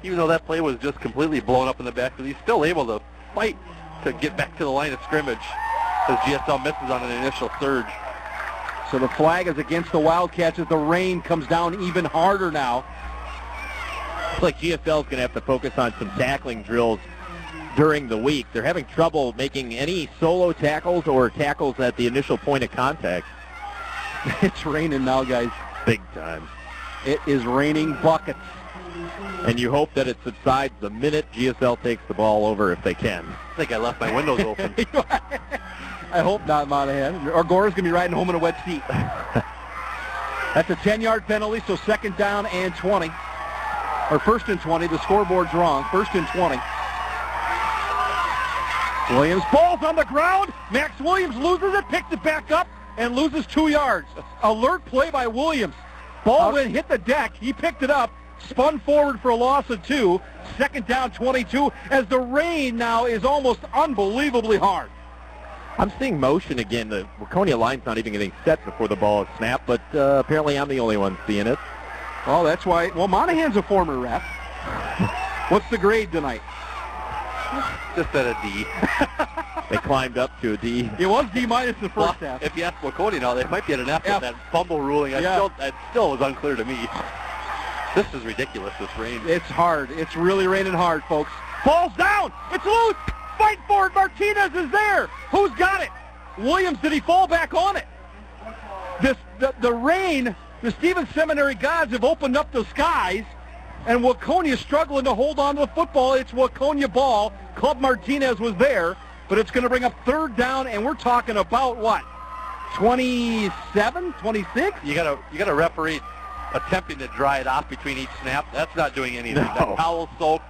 S3: Even though that play was just completely blown up in the backfield, he's still able to fight to get back to the line of scrimmage as GSL misses on an initial surge.
S1: So the flag is against the Wildcats as the rain comes down even harder now.
S2: It's like GSL's going to have to focus on some tackling drills during the week. They're having trouble making any solo tackles or tackles at the initial point of contact.
S1: It's raining now, guys.
S2: Big time.
S1: It is raining buckets.
S2: And you hope that it subsides the minute GSL takes the ball over if they can.
S3: I think I left my windows open.
S1: I hope not, Monahan. Or Gore's going to be riding home in a wet seat. That's a 10-yard penalty, so second down and 20. Or first and 20. The scoreboard's wrong. First and 20. Williams falls on the ground. Max Williams loses it, picks it back up, and loses 2 yards. Alert play by Williams. Ball went hit the deck. He picked it up, spun forward for a loss of 2. Second down, 22, as the rain now is almost unbelievably hard.
S2: I'm seeing motion again. The Waconia line's not even getting set before the ball is snapped, but apparently I'm the only one seeing it.
S1: Oh, that's why. Well, Monahan's a former ref. What's the grade tonight?
S3: Just at a D.
S2: They climbed up to a D.
S1: It was D- the first half.
S3: If you ask Waconia now, they might be at an F with that fumble ruling. It still was unclear to me. This is ridiculous, this rain.
S1: It's hard. It's really raining hard, folks. Falls down. It's loose. Fight for it. Martinez is there. Who's got it? Williams, did he fall back on it? The rain, the Stevens Seminary gods have opened up the skies, and Waconia struggling to hold on to the football. It's Waconia ball. Club Martinez was there, but it's going to bring up third down, and we're talking about what? 27, 26?
S3: You got a referee attempting to dry it off between each snap. That's not doing anything.
S2: No.
S3: That towel's soaked,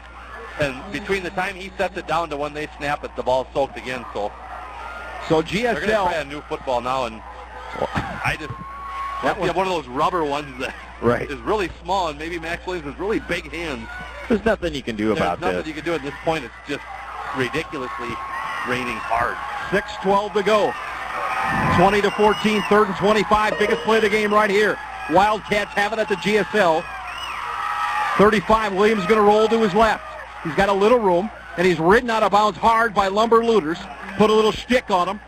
S3: and between the time he sets it down to when they snap it, the ball's soaked again. So
S1: GSL.
S3: They're going to try a new football now, and that was one of those rubber ones that is really small, and maybe Max Williams has really big hands.
S2: There's nothing you can do about this.
S3: There's nothing you can do at this point. It's just ridiculously raining hard.
S1: 6:12 to go. 20-14, third and 25. Biggest play of the game right here. Wildcats have it at the GSL. 35, Williams going to roll to his left. He's got a little room, and he's ridden out of bounds hard by Lumber Looters. Put a little shtick on him.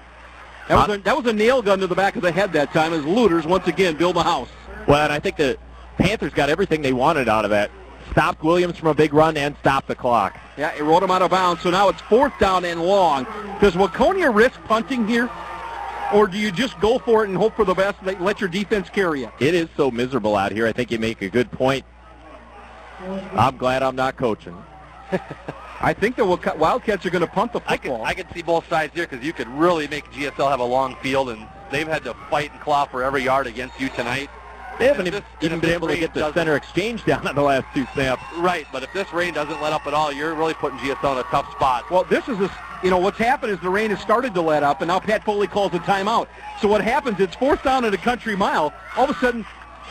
S1: That was a nail gun to the back of the head that time as Looters once again build a house.
S2: Well, and I think the Panthers got everything they wanted out of that stopped Williams from a big run and stopped the clock.
S1: Yeah, he rode him out of bounds. So now it's 4th down and long. Does Waconia risk punting here? Or do you just go for it and hope for the best and let your defense carry it?
S2: It is so miserable out here. I think you make a good point. I'm glad I'm not coaching.
S1: I think the Wildcats are going to punt the football.
S3: I could see both sides here because you could really make GSL have a long field, and they've had to fight and claw for every yard against you tonight.
S2: They haven't even been able to get the center exchange down on the last 2 snaps.
S3: Right, but if this rain doesn't let up at all, you're really putting GSL in a tough spot.
S1: Well, this is what's happened is the rain has started to let up, and now Pat Foley calls a timeout. So what happens, it's 4th down at a country mile. All of a sudden,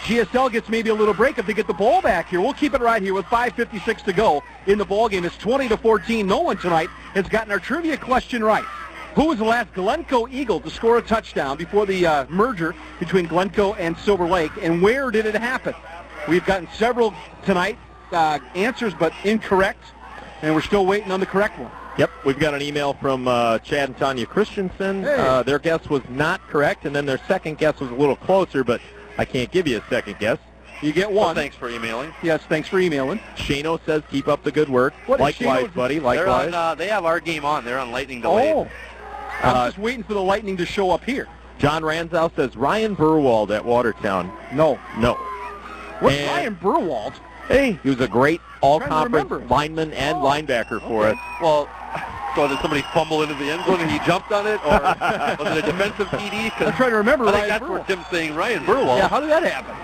S1: GSL gets maybe a little break if they get the ball back here. We'll keep it right here with 5:56 to go in the ball game. It's 20-14. No one tonight has gotten our trivia question right. Who was the last Glencoe Eagle to score a touchdown before the merger between Glencoe and Silver Lake, and where did it happen? We've gotten several tonight answers, but incorrect, and we're still waiting on the correct one.
S2: Yep, we've got an email from Chad and Tanya Christensen.
S1: Hey.
S2: Their guess was not correct, and then their second guess was a little closer, but I can't give you a second guess.
S1: You get one.
S3: Well, thanks for emailing.
S1: Yes, thanks for emailing.
S2: Shano says keep up the good work. Likewise, buddy, likewise.
S3: They have our game on. They're on Lightning Delay.
S1: Oh, I'm just waiting for the Lightning to show up here.
S2: John Ranzow says Ryan Burwald at Watertown.
S1: No. What's
S2: And-
S1: Ryan Burwald?
S2: Hey, he was a great all-conference
S1: remember.
S2: lineman and linebacker for us.
S3: Well, so did somebody fumble into the end zone and he jumped on it, or was it a defensive TD?
S1: I'm trying to remember.
S3: I think
S1: Ryan
S3: that's
S1: Burwald.
S3: where Tim's saying Ryan Burwald.
S1: Yeah, how did that happen?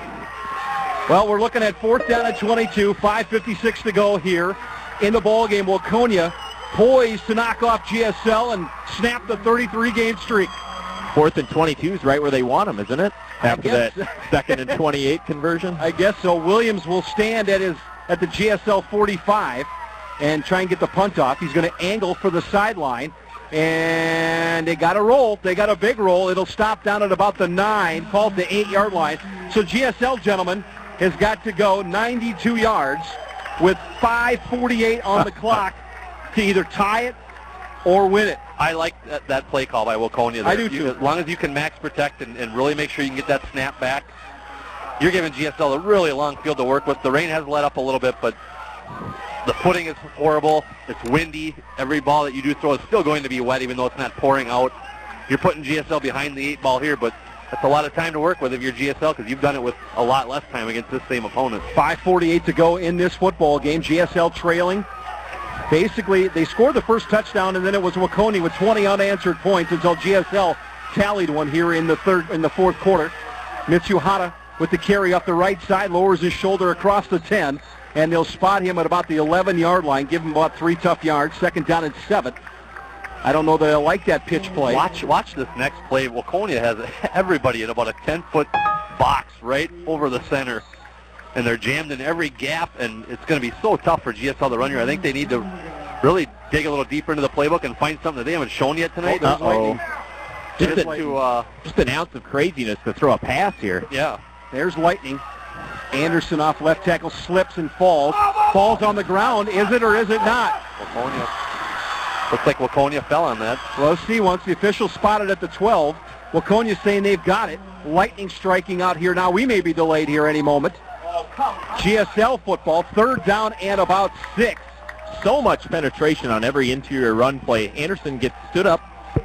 S1: Well, we're looking at 4th down at 22, 5:56 to go here in the ball game. Waconia poised to knock off GSL and snap the 33-game streak.
S2: 4th and 22 is right where they want him, isn't it? After that
S1: guess.
S2: 2nd and 28 conversion.
S1: I guess so. Williams will stand at the GSL 45 and try and get the punt off. He's going to angle for the sideline. And they got a roll. They got a big roll. It'll stop down at about the 9, called the 8-yard line. So GSL, gentlemen, has got to go 92 yards with 5:48 on the clock to either tie it or win it.
S3: I like that play call by Waconia.
S1: I do too.
S3: As long as you can max protect and really make sure you can get that snap back, you're giving GSL a really long field to work with. The rain has let up a little bit, but the footing is horrible. It's windy. Every ball that you do throw is still going to be wet, even though it's not pouring out. You're putting GSL behind the 8 ball here, but that's a lot of time to work with if you're GSL, because you've done it with a lot less time against this same opponent.
S1: 5:48 to go in this football game. GSL trailing. Basically, they scored the first touchdown, and then it was Waconia with 20 unanswered points until GSL tallied one here in the 4th quarter. Mitsuhara with the carry up the right side, lowers his shoulder across the 10, and they'll spot him at about the 11-yard line, give him about 3 tough yards, 2nd down and 7. I don't know that I like that pitch play.
S3: Watch this next play. Waconia has everybody in about a 10-foot box right over the center, and they're jammed in every gap, and it's going to be so tough for GSL to run here. I think they need to really dig a little deeper into the playbook and find something that they haven't shown yet tonight.
S1: Uh-oh.
S2: Just an ounce of craziness to throw a pass here.
S3: Yeah.
S1: There's Lightning. Anderson off left tackle, slips and falls. Falls on the ground. Is it or is it not?
S3: Waconia. Looks like Waconia fell on that.
S1: Well, let's see. Once the official spotted at the 12, Waconia saying they've got it. Lightning striking out here. Now we may be delayed here any moment. GSL football, 3rd down and about 6.
S2: So much penetration on every interior run play. Anderson gets stood up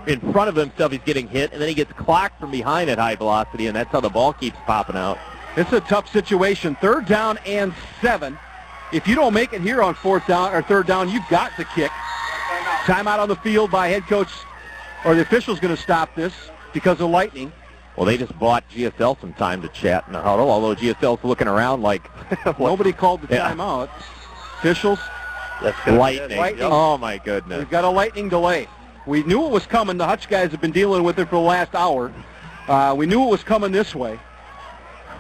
S2: in front of himself. He's getting hit, and then he gets clocked from behind at high velocity, and that's how the ball keeps popping out.
S1: It's a tough situation. 3rd down and 7. If you don't make it here on 4th down or 3rd down, you've got to kick. Timeout on the field by head coach, or the official's going to stop this because of Lightning.
S2: Well, they just bought GSL some time to chat in the huddle, although GSL's looking around like
S1: Nobody called the
S2: Yeah.
S1: timeout. Officials,
S3: That's gonna be
S2: lightning.
S3: it.
S1: Lightning.
S2: Oh, my goodness.
S1: we've got a lightning delay. We knew it was coming. The Hutch guys have been dealing with it for the last hour. We knew it was coming this way.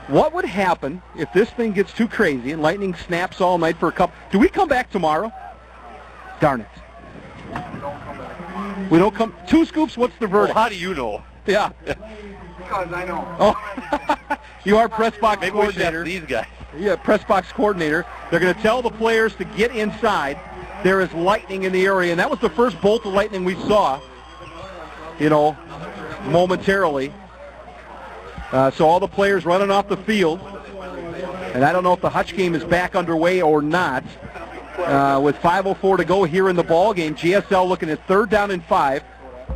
S1: What would happen if this thing gets too crazy and Lightning snaps all night for a couple? Do we come back tomorrow? Darn it. We don't come. 2 scoops, what's the verdict?
S3: Well, how do you know?
S1: Yeah.
S4: Because I know.
S1: Oh, you are press box
S3: Maybe we should ask
S1: coordinator.
S3: these guys.
S1: Yeah, press box coordinator. They're going to tell the players to get inside. There is lightning in the area, and that was the first bolt of lightning we saw, momentarily. So all the players running off the field. And I don't know if the Hutch game is back underway or not. With 5:04 to go here in the ball game, GSL looking at 3rd down and 5.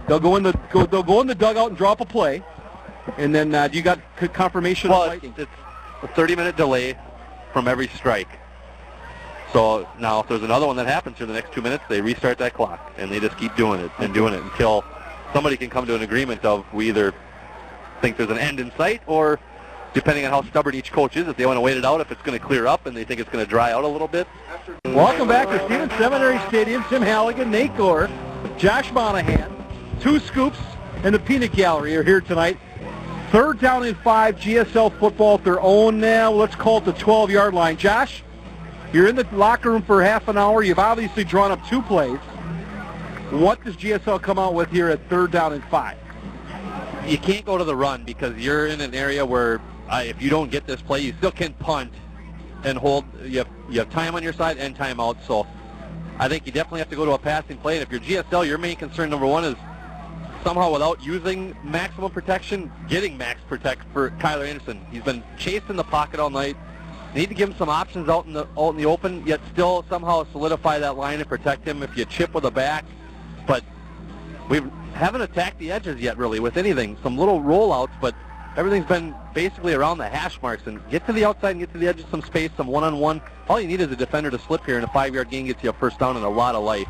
S1: They'll go in the dugout and draw up a play. And then you got confirmation of lightning.
S3: It's a 30-minute delay from every strike. So now if there's another one that happens in the next 2 minutes, they restart that clock, and they just keep doing it and doing it until somebody can come to an agreement of we either think there's an end in sight, or depending on how stubborn each coach is, if they want to wait it out, if it's going to clear up and they think it's going to dry out a little bit.
S1: Welcome back to Stevens Seminary Stadium. Tim Halligan, Nate Gore, Josh Monahan, 2 Scoops, and the Peanut Gallery are here tonight. 3rd down and 5, GSL football at their own now. Let's call it the 12-yard line. Josh, you're in the locker room for half an hour. You've obviously drawn up 2 plays. What does GSL come out with here at 3rd down and 5?
S3: You can't go to the run because you're in an area where if you don't get this play, you still can punt and hold. You have time on your side and timeout. So I think you definitely have to go to a passing play. And if you're GSL, your main concern, number one, is somehow without using maximum protection, getting max protect for Kyler Anderson. He's been chased in the pocket all night. You need to give him some options out in the open, yet still somehow solidify that line and protect him if you chip with a back. But we haven't attacked the edges yet, really, with anything. Some little rollouts, but everything's been basically around the hash marks. And get to the outside and get to the edge of some space, some one-on-one. All you need is a defender to slip here, and a 5-yard gain gets you a first down and a lot of life.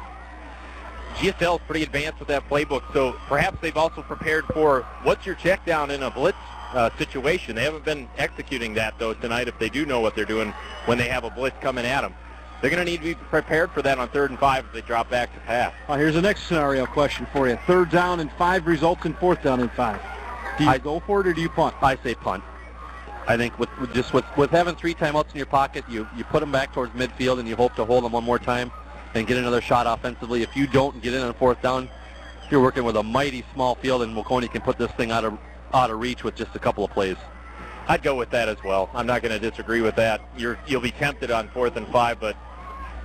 S2: GSL is pretty advanced with that playbook, so perhaps they've also prepared for what's your check down in a blitz situation. They haven't been executing that, though, tonight, if they do know what they're doing when they have a blitz coming at them. They're going to need to be prepared for that on 3rd and 5 if they drop back to pass.
S1: Here's the next scenario question for you. 3rd down and 5 results in 4th down and 5. Do you go for it or do you punt?
S3: I say punt. I think with having 3 timeouts in your pocket, you put them back towards midfield and you hope to hold them one more time and get another shot offensively. If you don't get in on 4th down, you're working with a mighty small field, and Waconia can put this thing out of reach with just a couple of plays.
S2: I'd go with that as well. I'm not going to disagree with that. You'll be tempted on 4th and 5, but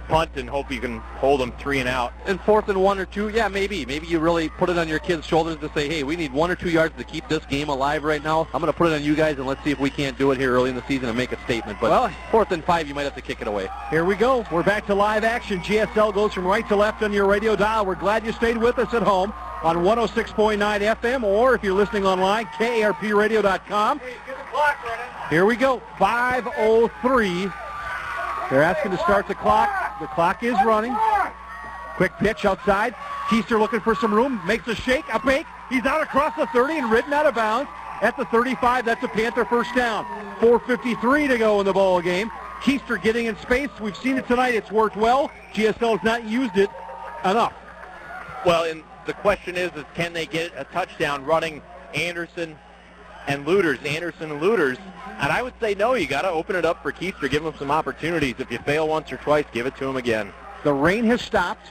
S2: punt and hope you can hold them 3 and out.
S3: And 4th and 1 or 2, yeah, maybe. Maybe you really put it on your kids' shoulders to say, hey, we need 1 or 2 yards to keep this game alive right now. I'm going to put it on you guys, and let's see if we can't do it here early in the season and make a statement. But 4th and 5, you might have to kick it away.
S1: Here we go. We're back to live action. GSL goes from right to left on your radio dial. We're glad you stayed with us at home on 106.9 FM, or if you're listening online, KARPradio.com. Here we go. 5:03. They're asking to start the clock. The clock is running. Quick pitch outside. Keister looking for some room. Makes a shake, a bake. He's out across the 30 and ridden out of bounds at the 35. That's a Panther first down. 4:53 to go in the ball game. Keister getting in space. We've seen it tonight. It's worked well. GSL has not used it enough.
S2: Well, and the question is can they get a touchdown running Anderson and Looters, and I would say no. You got to open it up for Keister, give him some opportunities. If you fail once or twice, give it to him again.
S1: The rain has stopped.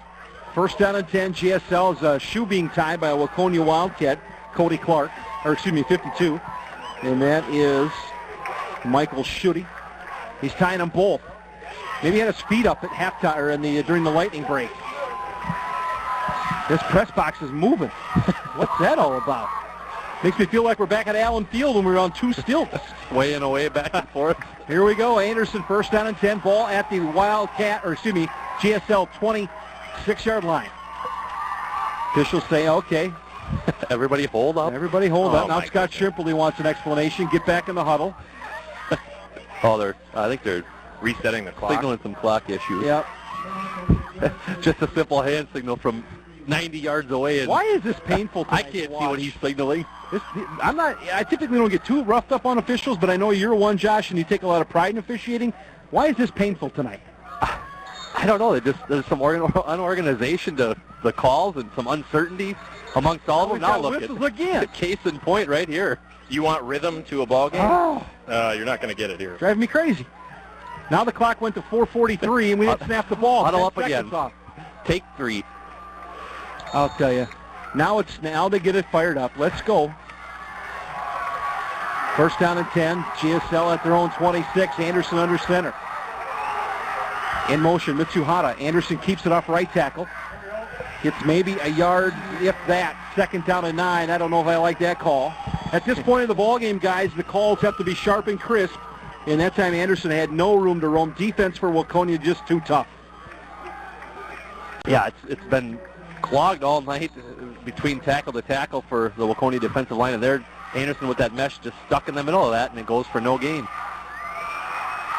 S1: 1st down and 10. GSL is a shoe being tied by a Waconia Wildcat, Cody Clark, 52, and that is Michael Schutte. He's tying them both. Maybe he had his feet up at halftime or during the lightning break. This press box is moving. What's that all about? Makes me feel like we're back at Allen Field when we were on 2 stilts.
S3: Swaying away back and forth.
S1: Here we go. Anderson, 1st down and 10. Ball at the GSL 26-yard line. Officials say, okay.
S3: Everybody hold up.
S1: Everybody hold up. Now Scott Shimpley wants an explanation. Get back in the huddle.
S3: I think they're
S2: resetting the clock.
S3: Signaling some clock issues.
S1: Yep.
S3: Just a simple hand signal from 90 yards away. And
S1: why is this painful tonight?
S3: I can't see what he's signaling.
S1: I typically don't get too roughed up on officials, but I know you're one, Josh, and you take a lot of pride in officiating. Why is this painful tonight?
S3: I don't know. There's some unorganization to the calls and some uncertainty amongst all of them. Now look at the case in point right here.
S2: You want rhythm to a ball game?
S1: Oh.
S2: You're not going to get it here.
S1: Driving me crazy. Now the clock went to 4:43, and we didn't snap the ball.
S3: Huddle up again.
S1: Off.
S3: Take 3.
S1: I'll tell you. Now they get it fired up. Let's go. 1st down and 10. GSL at their own 26. Anderson under center. In motion, Mitsuhara. Anderson keeps it off right tackle. Gets maybe a yard, if that. 2nd down and 9. I don't know if I like that call. At this point in the ball game, guys, the calls have to be sharp and crisp And that time Anderson had no room to roam. Defense for Waconia just too tough.
S3: Yeah, it's been clogged all night between tackle to tackle for the Waconia defensive line, and there Anderson with that mesh just stuck in the middle of that, and it goes for no gain.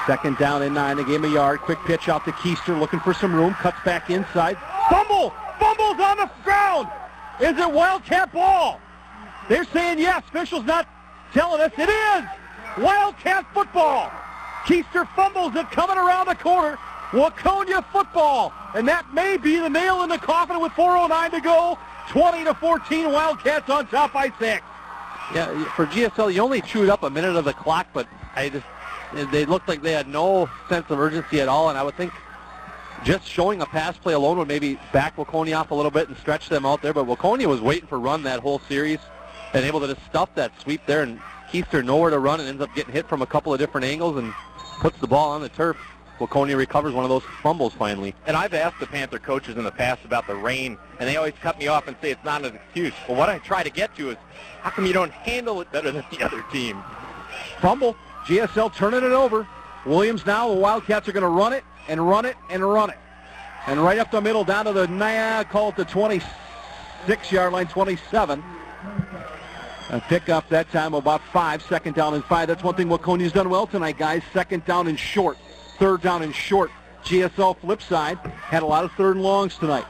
S1: Second down and 9, a game a yard. Quick pitch out to Keister, looking for some room, cuts back inside. Fumble! Fumbles on the ground! Is it Wildcat ball? They're saying yes. Officials not telling us. It is Wildcat football. Keister fumbles it coming around the corner. Waconia football. And that may be the nail in the coffin with 4:09 to go. 20-14, Wildcats on top by 6.
S3: Yeah, for GSL, you only chewed up a minute of the clock, but they looked like they had no sense of urgency at all, and I would think just showing a pass play alone would maybe back Waconia off a little bit and stretch them out there, but Waconia was waiting for run that whole series and able to just stuff that sweep there, and Keister nowhere to run and ends up getting hit from a couple of different angles and puts the ball on the turf. Waconia recovers one of those fumbles finally.
S2: And I've asked the Panther coaches in the past about the rain, and they always cut me off and say it's not an excuse. Well, what I try to get to is, how come you don't handle it better than the other team?
S1: Fumble. GSL turning it over. Williams now, the Wildcats are going to run it and run it and run it. And right up the middle, down to the, call it the 26-yard line, 27. A pick up that time about 5, second down and 5. That's one thing Waconia's done well tonight, guys. Second down and short. Third down and short. GSL flip side had a lot of third and longs tonight.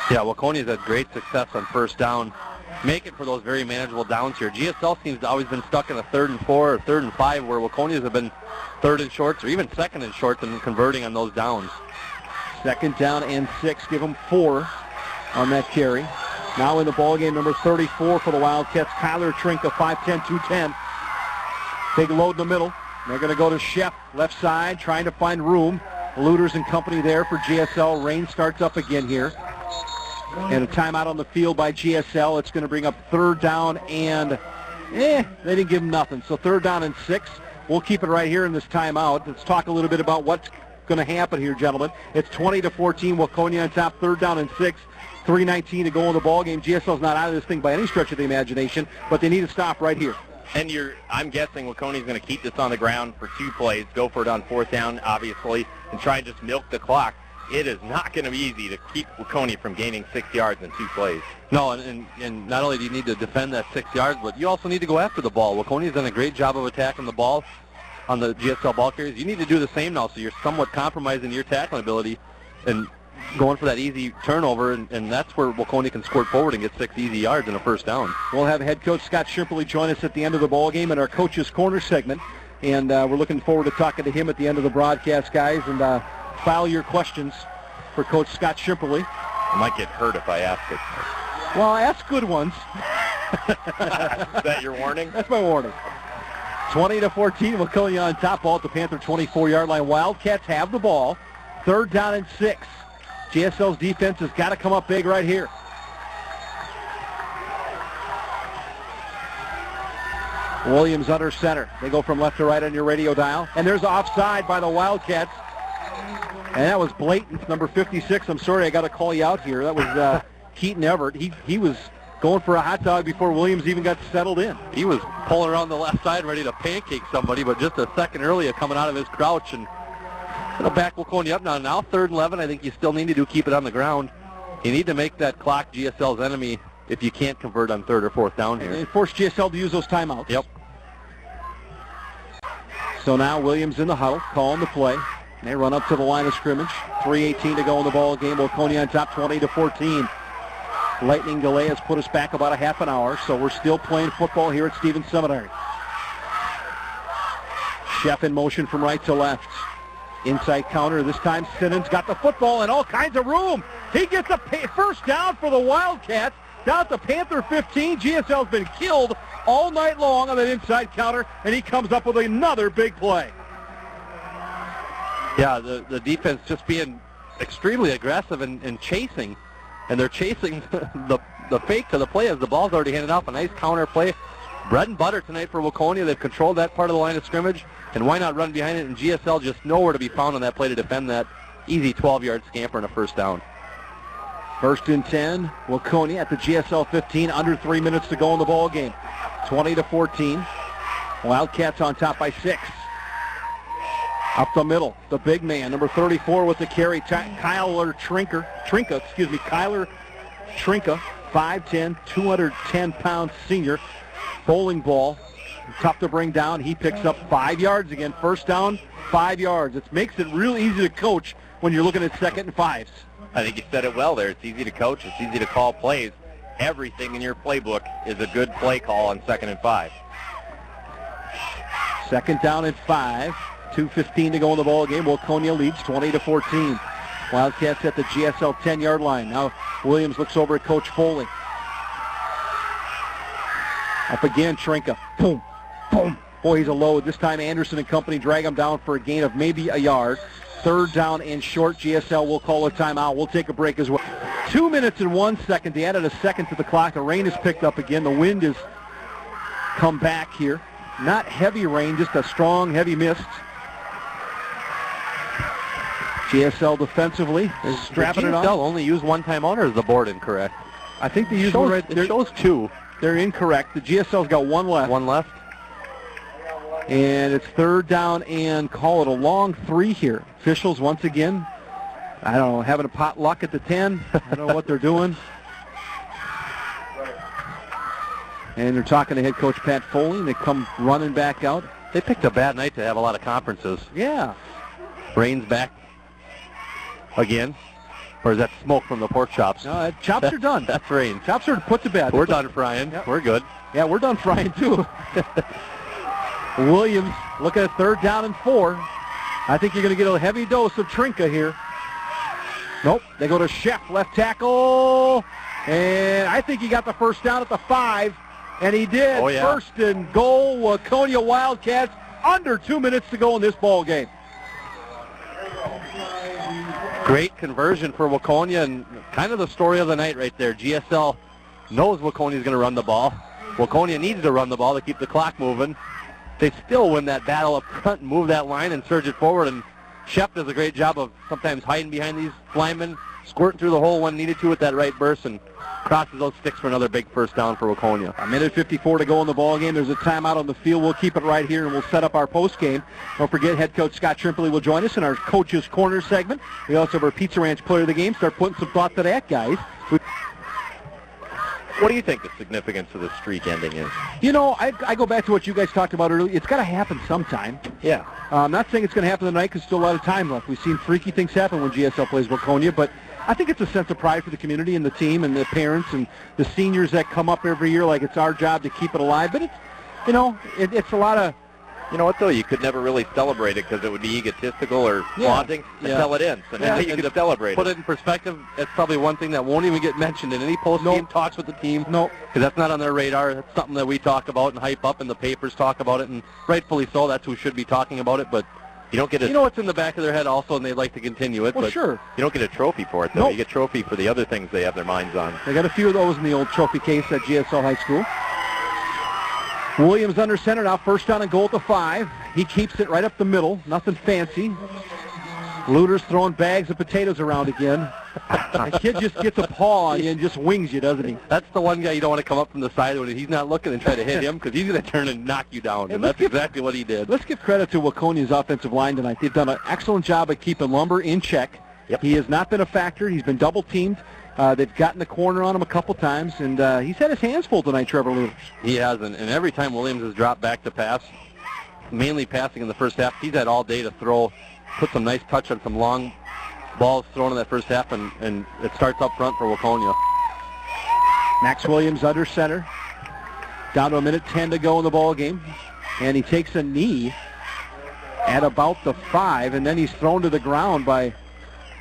S3: Yeah, Waconia's had great success on first down, making for those very manageable downs here. GSL seems to always been stuck in a 3rd and 4 or 3rd and 5, where Waconia's have been 3rd and shorts or even 2nd and shorts and converting on those downs.
S1: Second down and 6. Give them 4 on that carry. Now in the ballgame, number 34 for the Wildcats, Kyler Trinka, 5'10", 210. Big load in the middle. They're going to go to Shep, left side, trying to find room. Looters and company there for GSL. Rain starts up again here. And a timeout on the field by GSL. It's going to bring up 3rd down and, they didn't give them nothing. So 3rd down and 6. We'll keep it right here in this timeout. Let's talk a little bit about what's going to happen here, gentlemen. It's 20-14, Waconia on top, 3rd down and 6. 3:19 to go in the ball game. GSL's not out of this thing by any stretch of the imagination, but they need to stop right here.
S2: And I'm guessing Waconia's going to keep this on the ground for 2 plays, go for it on 4th down, obviously, and try and just milk the clock. It is not going to be easy to keep Waconia from gaining 6 yards in 2 plays.
S3: No, and not only do you need to defend that 6 yards, but you also need to go after the ball. Waconia's done a great job of attacking the ball on the GSL ball carriers. You need to do the same now, so you're somewhat compromising your tackling ability and going for that easy turnover, and that's where Waconia can squirt forward and get 6 easy yards in a first down.
S1: We'll have head coach Scott Shimperly join us at the end of the ball game in our Coach's Corner segment, and we're looking forward to talking to him at the end of the broadcast, guys, and file your questions for Coach Scott Shimperly.
S2: I might get hurt if I ask it.
S1: Well, ask good ones.
S2: Is that your warning?
S1: That's my warning. 20-14, Waconia on top, ball at the Panther 24-yard line. Wildcats have the ball. 3rd down and 6. GSL's defense has got to come up big right here. Williams under center. They go from left to right on your radio dial. And there's offside by the Wildcats. And that was blatant. Number 56. I'm sorry, I got to call you out here. That was Keaton Everett. He was going for a hot dog before Williams even got settled in.
S3: He was pulling around the left side ready to pancake somebody, but just a second earlier coming out of his crouch and going to back Waconia up now. Now 3rd and 11. I think you still need to keep it on the ground. You need to make that clock GSL's enemy if you can't convert on 3rd or 4th down here.
S1: And force GSL to use those timeouts.
S3: Yep.
S1: So now Williams in the huddle, calling the play. And they run up to the line of scrimmage. 3:18 to go in the ball game. Waconia on top, 20-14. Lightning delay has put us back about a half an hour, so we're still playing football here at Stevens Seminary. Shep in motion from right to left. Inside counter. This time Simmons got the football and all kinds of room. He gets a first down for the Wildcats. Down at the Panther 15. GSL's been killed all night long on that inside counter, and he comes up with another big play.
S3: Yeah, the defense just being extremely aggressive and chasing. And they're chasing the fake to the play as the ball's already handed off. A nice counter play. Bread and butter tonight for Waconia. They've controlled that part of the line of scrimmage. And why not run behind it? And GSL just nowhere to be found on that play to defend that easy 12-yard scamper and a first down.
S1: 1st and 10. Waconia at the GSL 15. Under 3 minutes to go in the ball game. 20-14. Wildcats on top by 6. Up the middle, the big man, number 34 with the carry, Kyler Trinka, 5'10", 210-pound senior. Bowling ball, tough to bring down. He picks up 5 yards again. First down, 5 yards. It makes it real easy to coach when you're looking at 2nd and 5s.
S2: I think you said it well there. It's easy to coach. It's easy to call plays. Everything in your playbook is a good play call on 2nd and 5.
S1: 2nd down and 5. 2:15 to go in the ball game. Waconia leads 20-14. Wildcats at the GSL 10-yard line. Now Williams looks over at Coach Foley. Up again, Trinka. Boom, boom. Boy, he's a load. This time Anderson and company drag him down for a gain of maybe a yard. 3rd down and short. GSL will call a timeout. We'll take a break as well. 2 minutes and 1 second. They added a second to the clock. The rain has picked up again. The wind has come back here. Not heavy rain, just a strong, heavy mist. GSL defensively is strapping it on.
S3: GSL only used 1 timeout, or is the board incorrect?
S1: I think they used one right there.
S3: It shows 2.
S1: They're incorrect. The GSL's got 1 left.
S3: 1 left.
S1: And it's 3rd down and call it a long 3 here. Officials once again, I don't know, having a potluck at the 10. I don't know what they're doing. And they're talking to head coach Pat Foley, and they come running back out.
S3: They picked a bad night to have a lot of conferences.
S1: Yeah.
S3: Rain's back again. Or is that smoke from the pork chops?
S1: No, chops are done.
S3: That's rain.
S1: Chops are put to bed.
S3: We're done frying.
S1: Yep.
S3: We're good.
S1: Yeah, we're done frying too. Williams looking at 3rd down and 4. I think you're going to get a heavy dose of Trinka here. Nope. They go to Chef, left tackle. And I think he got the first down at the 5. And he did.
S3: Oh, yeah.
S1: 1st and goal, Waconia Wildcats. Under 2 minutes to go in this ball game.
S3: Great conversion for Waconia, and kind of the story of the night right there. GSL knows Waconia's going to run the ball. Waconia needs to run the ball to keep the clock moving. They still win that battle up front and move that line and surge it forward, and Shep does a great job of sometimes hiding behind these linemen, squirting through the hole when needed to with that right burst, and crosses those sticks for another big first down for Waconia.
S1: A minute 54 to go in the ball game. There's a timeout on the field. We'll keep it right here, and we'll set up our post game. Don't forget, head coach Scott Trimpley will join us in our Coach's Corner segment. We also have our Pizza Ranch player of the game. Start putting some thought to that, guys.
S2: What do you think the significance of the streak ending is?
S1: You know, I go back to what you guys talked about earlier. It's got to happen sometime.
S2: Yeah.
S1: I'm not saying it's going to happen tonight because still a lot of time left. We've seen freaky things happen when GSL plays Waconia, but I think it's a sense of pride for the community and the team and the parents and the seniors that come up every year like it's our job to keep it alive. But it's, you know, it's a lot of...
S2: You know what, though? You could never really celebrate it because it would be egotistical or flaunting until it ends. And now you could celebrate it.
S3: Put it in perspective, it's probably one thing that won't even get mentioned in any post-game talks with the team.
S1: No.
S3: Because that's not on their radar. That's something that we talk about and hype up, and the papers talk about it, and rightfully so. That's who should be talking about it. But you don't get it. You know what's in the back of their head also, and they'd like to continue it.
S1: Well,
S3: but
S1: sure.
S2: You don't get a trophy for it, though.
S1: Nope.
S2: You get a trophy for the other things they have their minds on.
S1: They got a few of those in the old trophy case at GSL High School. Williams under center now, 1st down and goal at the 5. He keeps it right up the middle, nothing fancy. Luter's throwing bags of potatoes around again. The kid just gets a paw on you and just wings you, doesn't he?
S3: That's the one guy you don't want to come up from the side when he's not looking and try to hit him because he's going to turn and knock you down, and that's exactly what he did.
S1: Let's give credit to Waconia's offensive line tonight. They've done an excellent job at keeping Lumber in check.
S2: Yep.
S1: He has not been a factor. He's been double-teamed. They've gotten the corner on him a couple times, and he's had his hands full tonight, Trevor Luters.
S3: He has, and every time Williams has dropped back to pass, mainly passing in the first half, he's had all day to throw, put some nice touch on some long balls thrown in that first half, and it starts up front for Waconia.
S1: Max Williams under center. Down to 1:10 to go in the ball game. And he takes a knee at about the 5, and then he's thrown to the ground by a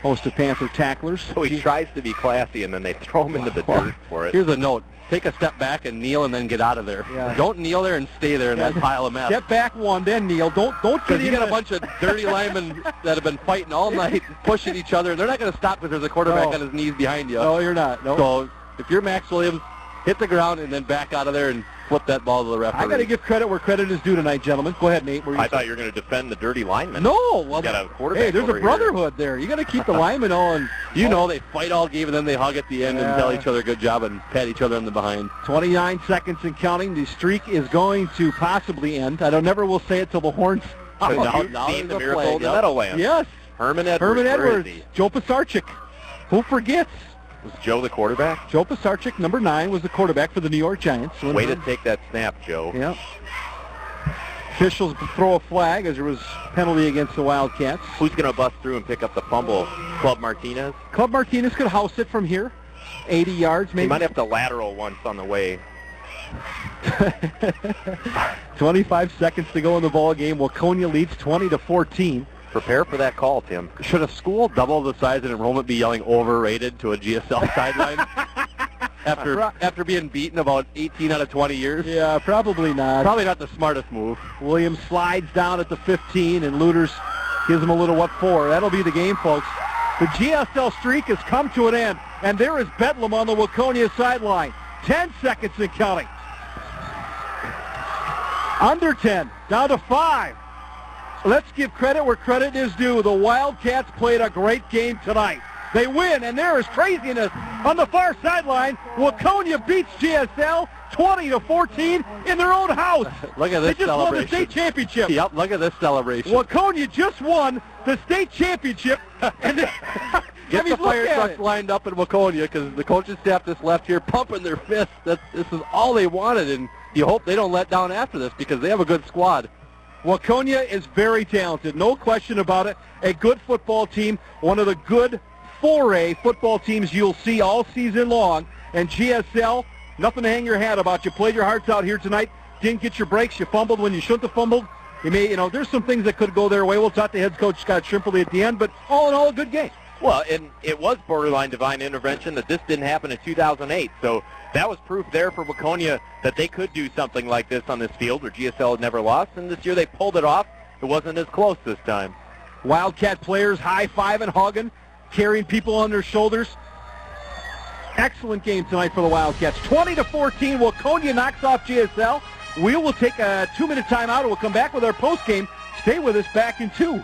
S1: host of Panther tacklers.
S2: So he tries to be classy, and then they throw him into the dirt for it.
S3: Here's a note. Take a step back and kneel and then get out of there.
S1: Yeah.
S3: Don't kneel there and stay there in that pile of mess.
S1: Step back one, then kneel. Don't get
S3: Because you
S1: in
S3: got a bunch of dirty linemen that have been fighting all night, pushing each other, and they're not going to stop because there's a quarterback on his knees behind you.
S1: No, you're not. No.
S3: So if you're Max Williams, hit the ground and then back out of there and flip that ball to the referee.
S1: I got to give credit where credit is due tonight, gentlemen. Go ahead, Nate.
S2: I thought you were going to defend the dirty lineman.
S1: No. Well,
S2: got a quarterback
S1: hey, there's
S2: over
S1: a brotherhood there. You got to keep the linemen on.
S3: You know, they fight all game, and then they hug at the end and tell each other good job and pat each other on the behind.
S1: 29 seconds and counting. The streak is going to possibly end. I don't never will say it till the horns.
S2: Now seen the miracle in the Meadowlands.
S1: Yes.
S2: Herman Edwards.
S1: Joe Pisarcik. Who forgets?
S2: Was Joe the quarterback?
S1: Joe Pisarcik, number 9, was the quarterback for the New York Giants.
S2: Way to take that snap, Joe.
S1: Yep. Officials throw a flag as there was penalty against the Wildcats.
S2: Who's going to bust through and pick up the fumble? Club Martinez?
S1: Club Martinez could house it from here. 80 yards, maybe.
S2: He might have to lateral once on the way.
S1: 25 seconds to go in the ball game. Waconia leads 20-14.
S2: Prepare for that call, Tim.
S3: Should a school double the size of enrollment be yelling overrated to a GSL sideline after being beaten about 18 out of 20 years?
S1: Yeah, probably not.
S3: Probably not the smartest move.
S1: Williams slides down at the 15, and Looters gives him a little what for. That'll be the game, folks. The GSL streak has come to an end, and there is Bedlam on the Waconia sideline. 10 seconds and counting. Under 10, down to 5. Let's give credit where credit is due. The Wildcats played a great game tonight. They win, and there is craziness on the far sideline. Waconia beats GSL 20-14 in their own house.
S3: Look at this celebration.
S1: They just won the state championship.
S3: Yep, look at this celebration.
S1: Waconia just won the state championship. And
S3: Get the fire trucks lined up in Waconia because the coaching staff just left here pumping their fists. This is all they wanted, and you hope they don't let down after this because they have a good squad.
S1: Waconia is very talented, no question about it. A good football team, one of the good 4A football teams you'll see all season long. And GSL, nothing to hang your hat about. You played your hearts out here tonight. Didn't get your breaks. You fumbled when you shouldn't have fumbled. There's some things that could go their way. We'll talk to head coach Scott Shrimpley at the end, but all in all, a good game.
S2: Well, and it was borderline divine intervention that this didn't happen in 2008. So that was proof there for Waconia that they could do something like this on this field where GSL had never lost. And this year they pulled it off. It wasn't as close this time.
S1: Wildcat players high-fiving, hugging, carrying people on their shoulders. Excellent game tonight for the Wildcats. 20-14, Waconia knocks off GSL. We will take a 2-minute timeout and we'll come back with our postgame. Stay with us back in 2.